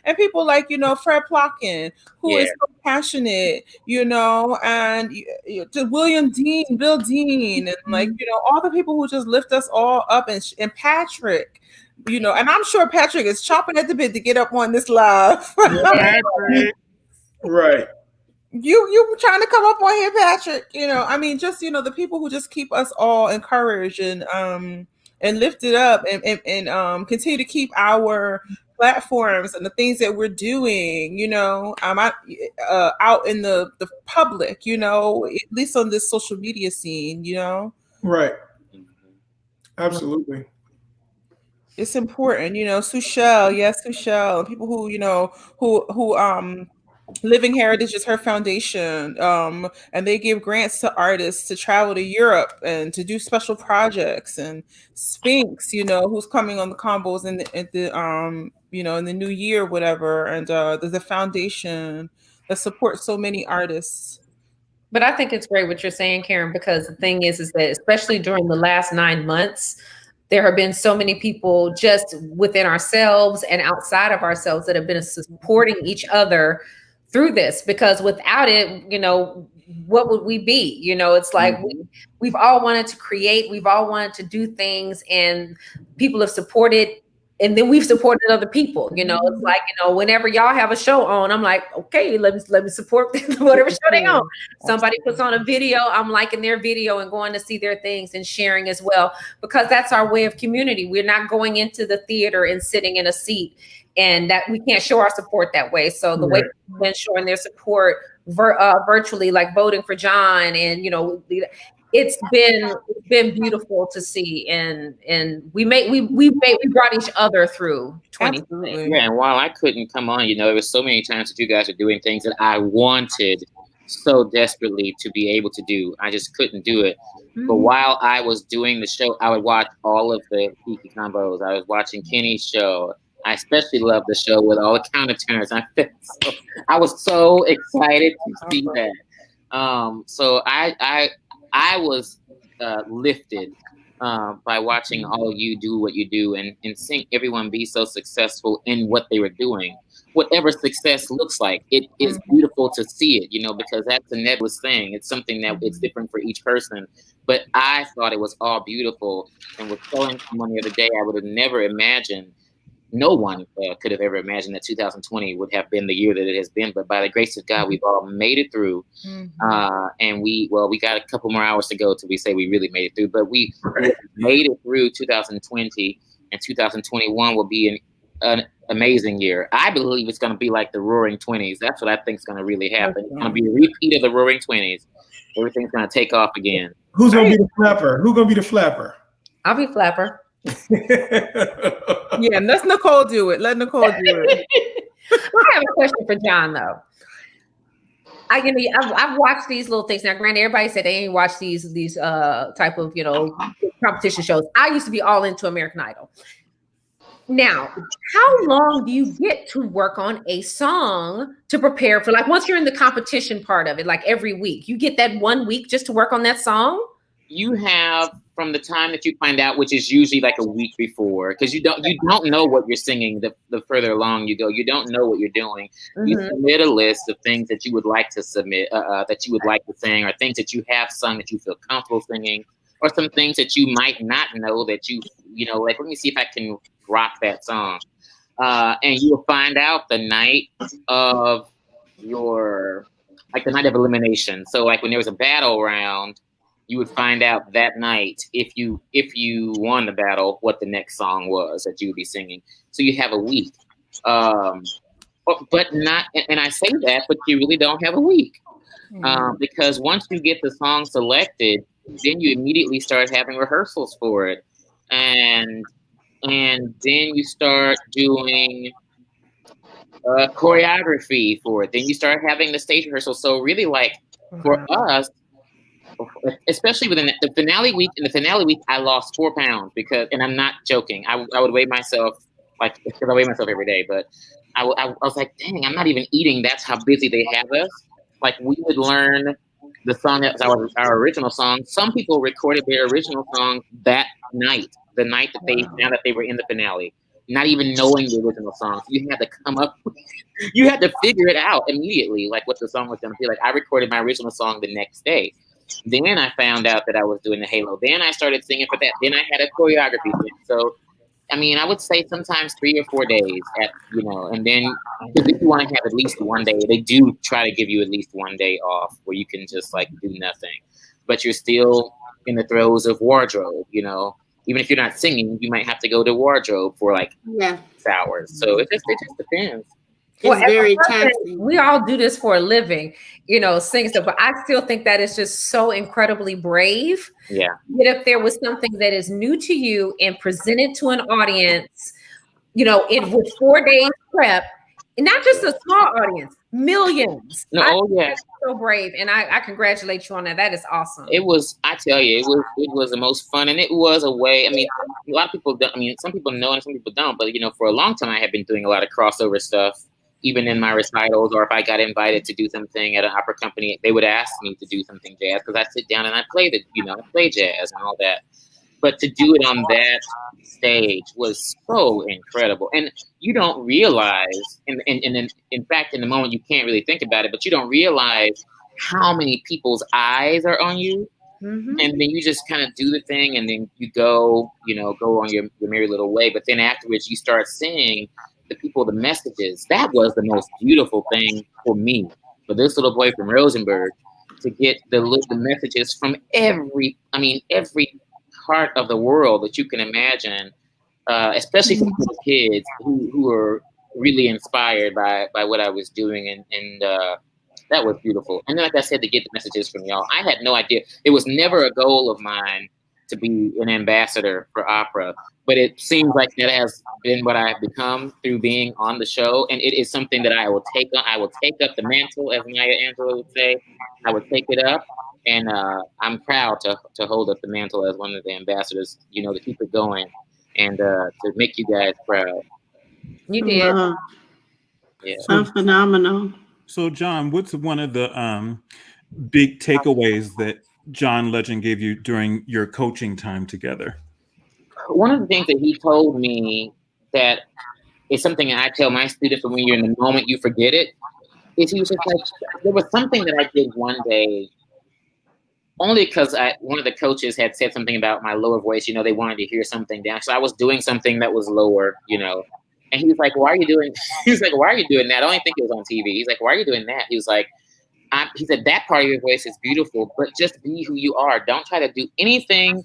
and people like, you know, Fred Plotkin, who is so passionate, you know, and to William Dean, Bill Dean, and like, you know, all the people who just lift us all up, and Patrick, you know, and I'm sure Patrick is chomping at the bit to get up on this live. Right. You trying to come up on here, Patrick? You know, I mean, just, you know, the people who just keep us all encouraged and lifted up, and continue to keep our platforms and the things that we're doing, you know, out in the public, you know, at least on this social media scene, you know. Right. Absolutely. It's important, you know. Sushel, and people who, you know, who Living Heritage is her foundation, and they give grants to artists to travel to Europe and to do special projects. And Sphinx, you know, who's coming on the combos in the you know, in the new year, whatever. And there's a foundation that supports so many artists. But I think it's great what you're saying, Karen, because the thing is that especially during the last 9 months, there have been so many people just within ourselves and outside of ourselves that have been supporting each other through this, because without it, you know, what would we be? You know, it's like we've all wanted to create, we've all wanted to do things, and people have supported, and then we've supported other people. You know, it's like, you know, whenever y'all have a show on, I'm like, okay, let me support whatever show they on. Somebody puts on a video, I'm liking their video and going to see their things and sharing as well, because that's our way of community. We're not going into the theater and sitting in a seat, and that we can't show our support that way. So the way they've been showing their support virtually, like voting for John, and, you know, it's been beautiful to see, and we brought each other through 2020. Yeah, and while I couldn't come on, you know, there was so many times that you guys are doing things that I wanted so desperately to be able to do. I just couldn't do it. But while I was doing the show, I would watch all of the KIki Combos. I was watching Kenny's show. I especially loved the show with all the countertenors. I was so excited to see that. So I was lifted by watching all you do what you do, and seeing everyone be so successful in what they were doing. Whatever success looks like, it is beautiful to see it, you know, because that's a nebulous thing. It's something that it's different for each person. But I thought it was all beautiful, and was telling someone the other day, I would have never imagined. No one could have ever imagined that 2020 would have been the year that it has been. But by the grace of God, we've all made it through. And we got a couple more hours to go till we say we really made it through. But we made it through 2020, and 2021 will be an amazing year. I believe it's going to be like the Roaring 20s. That's what I think is going to really happen. It's going to be a repeat of the Roaring 20s. Everything's going to take off again. Who's going to be the flapper? Who's going to be the flapper? I'll be flapper. Yeah, let Nicole do it. Let Nicole do it. I have a question for John, though. I've watched these little things. Now, granted, everybody said they ain't watched these type of, you know, competition shows. I used to be all into American Idol. Now, how long do you get to work on a song to prepare for, like, once you're in the competition part of it, like every week, you get that 1 week just to work on that song? You have from the time that you find out, which is usually like a week before, because you don't know what you're singing. The further along you go, you don't know what you're doing. You submit a list of things that you would like to submit, that you would like to sing, or things that you have sung that you feel comfortable singing, or some things that you might not know that you know, like, let me see if I can rock that song. And you'll find out the night of the night of elimination. So like when there was a battle round, you would find out that night if you won the battle what the next song was that you would be singing. So you have a week, but not. And I say that, but you really don't have a week because once you get the song selected, then you immediately start having rehearsals for it, and then you start doing choreography for it. Then you start having the stage rehearsal. So really, like for us, especially within the finale week. In the finale week, I lost 4 pounds and I'm not joking. I would weigh myself because I weigh myself every day, but I was like, dang, I'm not even eating. That's how busy they have us. Like we would learn the song that was our original song. Some people recorded their original song that night, the night that they found that they were in the finale, not even knowing the original song. So you had to come up, you had to figure it out immediately, like what the song was going to be. Like I recorded my original song the next day. Then I found out that I was doing the Halo. Then I started singing for that. Then I had a choreography thing. So, I mean, I would say sometimes 3 or 4 days and then if you want to have at least one day, they do try to give you at least one day off where you can just like do nothing, but you're still in the throes of wardrobe, even if you're not singing, you might have to go to wardrobe for like 6 hours. So it just depends. It's very taxing. We all do this for a living, sing stuff, but I still think that is just so incredibly brave. Yeah. Get up there with something that is new to you and present it to an audience, with 4 days prep, and not just a small audience, millions. So brave, and I congratulate you on that. That is awesome. It was, I tell you, it was the most fun, and it was a way. I mean, a lot of people don't. I mean, some people know and some people don't. But for a long time, I have been doing a lot of crossover stuff. Even in my recitals, or if I got invited to do something at an opera company, they would ask me to do something jazz because I sit down and I play I play jazz and all that. But to do it on that stage was so incredible, and you don't realize, and in fact, in the moment you can't really think about it, but you don't realize how many people's eyes are on you, and then you just kind of do the thing, and then you go on your merry little way. But then afterwards, you start seeing the people, the messages. That was the most beautiful thing for me, for this little boy from Rosenberg, to get the messages from every part of the world that you can imagine, especially for little kids who were really inspired by what I was doing, and that was beautiful. And then, like I said, to get the messages from y'all, I had no idea. It was never a goal of mine to be an ambassador for opera, but it seems like that has been what I've become through being on the show, and it is something that I will take on. I will take up the mantle, as Maya Angelou would say. I would take it up, and I'm proud to hold up the mantle as one of the ambassadors, to keep it going and to make you guys proud. You did. Yeah. So phenomenal. So, John, what's one of the big takeaways that John Legend gave you during your coaching time together? One of the things that he told me that is something that I tell my students when you're in the moment, you forget it, is he was just like, there was something that I did one day, only because one of the coaches had said something about my lower voice, they wanted to hear something down. So I was doing something that was lower, and he was like, why are you doing that? I don't even think it was on TV. He's like, why are you doing that? He was like, he said, that part of your voice is beautiful, but just be who you are. Don't try to do anything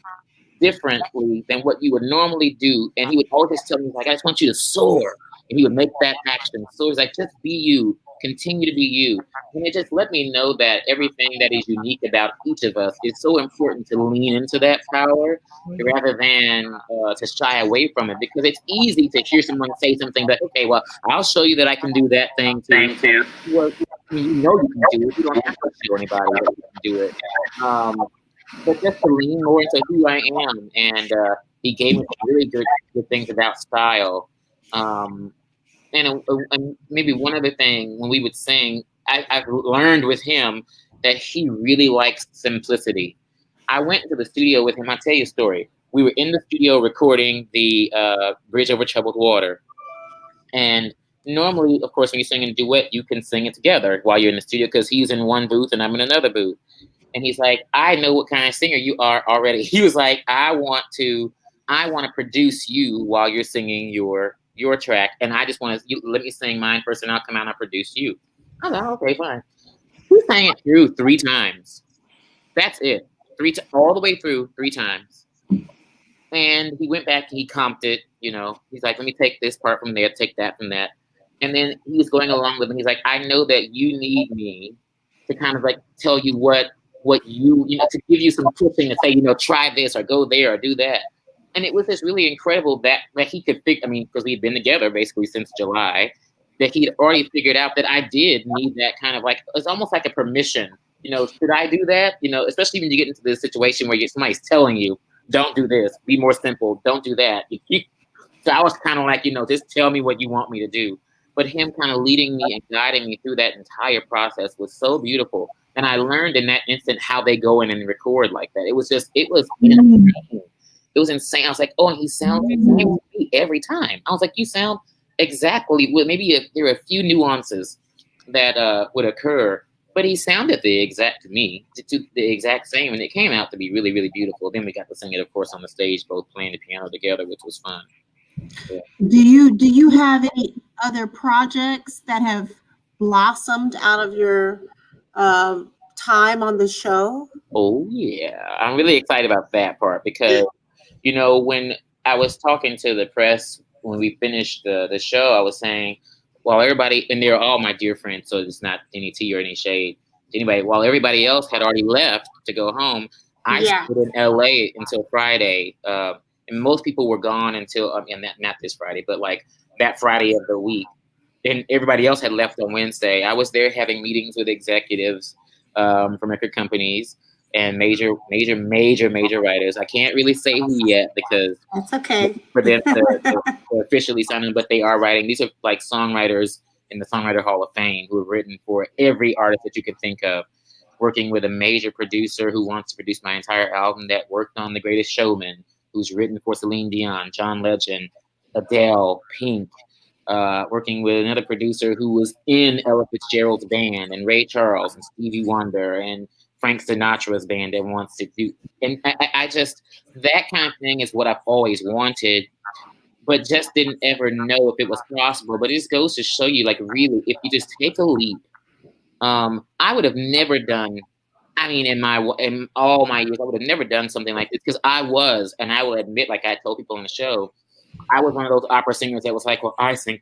differently than what you would normally do. And he would always just tell me, like, I just want you to soar. And he would make that action. So he's like, just be you, continue to be you. And it just let me know that everything that is unique about each of us is so important to lean into that power rather than to shy away from it, because it's easy to hear someone say something that, okay, well, I'll show you that I can do that thing too. Well, you can do it. You don't have to show anybody that you can do it. But just to lean more into who I am. And he gave me really good things about style. And maybe one other thing, when we would sing, I've learned with him that he really likes simplicity. I went to the studio with him. I'll tell you a story. We were in the studio recording the Bridge Over Troubled Water. And normally, of course, when you sing in duet, you can sing it together while you're in the studio because he's in one booth and I'm in another booth. And he's like, I know what kind of singer you are already. He was like, I want to produce you while you're singing your your track, and I just want to let me sing mine first, and I'll come out and I'll produce you. I was like, okay, fine. We sang it through 3 times. That's it. All the way through 3 times. And he went back and he comped it, you know. He's like, let me take this part from there, take that from that. And then he's going along with me. He's like, I know that you need me to kind of like tell you what you know, to give you some pushing to say, you know, try this or go there or do that. And it was just really incredible that he could I mean, because we'd been together basically since July, that he'd already figured out that I did need that kind of like, it's almost like a permission. You know, should I do that? You know, especially when you get into this situation where somebody's telling you, don't do this, be more simple, don't do that. So I was kind of like, you know, just tell me what you want me to do. But him kind of leading me and guiding me through that entire process was so beautiful. And I learned in that instant how they go in and record like that. It was insane. It was insane. I was like, oh, and he sounds the same to me every time. I was like, you sound exactly, maybe there are a few nuances that would occur, but he sounded the exact same, and it came out to be really, really beautiful. Then we got to sing it, of course, on the stage, both playing the piano together, which was fun. Yeah. Do you have any other projects that have blossomed out of your time on the show? Oh yeah, I'm really excited about that part because, you know, when I was talking to the press when we finished the show, I was saying, while everybody, and they're all my dear friends, so it's not any tea or any shade to anybody, while everybody else had already left to go home, I stayed in LA until Friday. And most people were gone until, not this Friday, but like that Friday of the week. And everybody else had left on Wednesday. I was there having meetings with executives from record companies and major writers. I can't really say who yet because that's okay for them to officially sign them, but they are writing. These are like songwriters in the Songwriter Hall of Fame who have written for every artist that you can think of. Working with a major producer who wants to produce my entire album, that worked on The Greatest Showman, who's written for Celine Dion, John Legend, Adele, Pink. Working with another producer who was in Ella Fitzgerald's band, and Ray Charles and Stevie Wonder and Frank Sinatra's band that wants to do. And I just, that kind of thing is what I've always wanted, but just didn't ever know if it was possible. But it just goes to show you, like, really, if you just take a leap, I would have never done, I mean, in all my years, I would have never done something like this because I was, and I will admit, like I told people on the show, I was one of those opera singers that was like, well, I sing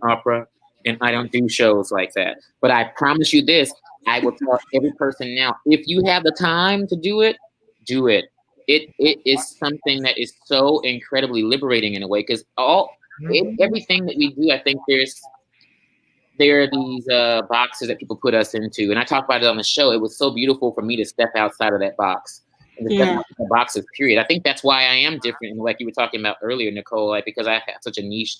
opera and I don't do shows like that. But I promise you this, I will tell every person now, if you have the time to do it, do it. It is something that is so incredibly liberating in a way because everything that we do, I think there are these boxes that people put us into. And I talked about it on the show. It was so beautiful for me to step outside of that box. And to step out of the boxes, period. I think that's why I am different, like you were talking about earlier, Nicole, like because I have such a niche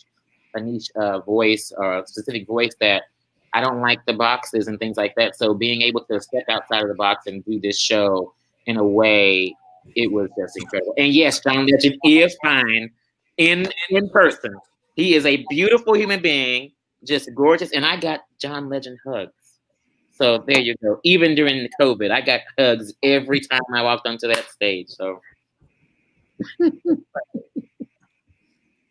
voice or a specific voice that I don't like the boxes and things like that. So being able to step outside of the box and do this show in a way, it was just incredible. And yes, John Legend is fine in person. He is a beautiful human being, just gorgeous. And I got John Legend hugs. So there you go. Even during the COVID, I got hugs every time I walked onto that stage. So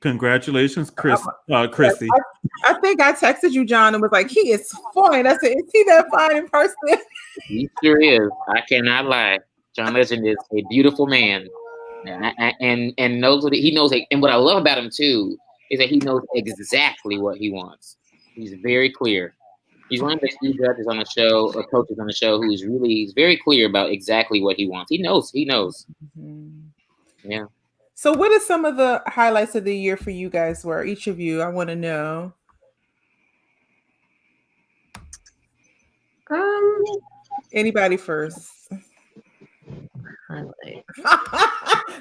congratulations, Chrissy. I think I texted you, John, and was like, he is fine. I said, is he that fine in person? He sure is. I cannot lie. John Legend is a beautiful man. And knows what he knows. And what I love about him too is that he knows exactly what he wants. He's very clear. He's one of the few judges on the show, or coaches on the show, he's very clear about exactly what he wants. He knows. Mm-hmm. Yeah. So what are some of the highlights of the year for you guys were? Each of you, I want to know. Anybody first?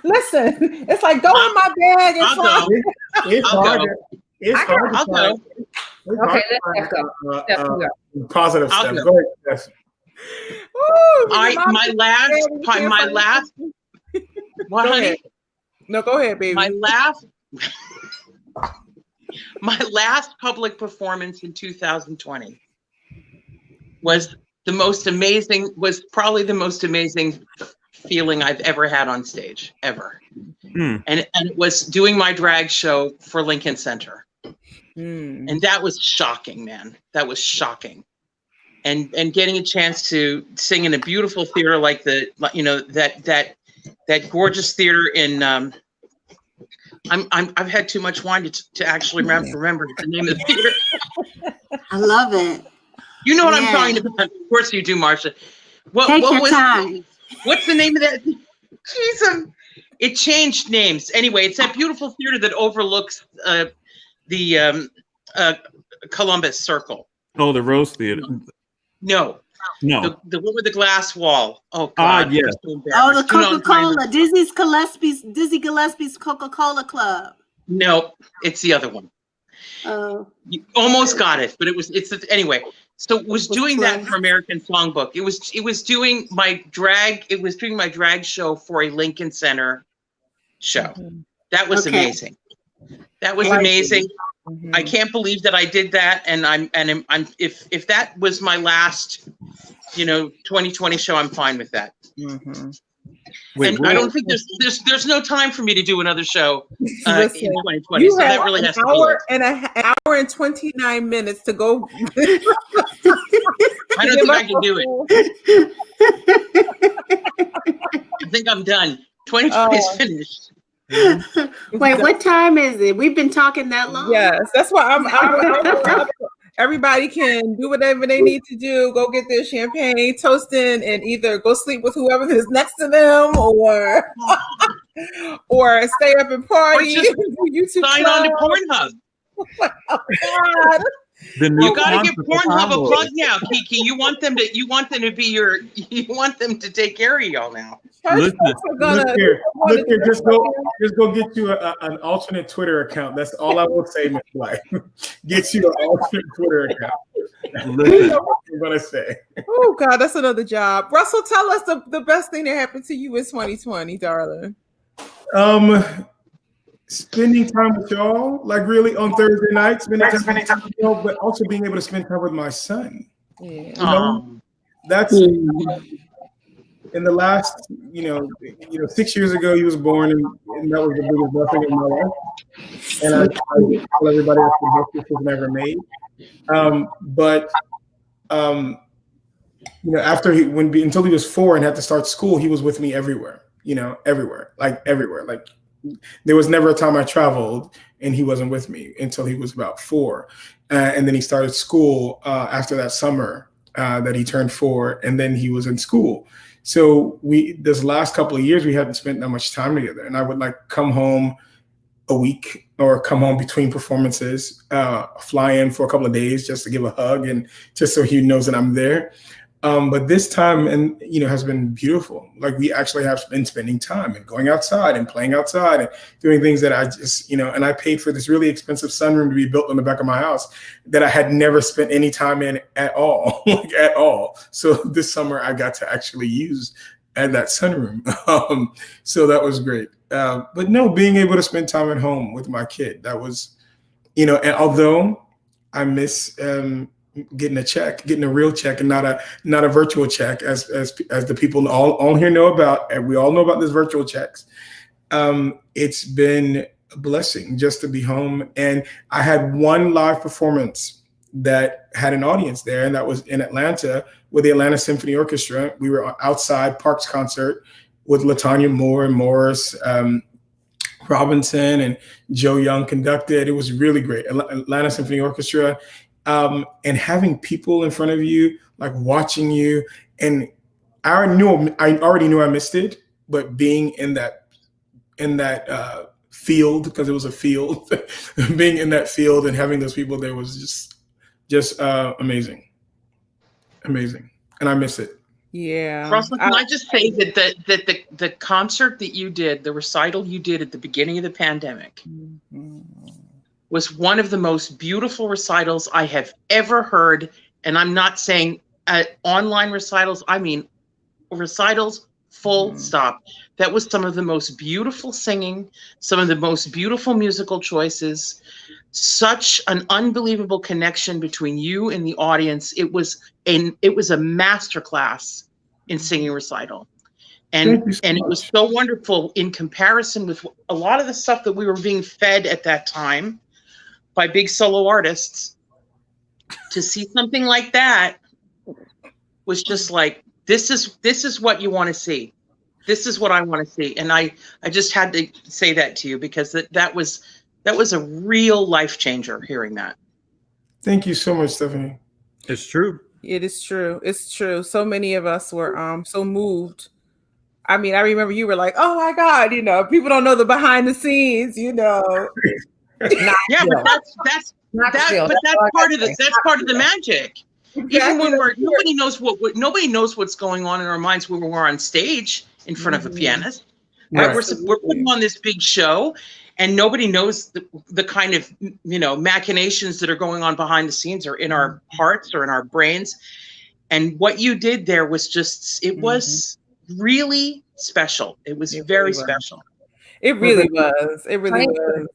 Listen, it's like go in my bag and I'll go. It's hard. I'll go. Okay, let's go. Positive I'll stuff. go. Go ahead. Yes. My last. What, honey? No, go ahead, baby. My last public performance in 2020 was probably the most amazing feeling I've ever had on stage, ever. And it was doing my drag show for Lincoln Center. And that was shocking, man. That was shocking. And getting a chance to sing in a beautiful theater like that gorgeous theater in I've had too much wine to actually remember the name of the theater. I love it. You know what I'm talking about. Of course you do, Marsha. Take your time. What's the name of that? Jeez, it changed names. Anyway, it's that beautiful theater that overlooks the Columbus Circle. Oh, the Rose Theater. No. The one with the glass wall. Oh God. Yes. Oh, the Coca-Cola. Dizzy Gillespie's Coca-Cola Club. No, it's the other one. Oh. You almost got it, but anyway. So it was doing that for American Songbook. It was doing my drag show for a Lincoln Center show. That was amazing. That was amazing. I can't believe that I did that, and I'm if that was my last 2020 show, I'm fine with that. And I don't think there's no time for me to do another show in 2020. So that really has to be an hour and 29 minutes to go. I don't think I can do it. I think I'm done. 2020 is finished. Wait, what time is it? We've been talking that long. Yes, that's why I'm everybody can do whatever they need to do. Go get their champagne, toasting, and either go sleep with whoever is next to them, or stay up and party. Or just sign on to Pornhub. Oh, God. You gotta give Pornhub a plug now, Kiki. You want them to be you want them to take care of y'all now. Look here. Just go get you an alternate Twitter account. That's all I will say, Ms. Blythe. Get you an alternate Twitter account. That's what I'm gonna say. Oh God, that's another job. Russell, tell us the best thing that happened to you in 2020, darling. Spending time with y'all, like really on Thursday nights, spending time with y'all, but also being able to spend time with my son. Yeah. That's in the last, 6 years ago he was born, and that was the biggest blessing in my life. And I tell everybody that's the best decision I ever made. Until he was 4 and had to start school, he was with me everywhere. Everywhere. Like there was never a time I traveled and he wasn't with me until he was about 4. And then he started school after that summer that he turned 4, and then he was in school. So this last couple of years, we hadn't spent that much time together. And I would come home a week or come home between performances, fly in for a couple of days just to give a hug and just so he knows that I'm there. But this time, has been beautiful. Like we actually have been spending time and going outside and playing outside and doing things that I just, and I paid for this really expensive sunroom to be built on the back of my house that I had never spent any time in at all, at all. So this summer I got to actually use that sunroom. So that was great. But no, being able to spend time at home with my kid, that was, and although I miss, getting a real check and not a virtual check as the people all here know about, and we all know about this virtual checks. It's been a blessing just to be home. And I had one live performance that had an audience there, and that was in Atlanta with the Atlanta Symphony Orchestra. We were outside Parks concert with LaTanya Moore and Morris Robinson, and Joe Young conducted. It was really great. Atlanta Symphony Orchestra. And having people in front of you, like watching you, and I already knew I missed it, but being in that field, because it was a field, being in that field and having those people there was just amazing, and I miss it. Yeah. Russell, can I just say that the concert that you did, the recital you did at the beginning of the pandemic, was one of the most beautiful recitals I have ever heard. And I'm not saying online recitals, I mean recitals, full stop. That was some of the most beautiful singing, some of the most beautiful musical choices, such an unbelievable connection between you and the audience. It was a masterclass in singing recital. And it was so wonderful in comparison with a lot of the stuff that we were being fed at that time. by big solo artists, to see something like that was just like, this is what you want to see. This is what I want to see. And I just had to say that to you, because that was a real life changer, hearing that. Thank you so much, Stephanie. It's true. It is true. It's true. So many of us were so moved. I mean, I remember you were like, "Oh my God," you know, people don't know the behind the scenes, you know. Yeah, but that's part of the magic. Exactly. Even when nobody knows what's going on in our minds when we're on stage in front of a pianist. Right? We're putting on this big show, and nobody knows the kind of, you know, machinations that are going on behind the scenes, or in our hearts or in our brains. And what you did there was just, it was really special. It was very special. It really was. It really was.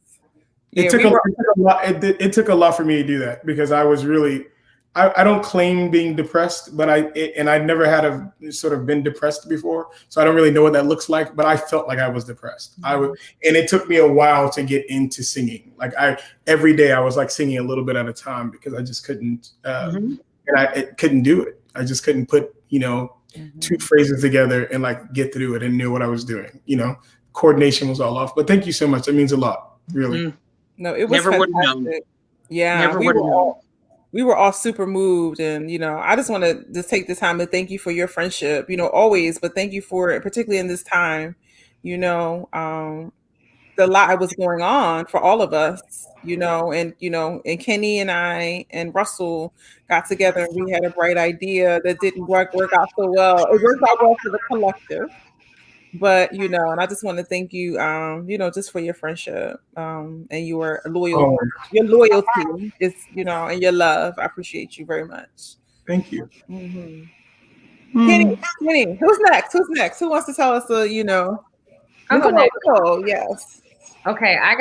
It took a lot for me to do that, because I was really, I don't claim being depressed, but I'd never had sort of been depressed before, so I don't really know what that looks like. But I felt like I was depressed. And it took me a while to get into singing. Like every day I was like singing a little bit at a time, because I just couldn't, and I couldn't do it. I just couldn't put, you know, two phrases together and like get through it and knew what I was doing. You know, coordination was all off. But thank you so much. That means a lot, really. No, it was never would have known. Yeah, never would have known. We were all super moved, and you know, I just want to just take the time to thank you for your friendship, you know, always, but thank you for it, particularly in this time. You know, the lot was going on for all of us, you know, and Kenny and I and Russell got together, and we had a bright idea that didn't work out so well. It worked out well for the collective. But, you know, and I just want to thank you, you know, just for your friendship and your loyalty is, you know, and your love. I appreciate you very much. Thank you. Kenny, who's next? Who wants to tell us, you know? Nicole, yes. Okay, I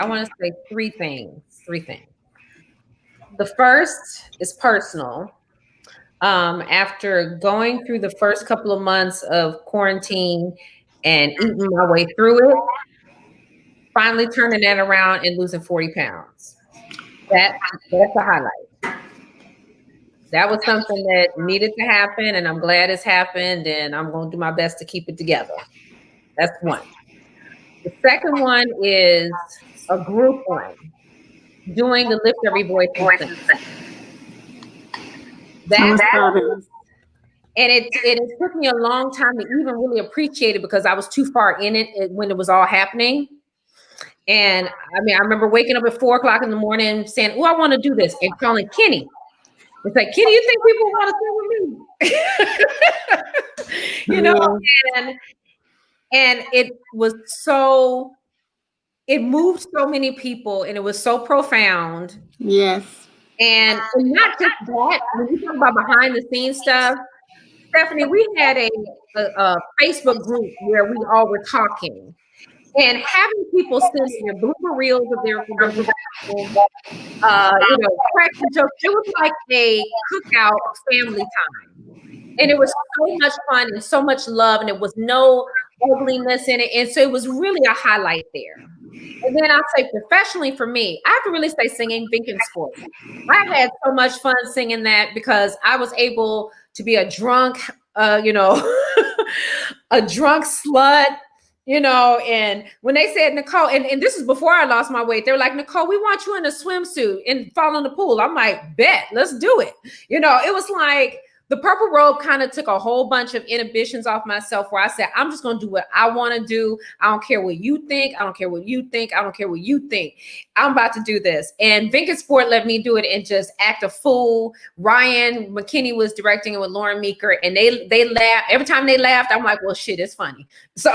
want to say three things. The first is personal. After going through the first couple of months of quarantine and eating my way through it, finally turning that around and losing 40 pounds. That's a highlight. That was something that needed to happen, and I'm glad it's happened, and I'm going to do my best to keep it together. That's one. The second one is a group one, doing the Lift Every Voice thing. And it took me a long time to even really appreciate it, because I was too far in it when it was all happening. And I mean, I remember waking up at 4:00 in the morning saying, "Oh, I want to do this," and calling Kenny. It's like, "Kenny, you think people want to sit with me?" You know, and it was so, it moved so many people, and it was so profound. Yes. And not just that, when you talk about behind the scenes stuff, Stephanie, we had a Facebook group where we all were talking, and having people send their blooper reels of their cracking jokes. It was like a cookout family time, and it was so much fun and so much love, and it was no ugliness in it, and so it was really a highlight there. And then I'll say professionally for me, I have to really say singing Vinkin Sport. I had so much fun singing that, because I was able to be a drunk, a drunk slut, you know, and when they said, Nicole, and this is before I lost my weight, they were like, "Nicole, we want you in a swimsuit and fall in the pool." I'm like, "Bet, let's do it." You know, it was like, the purple robe kind of took a whole bunch of inhibitions off myself, where I said, I'm just going to do what I want to do. I don't care what you think. I don't care what you think. I don't care what you think. I'm about to do this. And Vinkin Sport let me do it and just act a fool. Ryan McKinney was directing it with Lauren Meeker, and they laughed. Every time they laughed, I'm like, well, shit, it's funny. So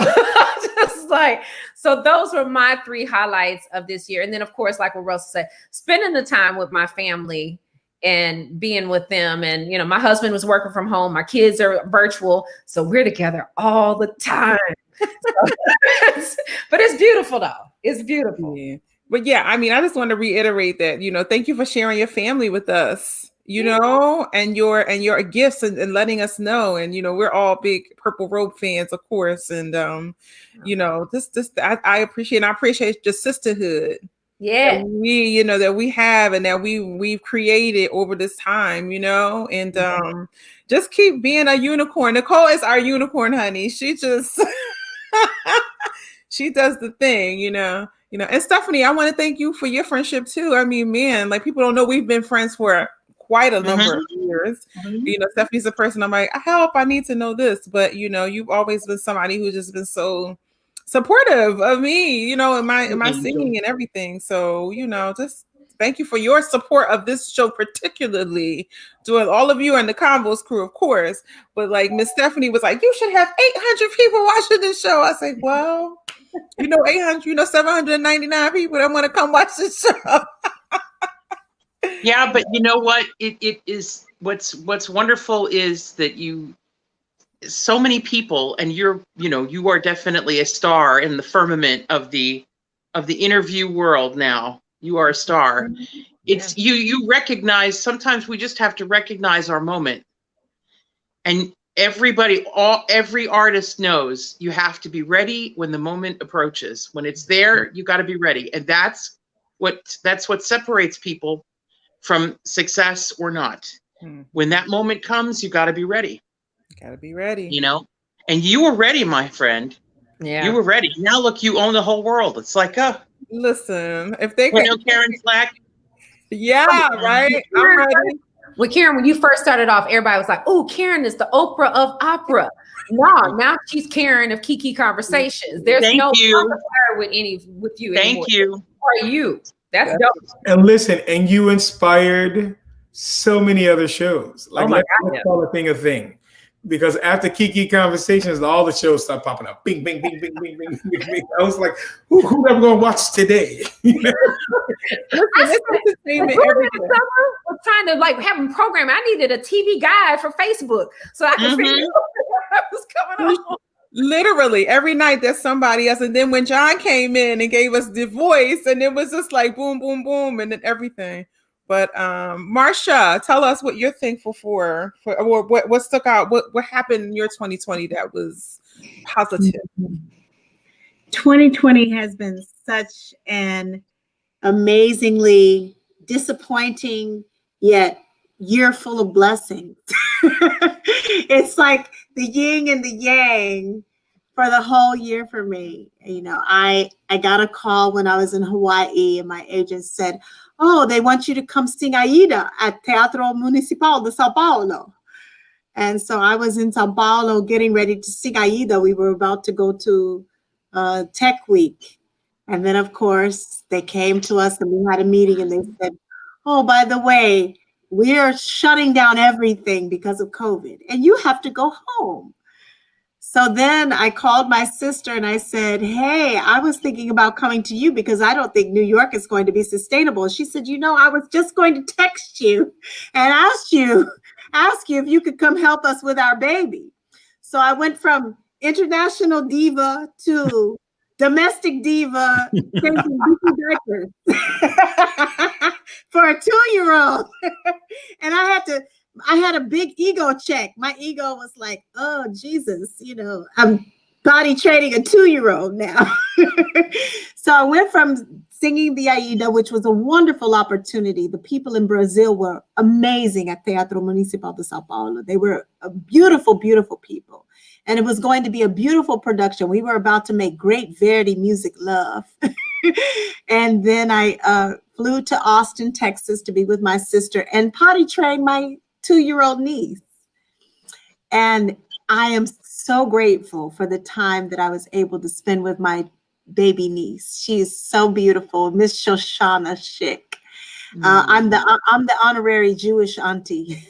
just like, so those were my three highlights of this year. And then, of course, like what Russell said, spending the time with my family and being with them. And, you know, my husband was working from home. My kids are virtual. So we're together all the time. But it's beautiful, though. It's beautiful. Yeah. But yeah, I mean, I just want to reiterate that, you know, thank you for sharing your family with us, you know, and your gifts and letting us know. And, you know, we're all big Purple Robe fans, of course. And, you know, I appreciate your sisterhood. Yeah. that we have and that we've created over this time, and just keep being a unicorn. Nicole is our unicorn, honey. She just she does the thing, And Stephanie, I want to thank you for your friendship too. I mean, man, like people don't know we've been friends for quite a number of years. Stephanie's a person I'm like, help, I need to know this. But you've always been somebody who's just been so supportive of me, in my singing and everything. So, just thank you for your support of this show, particularly doing all of you and the Combos crew, of course. But like Miss Stephanie was like, you should have 800 people watching this show. I said, well, 800, 799 people that want to come watch this show. Yeah, but you know what? It is what's wonderful is that so many people, and you are definitely a star in the firmament of the interview world now. You are a star. It's you recognize, sometimes we just have to recognize our moment. And every artist knows you have to be ready when the moment approaches. When it's there, you got to be ready. And that's what separates people from success or not. When that moment comes, you got to be ready. You got to be ready. And you were ready, my friend. Yeah. You were ready. Now look, you own the whole world. It's like, listen, if they can, Karen Slack. Yeah, right. I'm ready. Well, Karen, when you first started off, everybody was like, oh, Karen is the Oprah of opera. No, now she's Karen of KIki Konversations. There's no fire with you anymore. Thank you. For you. That's dope. And listen, and you inspired so many other shows. Like, let's call a thing a thing. Because after KIki Konversations, all the shows start popping up. Bing, bing, bing, bing, bing, bing, bing, bing. I was like, who am I going to watch today? I was trying to have a program. I needed a TV guide for Facebook so I could figure out what was coming on. Literally every night there's somebody else. And then when John came in and gave us the voice, and it was just like boom, boom, boom, and then everything. But Marsha, tell us what you're thankful for or what stuck out, what happened in your 2020 that was positive. 2020 has been such an amazingly disappointing yet year full of blessings. It's like the yin and the yang for the whole year for me. I got a call when I was in Hawaii, and my agent said, oh, they want you to come sing Aida at Teatro Municipal de Sao Paulo. And so I was in Sao Paulo getting ready to sing Aida. We were about to go to Tech Week. And then, of course, they came to us and we had a meeting, and they said, oh, by the way, we are shutting down everything because of COVID, and you have to go home. So then I called my sister and I said, hey, I was thinking about coming to you because I don't think New York is going to be sustainable. She said, I was just going to text you and ask you if you could come help us with our baby. So I went from international diva to domestic diva changing diapers for a 2-year-old. And I had a big ego check. My ego was like, oh, Jesus, I'm body training a 2-year-old now. So I went from singing the Aida, which was a wonderful opportunity. The people in Brazil were amazing at Teatro Municipal de Sao Paulo. They were a beautiful, beautiful people. And it was going to be a beautiful production. We were about to make great Verdi music love. And then I flew to Austin, Texas to be with my sister and potty train my 2-year-old niece. And I am so grateful for the time that I was able to spend with my baby niece. She is so beautiful, Miss Shoshana Schick. I'm the honorary Jewish auntie,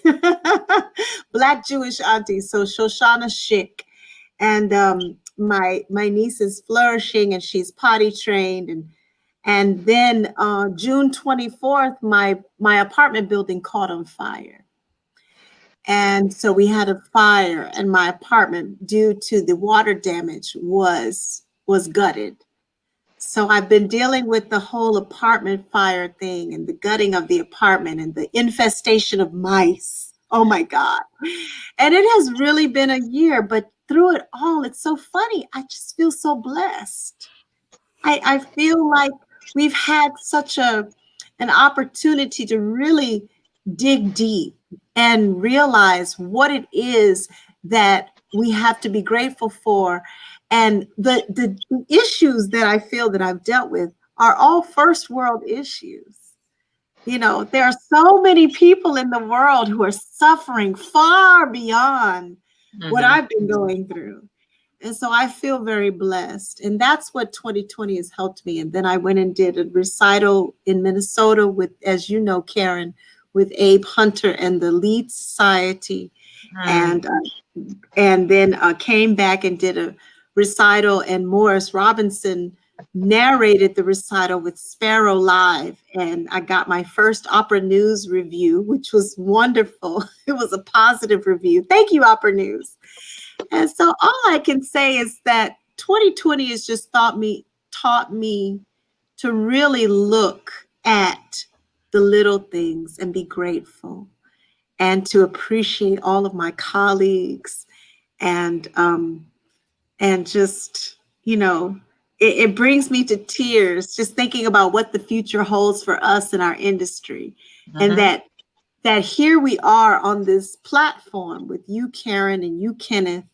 Black Jewish auntie. So Shoshana Schick, and my niece is flourishing and she's potty trained. And then June 24th, my apartment building caught on fire. And so we had a fire, and my apartment, due to the water damage, was gutted. So I've been dealing with the whole apartment fire thing and the gutting of the apartment and the infestation of mice. Oh my God. And it has really been a year, but through it all, it's so funny. I just feel so blessed. I feel like we've had such an opportunity to really dig deep and realize what it is that we have to be grateful for. And the issues that I feel that I've dealt with are all first world issues. You know, there are so many people in the world who are suffering far beyond what I've been going through. And so I feel very blessed. And that's what 2020 has helped me. And then I went and did a recital in Minnesota with, as you know, Karen, with Abe Hunter and the Lead Society. And then came back and did a recital, and Morris Robinson narrated the recital with Sparrow Live. And I got my first Opera News review, which was wonderful. It was a positive review. Thank you, Opera News. And so all I can say is that 2020 has just taught me to really look at the little things and be grateful, and to appreciate all of my colleagues, and just, you know, it brings me to tears just thinking about what the future holds for us in our industry. And that here we are on this platform with you, Karen, and you, Kenneth,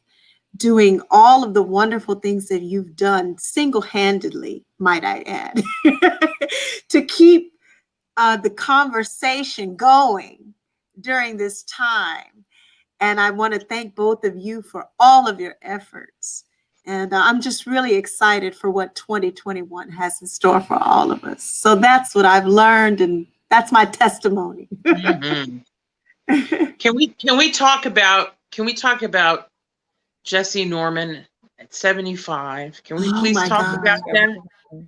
doing all of the wonderful things that you've done single-handedly, might I add, to keep the conversation going during this time. And I want to thank both of you for all of your efforts. And I'm just really excited for what 2021 has in store for all of us. So that's what I've learned, and that's my testimony. Can we talk about Jesse Norman at 75? Can we please talk about that?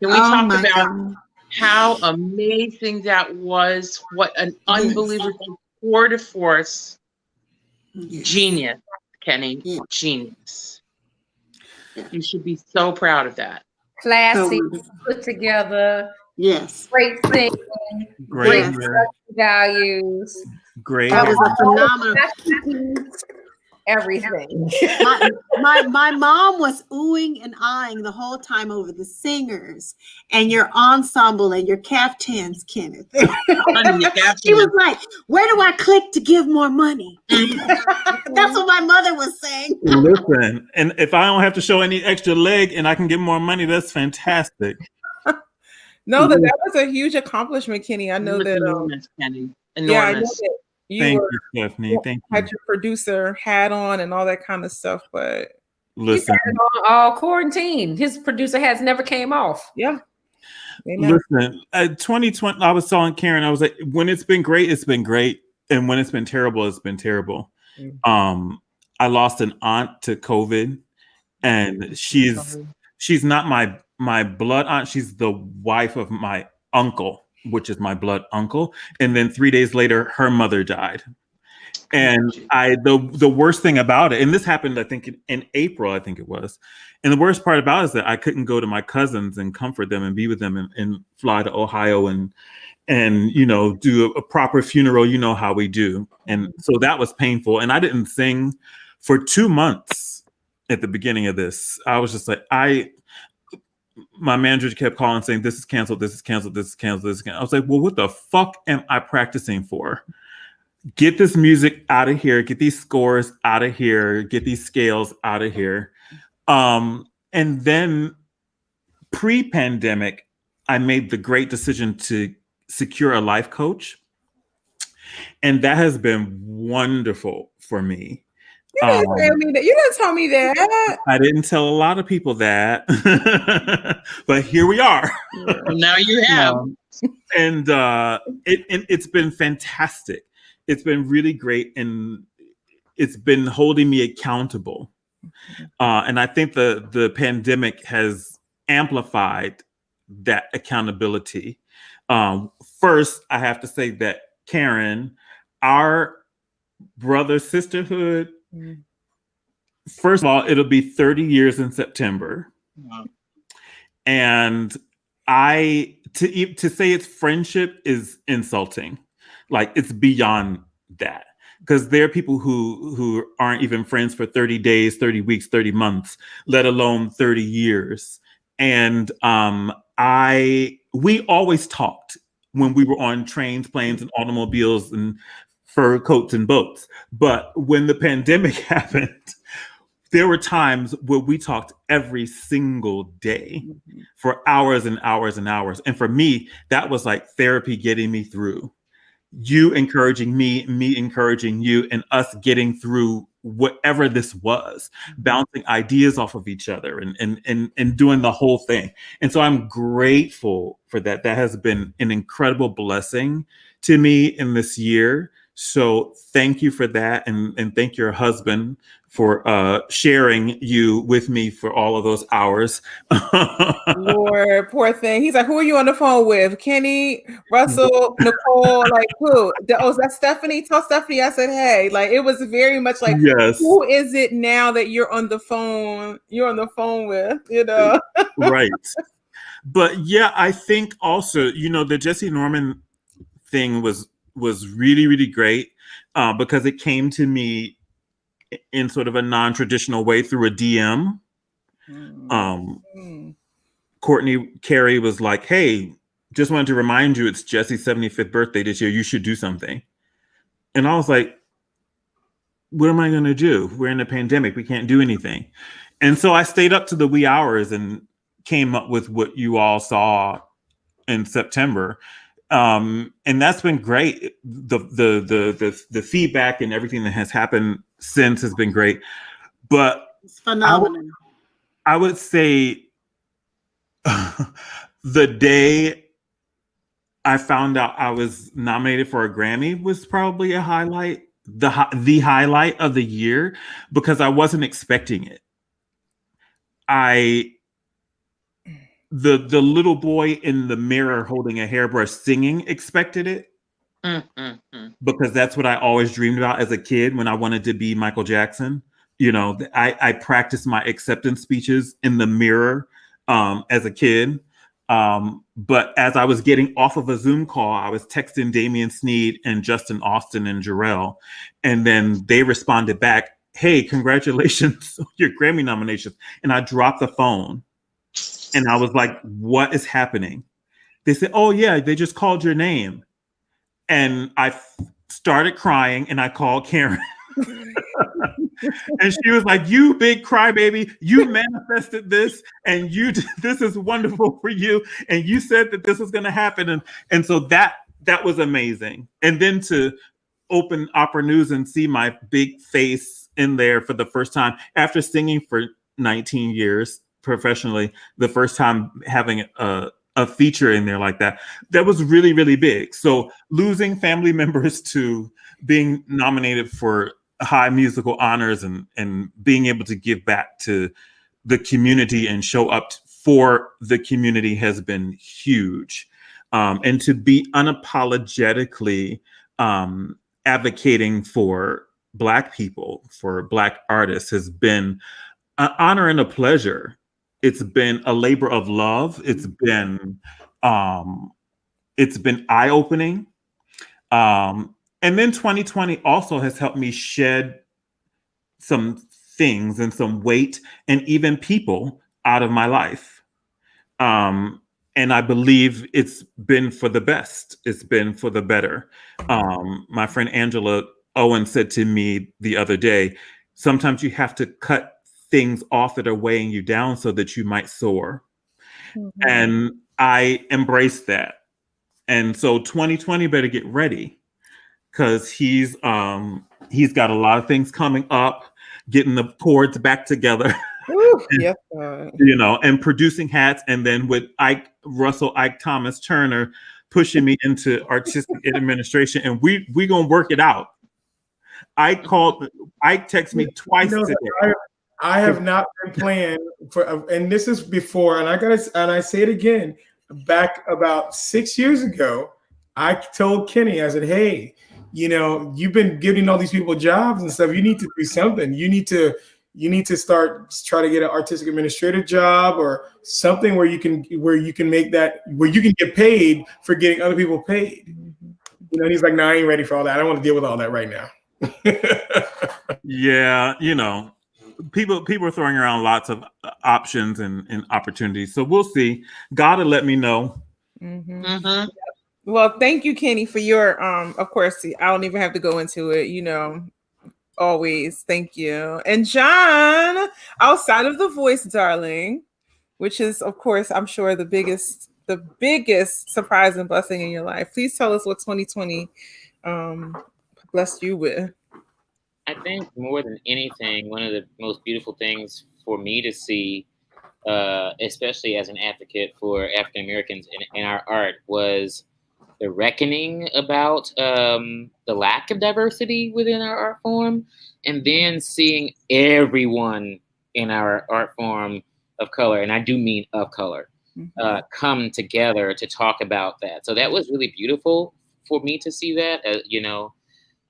Can we talk about how amazing that was? What an unbelievable tour de force. Genius, Kenny. Genius. You should be so proud of that. Classy, put together. Yes. Great singing. Great values. Great. That was a phenomenal. Everything. my mom was oohing and eyeing the whole time over the singers and your ensemble and your caftans, Kenneth. She was like, "Where do I click to give more money?" That's what my mother was saying. Listen, and if I don't have to show any extra leg and I can get more money, that's fantastic. No, that was a huge accomplishment, Kenny. I know that. Enormous, Kenny. Enormous. Yeah, I know that. Thank you, Stephanie. Thank you. Had your producer hat on and all that kind of stuff, but listen, he's on all quarantine. His producer hats never came off. Yeah. Listen, 2020. I was telling Karen, I was like, when it's been great, it's been great, and when it's been terrible, it's been terrible. I lost an aunt to COVID, and she's not my blood aunt. She's the wife of my uncle, which is my blood uncle. And then 3 days later, her mother died. And the worst thing about it, and this happened, I think in April, I think it was. And the worst part about it is that I couldn't go to my cousins and comfort them and be with them and fly to Ohio and you know, do a proper funeral, you know how we do. And so that was painful. And I didn't sing for 2 months at the beginning of this. I was just like, my manager kept calling saying, "This is canceled, this is canceled, this is canceled, this is canceled." I was like, well, what the fuck am I practicing for? Get this music out of here, get these scores out of here, get these scales out of here. And then pre-pandemic, I made the great decision to secure a life coach. And that has been wonderful for me. You didn't tell me that. You didn't tell me that. I didn't tell a lot of people that, but here we are. Now you have. And it's been fantastic. It's been really great, and it's been holding me accountable. And I think the pandemic has amplified that accountability. First, I have to say that Karen, our brother sisterhood, first of all, it'll be 30 years in September. Wow. And to say it's friendship is insulting. Like, it's beyond that. Because there are people who aren't even friends for 30 days, 30 weeks, 30 months, let alone 30 years. And I we always talked when we were on trains, planes, and automobiles and fur coats and boats. But when the pandemic happened, there were times where we talked every single day for hours and hours and hours. And for me, that was like therapy getting me through. You encouraging me encouraging you, and us getting through whatever this was, bouncing ideas off of each other and doing the whole thing. And so I'm grateful for that. That has been an incredible blessing to me in this year. So thank you for that. And thank your husband for sharing you with me for all of those hours. Lord, poor thing. He's like, who are you on the phone with? Kenny, Russell, Nicole, like who? Oh, is that Stephanie? Tell Stephanie I said, hey. Like it was very much like, yes. Who is it now that you're on the phone with, you know? Right. But yeah, I think also, the Jesse Norman thing was really, really great because it came to me in sort of a non-traditional way through a DM. Courtney Carey was like, hey, just wanted to remind you it's Jesse's 75th birthday this year. You should do something. And I was like, what am I going to do? We're in a pandemic. We can't do anything. And so I stayed up to the wee hours and came up with what you all saw in September. And that's been great. The feedback and everything that has happened since has been great. But it's phenomenal. I would say the day I found out I was nominated for a Grammy was probably a highlight, the highlight of the year, because I wasn't expecting it. The little boy in the mirror holding a hairbrush singing expected it. Because that's what I always dreamed about as a kid when I wanted to be Michael Jackson. I practiced my acceptance speeches in the mirror as a kid. But as I was getting off of a Zoom call, I was texting Damian Sneed and Justin Austin and Jarrell. And then they responded back, hey, congratulations on your Grammy nominations. And I dropped the phone. And I was like, what is happening? They said, oh, yeah, they just called your name. And I started crying and I called Karen. And she was like, you big crybaby, you manifested this and this is wonderful for you. And you said that this was going to happen. And so that was amazing. And then to open Opera News and see my big face in there for the first time after singing for 19 years professionally, the first time having a feature in there like that was really, really big. So losing family members to being nominated for high musical honors and being able to give back to the community and show up for the community has been huge. And to be unapologetically advocating for Black people, for Black artists has been an honor and a pleasure. It's been a labor of love. It's been eye-opening. And then 2020 also has helped me shed some things and some weight and even people out of my life. And I believe it's been for the best. It's been for the better. My friend Angela Owen said to me the other day, sometimes you have to cut things off that are weighing you down so that you might soar. Mm-hmm. And I embraced that. And so 2020 better get ready because he's got a lot of things coming up, getting the chords back together. Ooh, yes, and producing hats. And then with Ike Thomas Turner pushing me into artistic administration. And we gonna work it out. Ike texted me twice today. I have not been playing for, and this is before, and I say it again. Back about 6 years ago, I told Kenny, I said, "Hey, you've been giving all these people jobs and stuff. You need to do something. You need to try to get an artistic administrative job or something where you can make that where you can get paid for getting other people paid." And he's like, "No, I ain't ready for all that. I don't want to deal with all that right now." Yeah, people are throwing around lots of options and opportunities. So we'll see. God will let me know Mm-hmm. Mm-hmm. Well, thank you, Kenny, for your of course, I don't even have to go into it, you know, always. Thank you. And John, outside of the voice, darling, which is of course, I'm sure the biggest surprise and blessing in your life. Please tell us what 2020 blessed you with. I think more than anything, one of the most beautiful things for me to see, especially as an advocate for African Americans in our art, was the reckoning about the lack of diversity within our art form, and then seeing everyone in our art form of color, and I do mean of color, come together to talk about that. So that was really beautiful for me to see that, you know.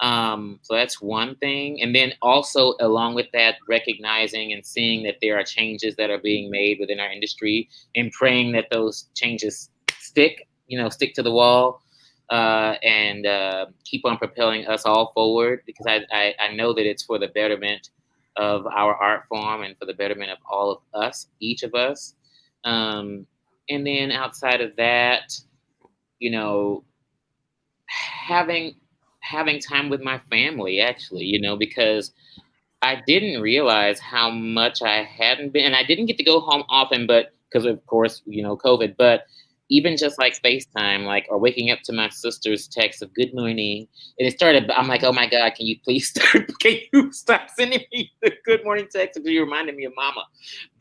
So that's one thing. And then also along with that, recognizing and seeing that there are changes that are being made within our industry and praying that those changes stick to the wall, and keep on propelling us all forward, because I know that it's for the betterment of our art form and for the betterment of all of us, each of us. And then outside of that, you know, having time with my family, actually, you know, because I didn't realize how much I hadn't been, and I didn't get to go home often, but because of course, you know, COVID, but even just like FaceTime, like, or waking up to my sister's text of good morning. And it started, I'm like, oh my God, can you stop sending me the good morning text because you reminded me of mama.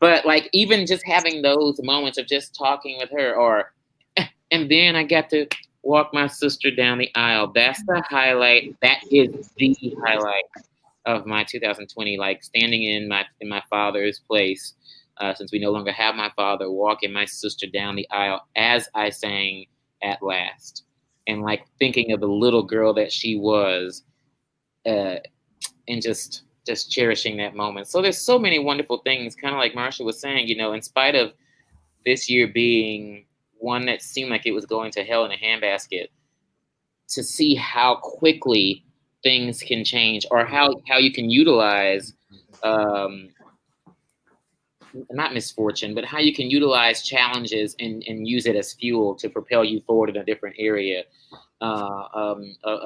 But like, even just having those moments of just talking with her, and then I got to walk my sister down the aisle. That's the highlight. That is the highlight of my 2020, like standing in my father's place, since we no longer have my father, walking my sister down the aisle as I sang At Last, and like thinking of the little girl that she was, and just cherishing that moment. So there's so many wonderful things, kind of like Marsha was saying, you know, in spite of this year being one that seemed like it was going to hell in a handbasket, to see how quickly things can change, or how you can utilize, not misfortune, but how you can utilize challenges and use it as fuel to propel you forward in a different area of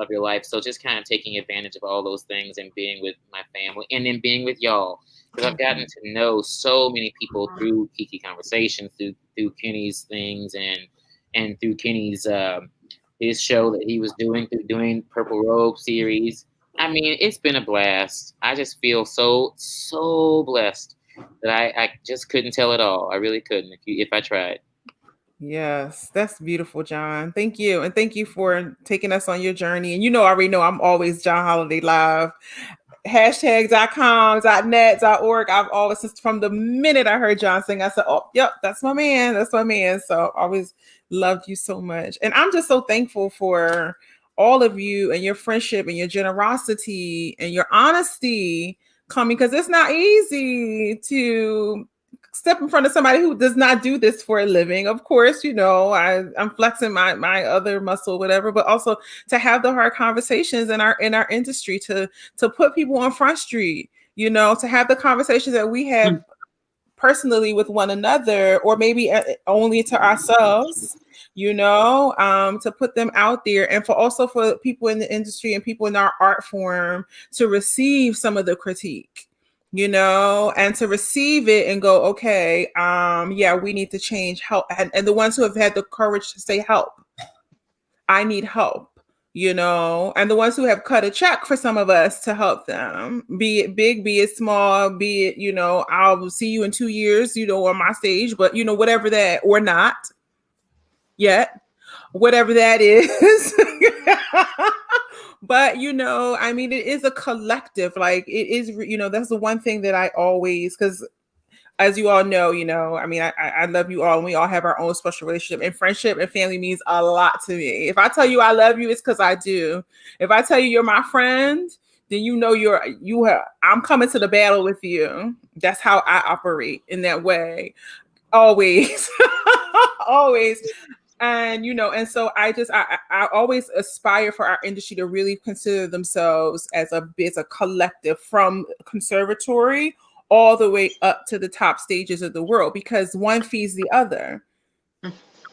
your life. So just kind of taking advantage of all those things and being with my family, and then being with y'all, because I've gotten to know so many people through KIki Konversations, through Kenny's things, and through Kenny's his show that he was doing Purple Robe series. I mean, it's been a blast. I just feel so blessed that I just couldn't tell it all. I really couldn't if I tried. Yes, that's beautiful, John. Thank you. And thank you for taking us on your journey. And you know, I already know I'm always John Holiday Live. #.com, .net, .org. I've always, since from the minute I heard John sing, I said, oh, yep, that's my man. That's my man. So I always loved you so much. And I'm just so thankful for all of you and your friendship and your generosity and your honesty coming, because it's not easy to step in front of somebody who does not do this for a living. Of course, you know, I'm flexing my other muscle, whatever, but also to have the hard conversations in our industry, to put people on Front Street, you know, to have the conversations that we have personally with one another, or maybe only to ourselves, you know, to put them out there, and for people in the industry and people in our art form to receive some of the critique, you know, and to receive it and go, okay, yeah, we need to change, help. And the ones who have had the courage to say, help, I need help, you know, and the ones who have cut a check for some of us to help them, be it big, be it small, be it, you know, I'll see you in 2 years, you know, on my stage, but, you know, whatever that, or not yet, whatever that is. But, you know, I mean, it is a collective, like it is, you know, that's the one thing that I always, because as you all know, you know, I mean, I love you all, and we all have our own special relationship, and friendship and family means a lot to me. If I tell you I love you, it's because I do. If I tell you you're my friend, then you know I'm coming to the battle with you. That's how I operate, in that way. Always. Always. And, you know, and so I always aspire for our industry to really consider themselves as a collective, from conservatory all the way up to the top stages of the world, because one feeds the other.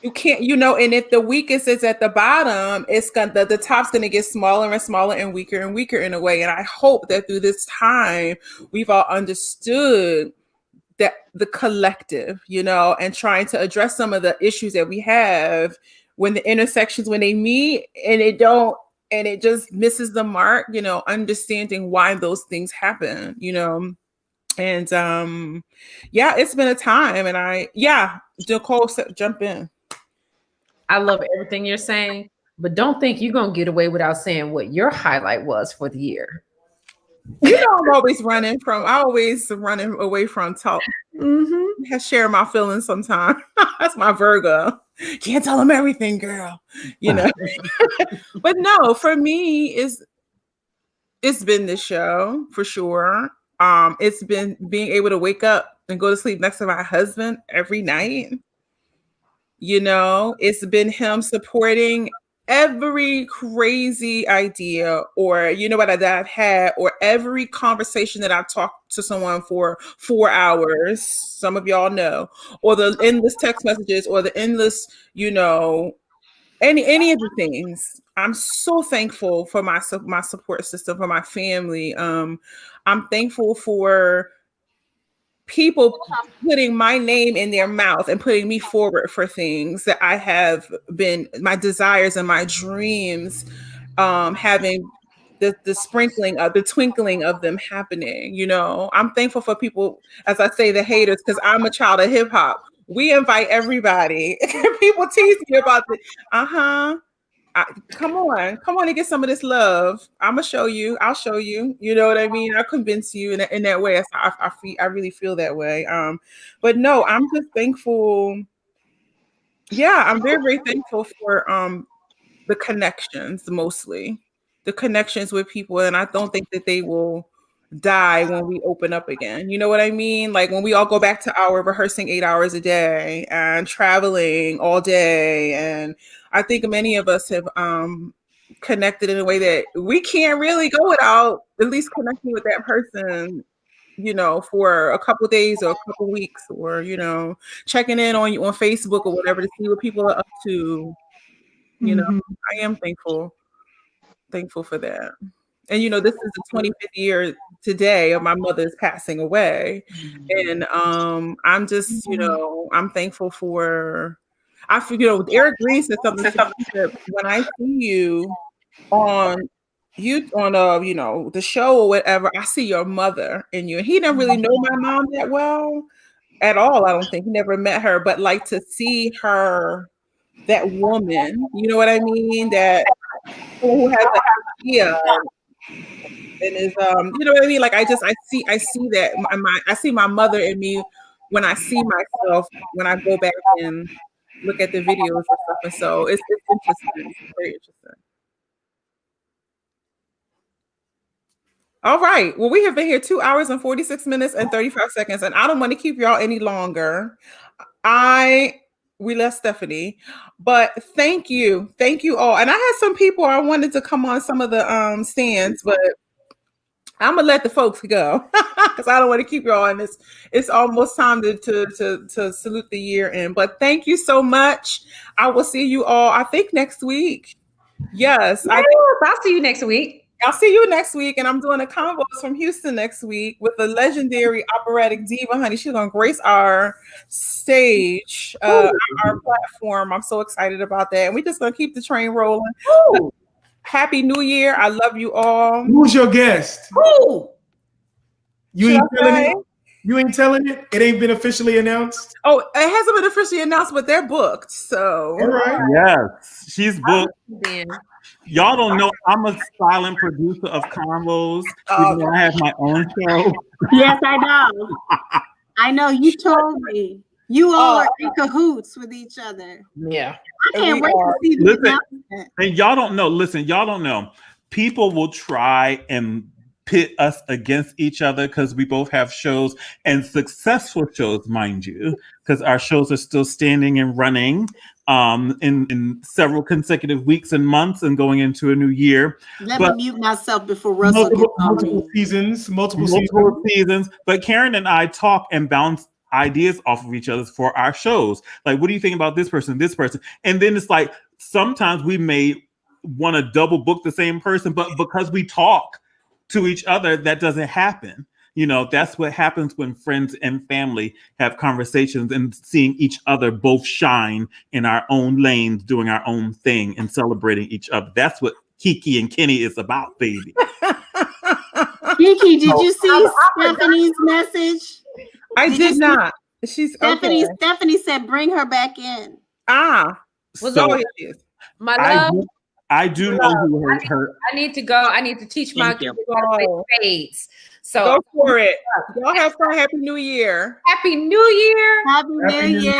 You can't, you know, and if the weakest is at the bottom, it's gonna the top's gonna get smaller and smaller and weaker in a way. And I hope that through this time we've all understood that the collective, you know, and trying to address some of the issues that we have when the intersections when they meet and it just misses the mark, you know, understanding why those things happen, you know. And yeah, it's been a time, and Nicole, jump in. I love everything you're saying, but don't think you're gonna get away without saying what your highlight was for the year. You know, I always running away from talk. I share my feelings sometimes. That's my Virgo. Can't tell them everything, girl. You know. But no, for me, it's been this show for sure. It's been being able to wake up and go to sleep next to my husband every night. You know, it's been him supporting every crazy idea or, you know, that I've had, or every conversation that I've talked to someone for 4 hours. Some of y'all know, or the endless text messages, or the endless, you know, any of the things. I'm so thankful for my support system, for my family. I'm thankful for people putting my name in their mouth and putting me forward for things that I have been, my desires and my dreams, having the sprinkling of the twinkling of them happening. You know, I'm thankful for people, as I say, the haters, because I'm a child of hip hop. We invite everybody. People tease me about it. Come on and get some of this love. I'll show you. You know what I mean? I'll convince you in that way. I really feel that way. But no, I'm just thankful. Yeah, I'm very, very thankful for the connections, mostly the connections with people, and I don't think that they will die when we open up again. You know what I mean? Like when we all go back to our rehearsing 8 hours a day and traveling all day, and I think many of us have connected in a way that we can't really go without at least connecting with that person, you know, for a couple of days or a couple of weeks, or, you know, checking in on you on Facebook or whatever to see what people are up to. You know, I am thankful for that. And, you know, this is the 25th year today of my mother's passing away. And I'm just, you know, I'm thankful for, you know, Eric Green said something that when I see you on you know, the show or whatever, I see your mother in you. And he didn't really know my mom that well at all. I don't think he never met her, but like to see her, that woman, you know what I mean? That who has an idea and is you know what I mean? Like I see that I see my mother in me when I see myself when I go back and look at the videos and stuff. And so it's interesting. It's very interesting. All right. Well, we have been here 2 hours and 46 minutes and 35 seconds, and I don't want to keep y'all any longer. We left Stephanie, but thank you all. And I had some people I wanted to come on some of the stands, but I'm gonna let the folks go because I don't want to keep y'all in this. It's almost time to salute the year in. But thank you so much. I will see you all, I think, next week. Yes, I'll see you next week. I'll see you next week, and I'm doing a convo from Houston next week with the legendary operatic diva, honey. She's gonna grace our stage, our platform. I'm so excited about that, and we're just gonna keep the train rolling. Happy New Year! I love you all. Who's your guest? Who? You ain't telling it? It ain't been officially announced? Oh, it hasn't been officially announced, but they're booked. So all right. Yes, she's booked. Y'all don't know I'm a silent producer of Convos, even though I have my own show. Yes, I know. I know. You told me. You all are in cahoots with each other. Yeah. I can't wait to see the announcement. And y'all don't know. Listen, y'all don't know. People will try and pit us against each other because we both have shows, and successful shows, mind you, because our shows are still standing and running in several consecutive weeks and months and going into a new year. Let me mute myself before Russell gets on me. Multiple seasons. But Karen and I talk and bounce ideas off of each other for our shows. Like, what do you think about this person? And then it's like, sometimes we may want to double book the same person, but because we talk to each other, that doesn't happen. You know, that's what happens when friends and family have conversations and seeing each other both shine in our own lanes, doing our own thing and celebrating each other. That's what Kiki and Kenny is about, baby. Kiki, did you see Stephanie's message? I did not. She's Stephanie. okay. Stephanie said, "Bring her back in." Was So, all it is. My love. I do know who her. I need to go. I need to teach my kids how to play spades. So Go for it. Y'all have fun. Happy New Year. Happy New Year. Happy New Year.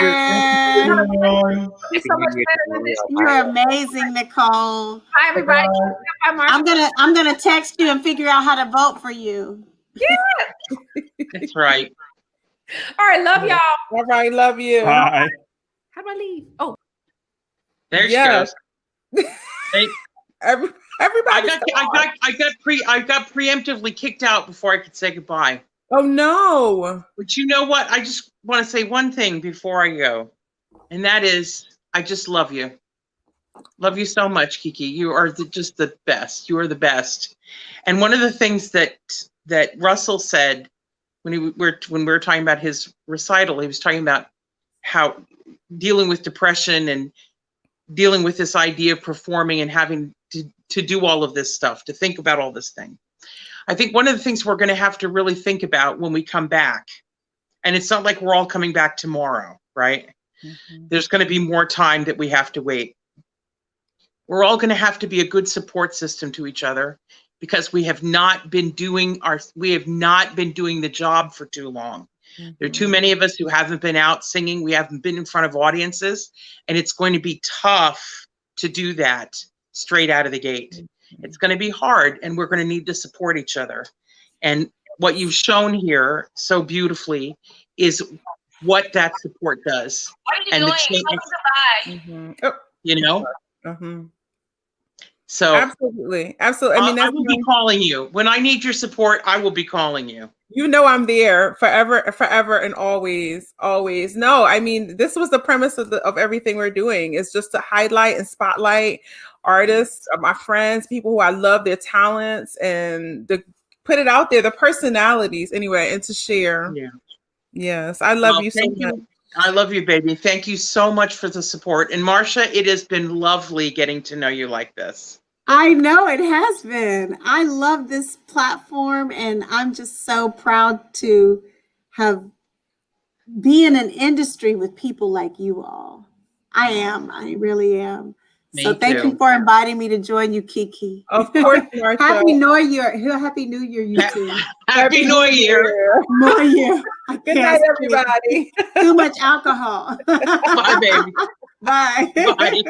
You're so much better than this. You're amazing, Nicole. Hi, everybody. Hi, Marsha. I'm gonna text you and figure out how to vote for you. Yeah. That's right. All right. Love y'all. All right. Love you. Bye. How do I leave? Oh, There she Yes. goes. Hey, Everybody. I got preemptively kicked out before I could say goodbye. Oh no. But you know what? I just want to say one thing before I go, and that is, I just love you. Love you so much, Kiki. You are just the best. You are the best. And one of the things that Russell said when we were talking about his recital, he was talking about how dealing with depression and dealing with this idea of performing and having to do all of this stuff, to think about all this thing. I think one of the things we're going to have to really think about when we come back, and it's not like we're all coming back tomorrow, right? Mm-hmm. There's going to be more time that we have to wait. We're all going to have to be a good support system to each other, because we have not been doing the job for too long. Mm-hmm. There are too many of us who haven't been out singing. We haven't been in front of audiences, and it's going to be tough to do that straight out of the gate. Mm-hmm. It's going to be hard, and we're going to need to support each other. And what you've shown here so beautifully is what that support does. What are you and doing? mm-hmm. You know? Mm-hmm. So absolutely. I mean, I will be calling you. When I need your support, I will be calling you. You know, I'm there forever and always. No, I mean, this was the premise of everything we're doing, is just to highlight and spotlight artists, my friends, people who I love their talents, and to put it out there, the personalities anyway, and to share. Yeah. Yes. I love you so much. I love you, baby. Thank you so much for the support. And Marsha, it has been lovely getting to know you like this. I know it has been. I love this platform, and I'm just so proud to be in an industry with people like you all. I really am. So thank you for inviting me to join you, Kiki. Of course, Marsha. Happy New Year. Happy New Year, you too. Happy New Year. New Year. Good night, everybody. Too much alcohol. Bye, baby. Bye. Bye.